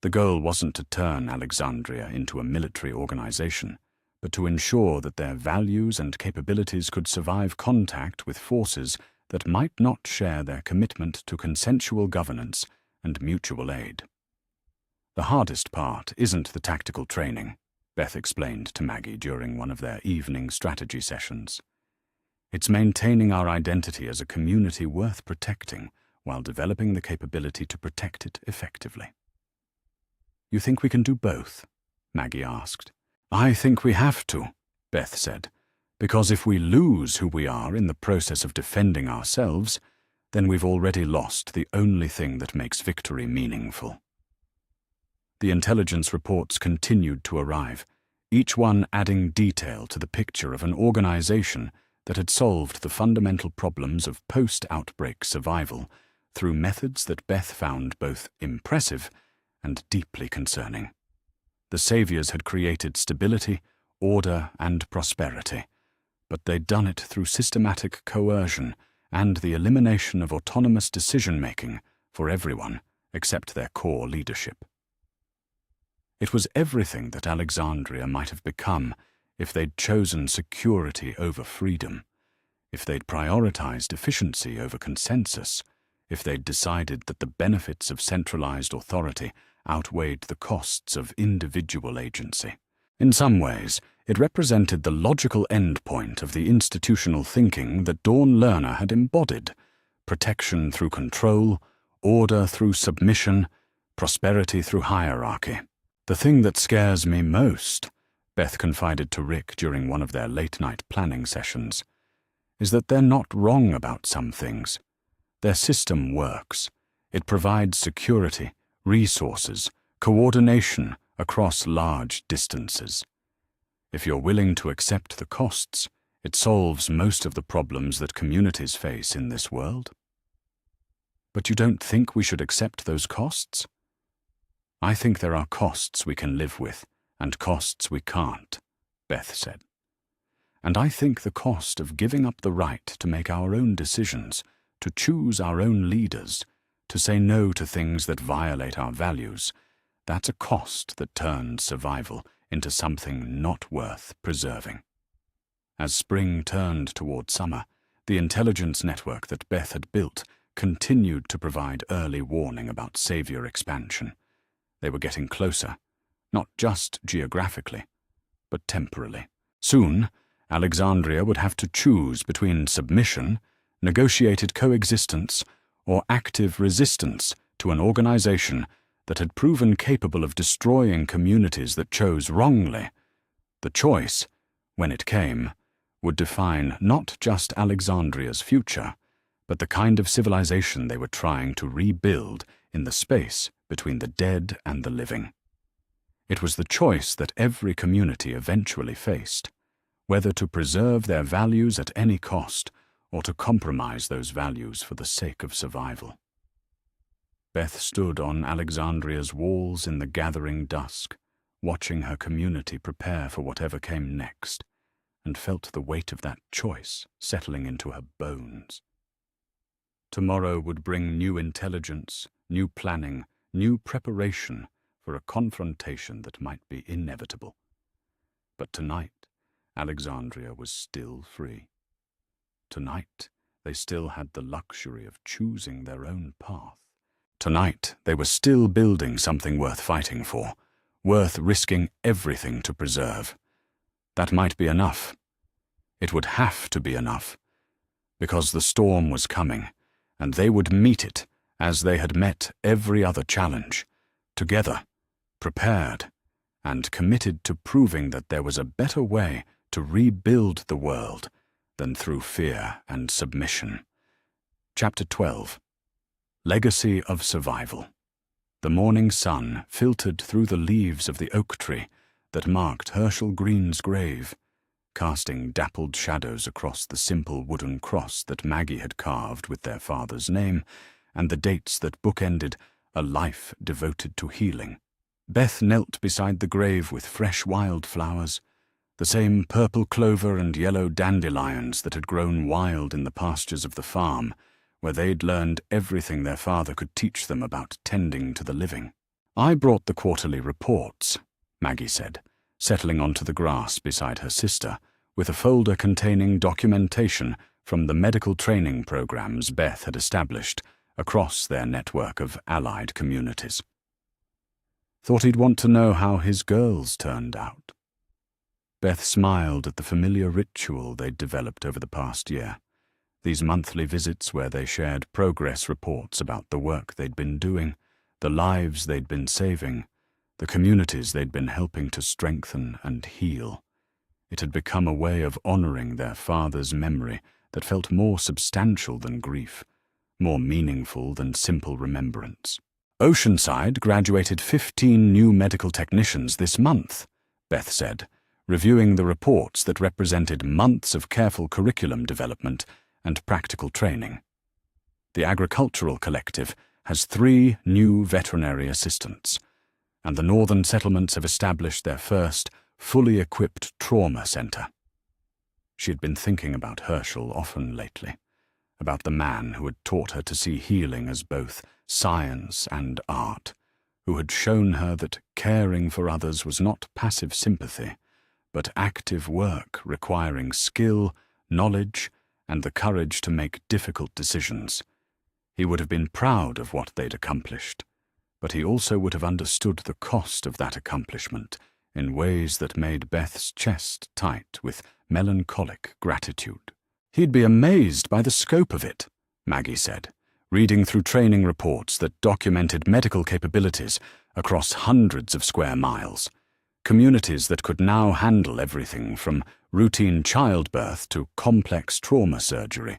The goal wasn't to turn Alexandria into a military organization, but to ensure that their values and capabilities could survive contact with forces that might not share their commitment to consensual governance and mutual aid. The hardest part isn't the tactical training, Beth explained to Maggie during one of their evening strategy sessions. It's maintaining our identity as a community worth protecting while developing the capability to protect it effectively. You think we can do both? Maggie asked. I think we have to, Beth said, because if we lose who we are in the process of defending ourselves, then we've already lost the only thing that makes victory meaningful. The intelligence reports continued to arrive, each one adding detail to the picture of an organization that had solved the fundamental problems of post-outbreak survival through methods that Beth found both impressive and deeply concerning. The Saviors had created stability, order, and prosperity, but they'd done it through systematic coercion and the elimination of autonomous decision-making for everyone except their core leadership. It was everything that Alexandria might have become if they'd chosen security over freedom, if they'd prioritized efficiency over consensus, if they'd decided that the benefits of centralized authority outweighed the costs of individual agency. In some ways, it represented the logical endpoint of the institutional thinking that Dawn Lerner had embodied: protection through control, order through submission, prosperity through hierarchy. The thing that scares me most, Beth confided to Rick during one of their late-night planning sessions, is that they're not wrong about some things. Their system works. It provides security, resources, coordination across large distances. If you're willing to accept the costs, it solves most of the problems that communities face in this world. But you don't think we should accept those costs? I think there are costs we can live with and costs we can't, Beth said. And I think the cost of giving up the right to make our own decisions, to choose our own leaders, to say no to things that violate our values, that's a cost that turns survival into something not worth preserving. As spring turned toward summer, the intelligence network that Beth had built continued to provide early warning about Savior expansion. They were getting closer, not just geographically, but temporally. Soon, Alexandria would have to choose between submission, negotiated coexistence, or active resistance to an organization that had proven capable of destroying communities that chose wrongly. The choice, when it came, would define not just Alexandria's future, but the kind of civilization they were trying to rebuild in the space between the dead and the living. It was the choice that every community eventually faced, whether to preserve their values at any cost or to compromise those values for the sake of survival. Beth stood on Alexandria's walls in the gathering dusk, watching her community prepare for whatever came next, and felt the weight of that choice settling into her bones. Tomorrow would bring new intelligence, new planning, new preparation for a confrontation that might be inevitable. But tonight, Alexandria was still free. Tonight, they still had the luxury of choosing their own path. Tonight, they were still building something worth fighting for, worth risking everything to preserve. That might be enough. It would have to be enough, because the storm was coming, and they would meet it as they had met every other challenge, together, prepared, and committed to proving that there was a better way to rebuild the world than through fear and submission. Chapter 12. Legacy of Survival. The morning sun filtered through the leaves of the oak tree that marked Herschel Green's grave, casting dappled shadows across the simple wooden cross that Maggie had carved with their father's name and the dates that bookended a life devoted to healing. Beth knelt beside the grave with fresh wildflowers, the same purple clover and yellow dandelions that had grown wild in the pastures of the farm, where they'd learned everything their father could teach them about tending to the living. "I brought the quarterly reports," Maggie said, settling onto the grass beside her sister, with a folder containing documentation from the medical training programs Beth had established across their network of allied communities. "Thought he'd want to know how his girls turned out." Beth smiled at the familiar ritual they'd developed over the past year, these monthly visits where they shared progress reports about the work they'd been doing, the lives they'd been saving, the communities they'd been helping to strengthen and heal. It had become a way of honoring their father's memory that felt more substantial than grief, more meaningful than simple remembrance. "Oceanside graduated 15 new medical technicians this month," Beth said, reviewing the reports that represented months of careful curriculum development and practical training. "The Agricultural Collective has 3 new veterinary assistants, and the northern settlements have established their first fully equipped trauma center." She had been thinking about Herschel often lately, about the man who had taught her to see healing as both science and art, who had shown her that caring for others was not passive sympathy, but active work requiring skill, knowledge, and the courage to make difficult decisions. He would have been proud of what they'd accomplished, but he also would have understood the cost of that accomplishment in ways that made Beth's chest tight with melancholic gratitude. "He'd be amazed by the scope of it," Maggie said, reading through training reports that documented medical capabilities across hundreds of square miles, communities that could now handle everything from routine childbirth to complex trauma surgery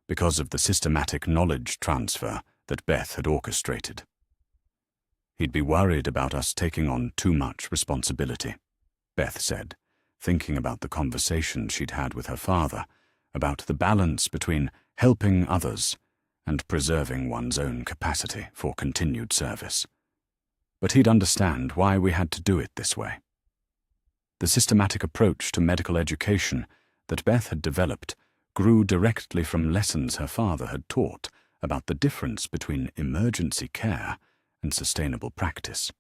because of the systematic knowledge transfer that Beth had orchestrated. "He'd be worried about us taking on too much responsibility," Beth said, thinking about the conversation she'd had with her father, about the balance between helping others and preserving one's own capacity for continued service. But he'd understand why we had to do it this way. The systematic approach to medical education that Beth had developed grew directly from lessons her father had taught about the difference between emergency care and sustainable practice.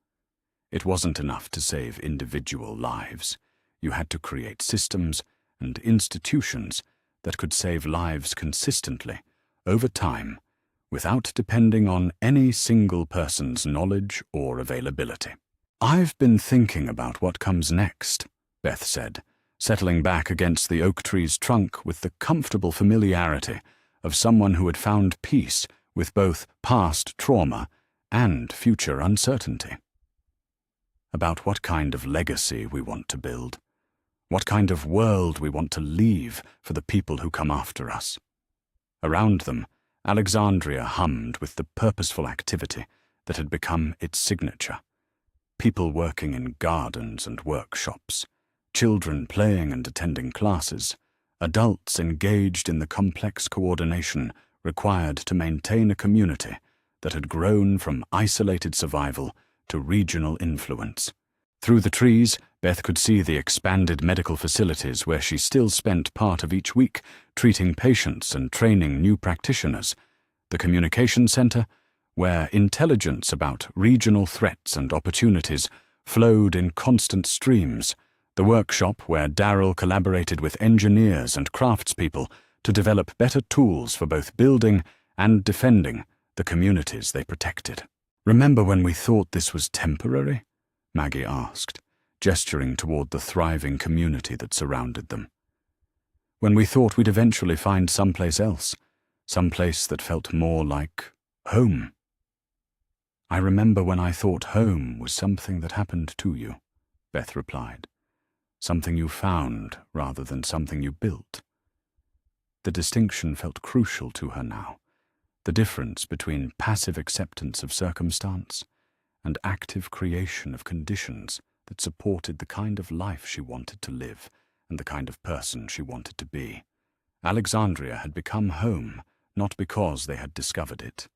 It wasn't enough to save individual lives. You had to create systems and institutions that could save lives consistently, over time, without depending on any single person's knowledge or availability. "I've been thinking about what comes next," Beth said, settling back against the oak tree's trunk with the comfortable familiarity of someone who had found peace with both past trauma and future uncertainty. "About what kind of legacy we want to build, what kind of world we want to leave for the people who come after us." Around them, Alexandria hummed with the purposeful activity that had become its signature. People working in gardens and workshops, children playing and attending classes, adults engaged in the complex coordination required to maintain a community that had grown from isolated survival to regional influence. Through the trees, Beth could see the expanded medical facilities where she still spent part of each week treating patients and training new practitioners, the communication center, where intelligence about regional threats and opportunities flowed in constant streams, the workshop where Darryl collaborated with engineers and craftspeople to develop better tools for both building and defending the communities they protected. "Remember when we thought this was temporary?" Maggie asked, gesturing toward the thriving community that surrounded them. "When we thought we'd eventually find someplace else, someplace that felt more like home." "I remember when I thought home was something that happened to you," Beth replied. "Something you found rather than something you built." The distinction felt crucial to her now, the difference between passive acceptance of circumstance and active creation of conditions that supported the kind of life she wanted to live and the kind of person she wanted to be. Alexandria had become home not because they had discovered it,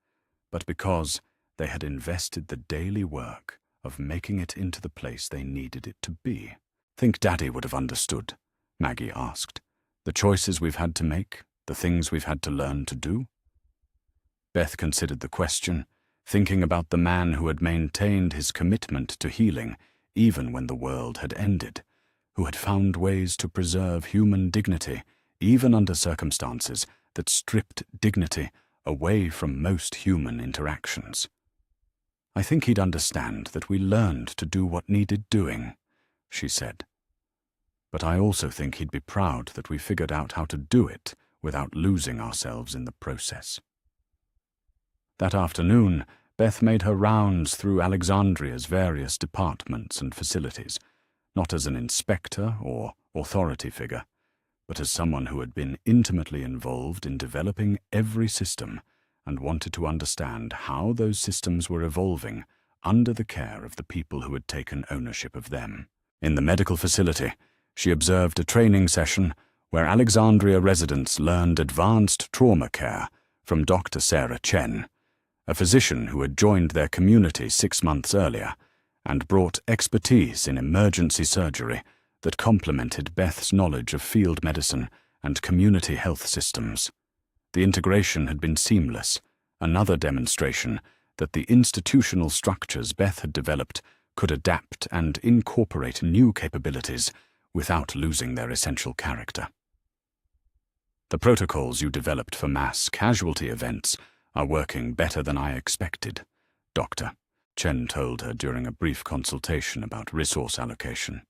but because they had invested the daily work of making it into the place they needed it to be. Think Daddy would have understood, Maggie asked. The choices we've had to make, the things we've had to learn to do? Beth considered the question, thinking about the man who had maintained his commitment to healing even when the world had ended, who had found ways to preserve human dignity even under circumstances that stripped dignity away from most human interactions. I think he'd understand that we learned to do what needed doing, she said. But I also think he'd be proud that we figured out how to do it without losing ourselves in the process. That afternoon, Beth made her rounds through Alexandria's various departments and facilities, not as an inspector or authority figure, but as someone who had been intimately involved in developing every system and wanted to understand how those systems were evolving under the care of the people who had taken ownership of them. In the medical facility, she observed a training session where Alexandria residents learned advanced trauma care from Dr. Sarah Chen, a physician who had joined their community 6 months earlier and brought expertise in emergency surgery that complemented Beth's knowledge of field medicine and community health systems. The integration had been seamless, another demonstration that the institutional structures Beth had developed could adapt and incorporate new capabilities without losing their essential character. The protocols you developed for mass casualty events are working better than I expected, Doctor, Chen told her during a brief consultation about resource allocation.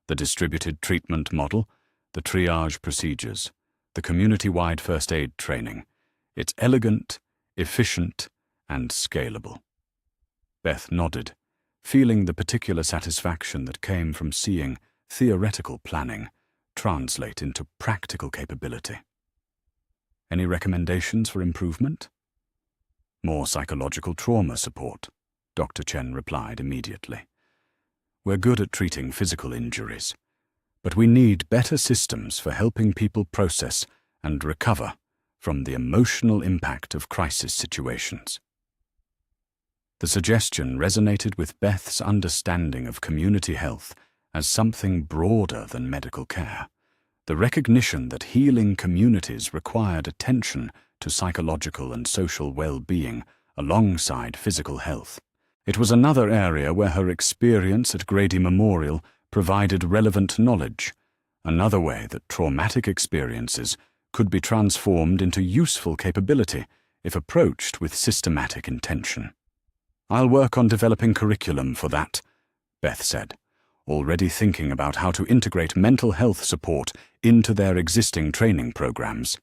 The distributed treatment model, the triage procedures, the community-wide first aid training. It's elegant, efficient, and scalable. Beth nodded, feeling the particular satisfaction that came from seeing theoretical planning translate into practical capability. Any recommendations for improvement? More psychological trauma support, Dr. Chen replied immediately. We're good at treating physical injuries, but we need better systems for helping people process and recover from the emotional impact of crisis situations. The suggestion resonated with Beth's understanding of community health as something broader than medical care, the recognition that healing communities required attention to psychological and social well-being alongside physical health. It was another area where her experience at Grady Memorial provided relevant knowledge, another way that traumatic experiences could be transformed into useful capability if approached with systematic intention. I'll work on developing curriculum for that, Beth said, already thinking about how to integrate mental health support into their existing training programs.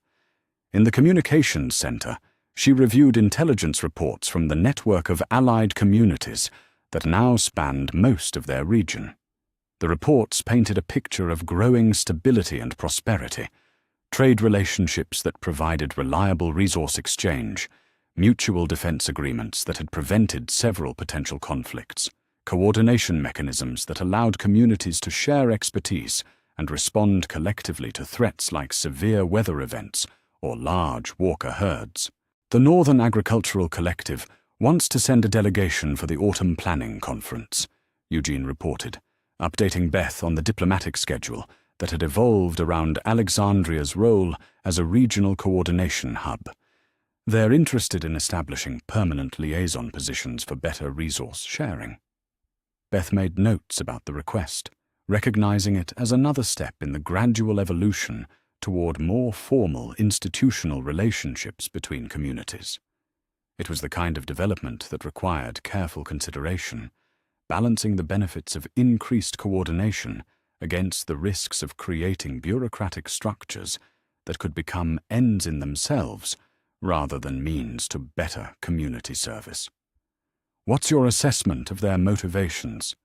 In the Communications Center, she reviewed intelligence reports from the network of allied communities that now spanned most of their region. The reports painted a picture of growing stability and prosperity, trade relationships that provided reliable resource exchange, mutual defense agreements that had prevented several potential conflicts, coordination mechanisms that allowed communities to share expertise and respond collectively to threats like severe weather events or large walker herds. The Northern Agricultural Collective wants to send a delegation for the Autumn Planning Conference, Eugene reported, updating Beth on the diplomatic schedule that had evolved around Alexandria's role as a regional coordination hub. They're interested in establishing permanent liaison positions for better resource sharing. Beth made notes about the request, recognizing it as another step in the gradual evolution toward more formal institutional relationships between communities. It was the kind of development that required careful consideration, balancing the benefits of increased coordination against the risks of creating bureaucratic structures that could become ends in themselves rather than means to better community service. What's your assessment of their motivations?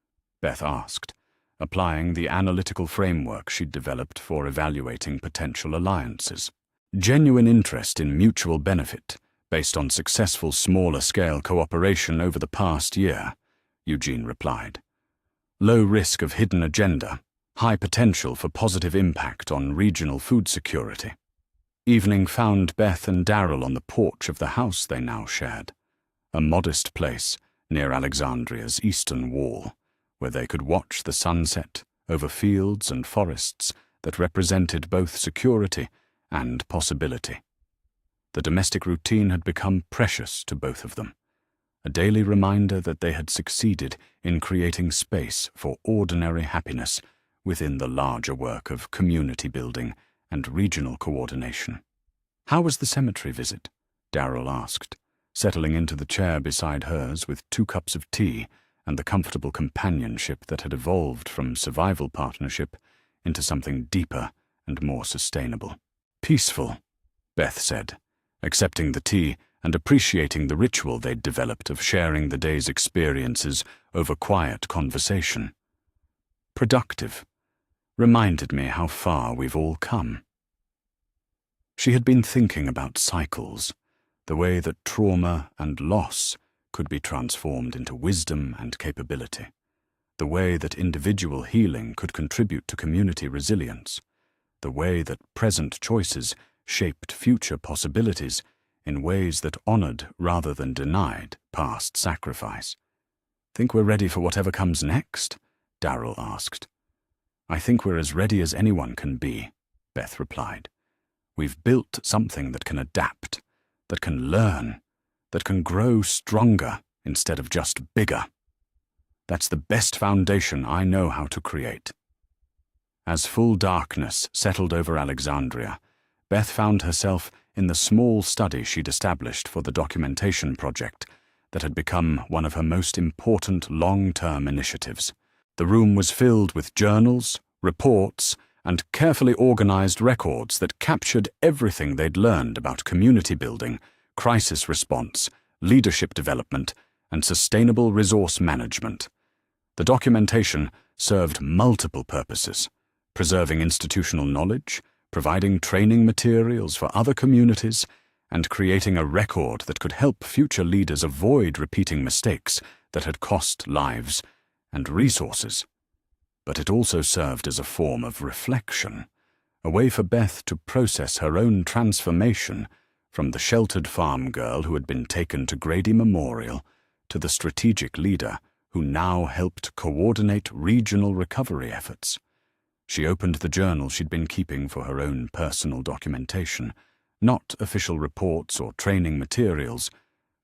Beth asked, applying the analytical framework she'd developed for evaluating potential alliances. Genuine interest in mutual benefit, based on successful smaller-scale cooperation over the past year, Eugene replied. Low risk of hidden agenda, high potential for positive impact on regional food security. Evening found Beth and Darrell on the porch of the house they now shared, a modest place near Alexandria's eastern wall, where they could watch the sunset over fields and forests that represented both security and possibility. The domestic routine had become precious to both of them, a daily reminder that they had succeeded in creating space for ordinary happiness within the larger work of community building and regional coordination. "How was the cemetery visit?" Darrell asked, settling into the chair beside hers with 2 cups of tea and the comfortable companionship that had evolved from survival partnership into something deeper and more sustainable. "Peaceful," Beth said, accepting the tea and appreciating the ritual they'd developed of sharing the day's experiences over quiet conversation. "Productive. Reminded me how far we've all come." She had been thinking about cycles, the way that trauma and loss could be transformed into wisdom and capability, the way that individual healing could contribute to community resilience, the way that present choices shaped future possibilities in ways that honored rather than denied past sacrifice. "Think we're ready for whatever comes next?" Darrell asked. "I think we're as ready as anyone can be," Beth replied. "We've built something that can adapt, that can learn, that can grow stronger instead of just bigger. That's the best foundation I know how to create." As full darkness settled over Alexandria, Beth found herself in the small study she'd established for the documentation project that had become one of her most important long-term initiatives. The room was filled with journals, reports, and carefully organized records that captured everything they'd learned about community building, crisis response, leadership development, and sustainable resource management. The documentation served multiple purposes: preserving institutional knowledge, providing training materials for other communities, and creating a record that could help future leaders avoid repeating mistakes that had cost lives and resources. But it also served as a form of reflection, a way for Beth to process her own transformation from the sheltered farm girl who had been taken to Grady Memorial to the strategic leader who now helped coordinate regional recovery efforts. She opened the journal she'd been keeping for her own personal documentation, not official reports or training materials,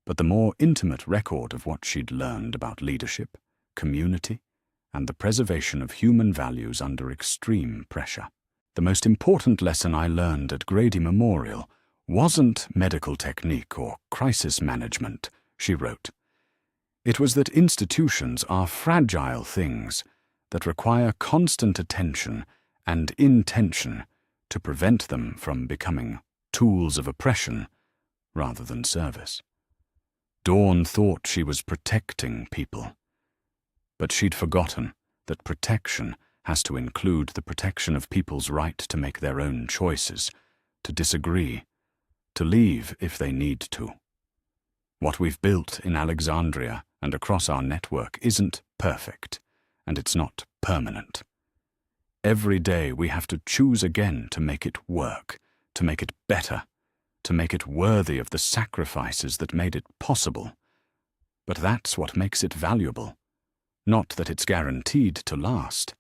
but the more intimate record of what she'd learned about leadership, community, and the preservation of human values under extreme pressure. "The most important lesson I learned at Grady Memorial wasn't medical technique or crisis management," she wrote. "It was that institutions are fragile things that require constant attention and intention to prevent them from becoming tools of oppression rather than service." Dawn thought she was protecting people, but she'd forgotten that protection has to include the protection of people's right to make their own choices, to disagree, to leave if they need to. What we've built in Alexandria and across our network isn't perfect, and it's not permanent. Every day we have to choose again to make it work, to make it better, to make it worthy of the sacrifices that made it possible. But that's what makes it valuable. Not that it's guaranteed to last,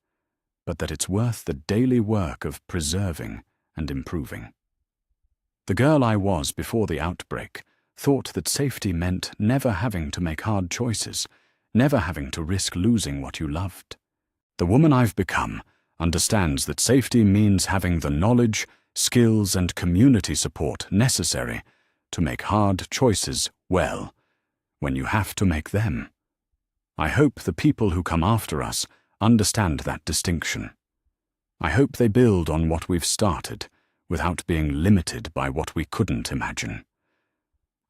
but that it's worth the daily work of preserving and improving. The girl I was before the outbreak thought that safety meant never having to make hard choices, never having to risk losing what you loved. The woman I've become understands that safety means having the knowledge, skills, and community support necessary to make hard choices well, when you have to make them. I hope the people who come after us understand that distinction. I hope they build on what we've started without being limited by what we couldn't imagine.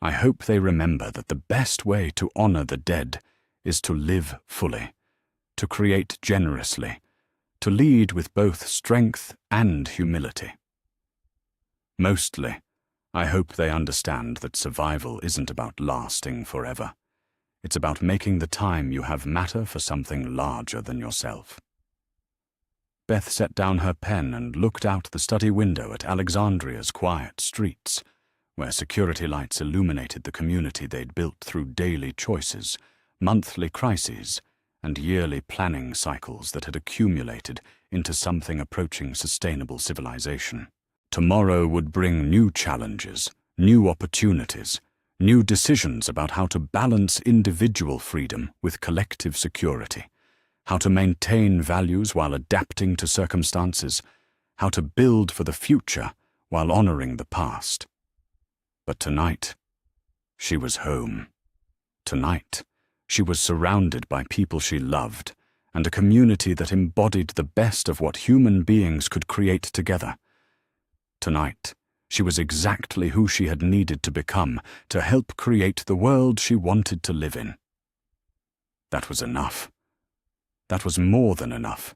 I hope they remember that the best way to honor the dead is to live fully, to create generously, to lead with both strength and humility. Mostly, I hope they understand that survival isn't about lasting forever. It's about making the time you have matter for something larger than yourself. Beth set down her pen and looked out the study window at Alexandria's quiet streets, where security lights illuminated the community they'd built through daily choices, monthly crises, and yearly planning cycles that had accumulated into something approaching sustainable civilization. Tomorrow would bring new challenges, new opportunities, new decisions about how to balance individual freedom with collective security, how to maintain values while adapting to circumstances, how to build for the future while honoring the past. But tonight, she was home. Tonight, she was surrounded by people she loved and a community that embodied the best of what human beings could create together. Tonight, she was exactly who she had needed to become to help create the world she wanted to live in. That was enough. That was more than enough.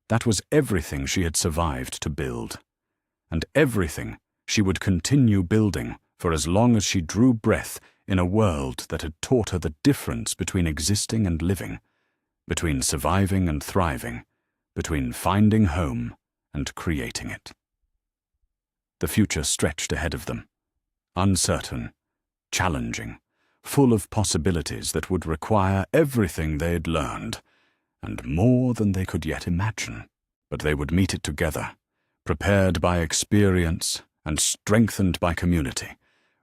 That was everything she had survived to build, and everything she would continue building for as long as she drew breath in a world that had taught her the difference between existing and living, between surviving and thriving, between finding home and creating it. The future stretched ahead of them, uncertain, challenging, full of possibilities that would require everything they'd learned, and more than they could yet imagine. But they would meet it together, prepared by experience and strengthened by community,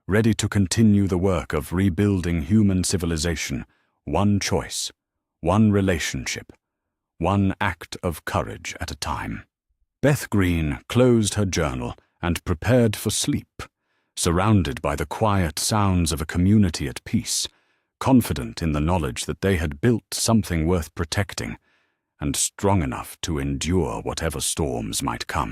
ready to continue the work of rebuilding human civilization, one choice, one relationship, one act of courage at a time. Beth Green closed her journal and prepared for sleep, surrounded by the quiet sounds of a community at peace, confident in the knowledge that they had built something worth protecting and strong enough to endure whatever storms might come.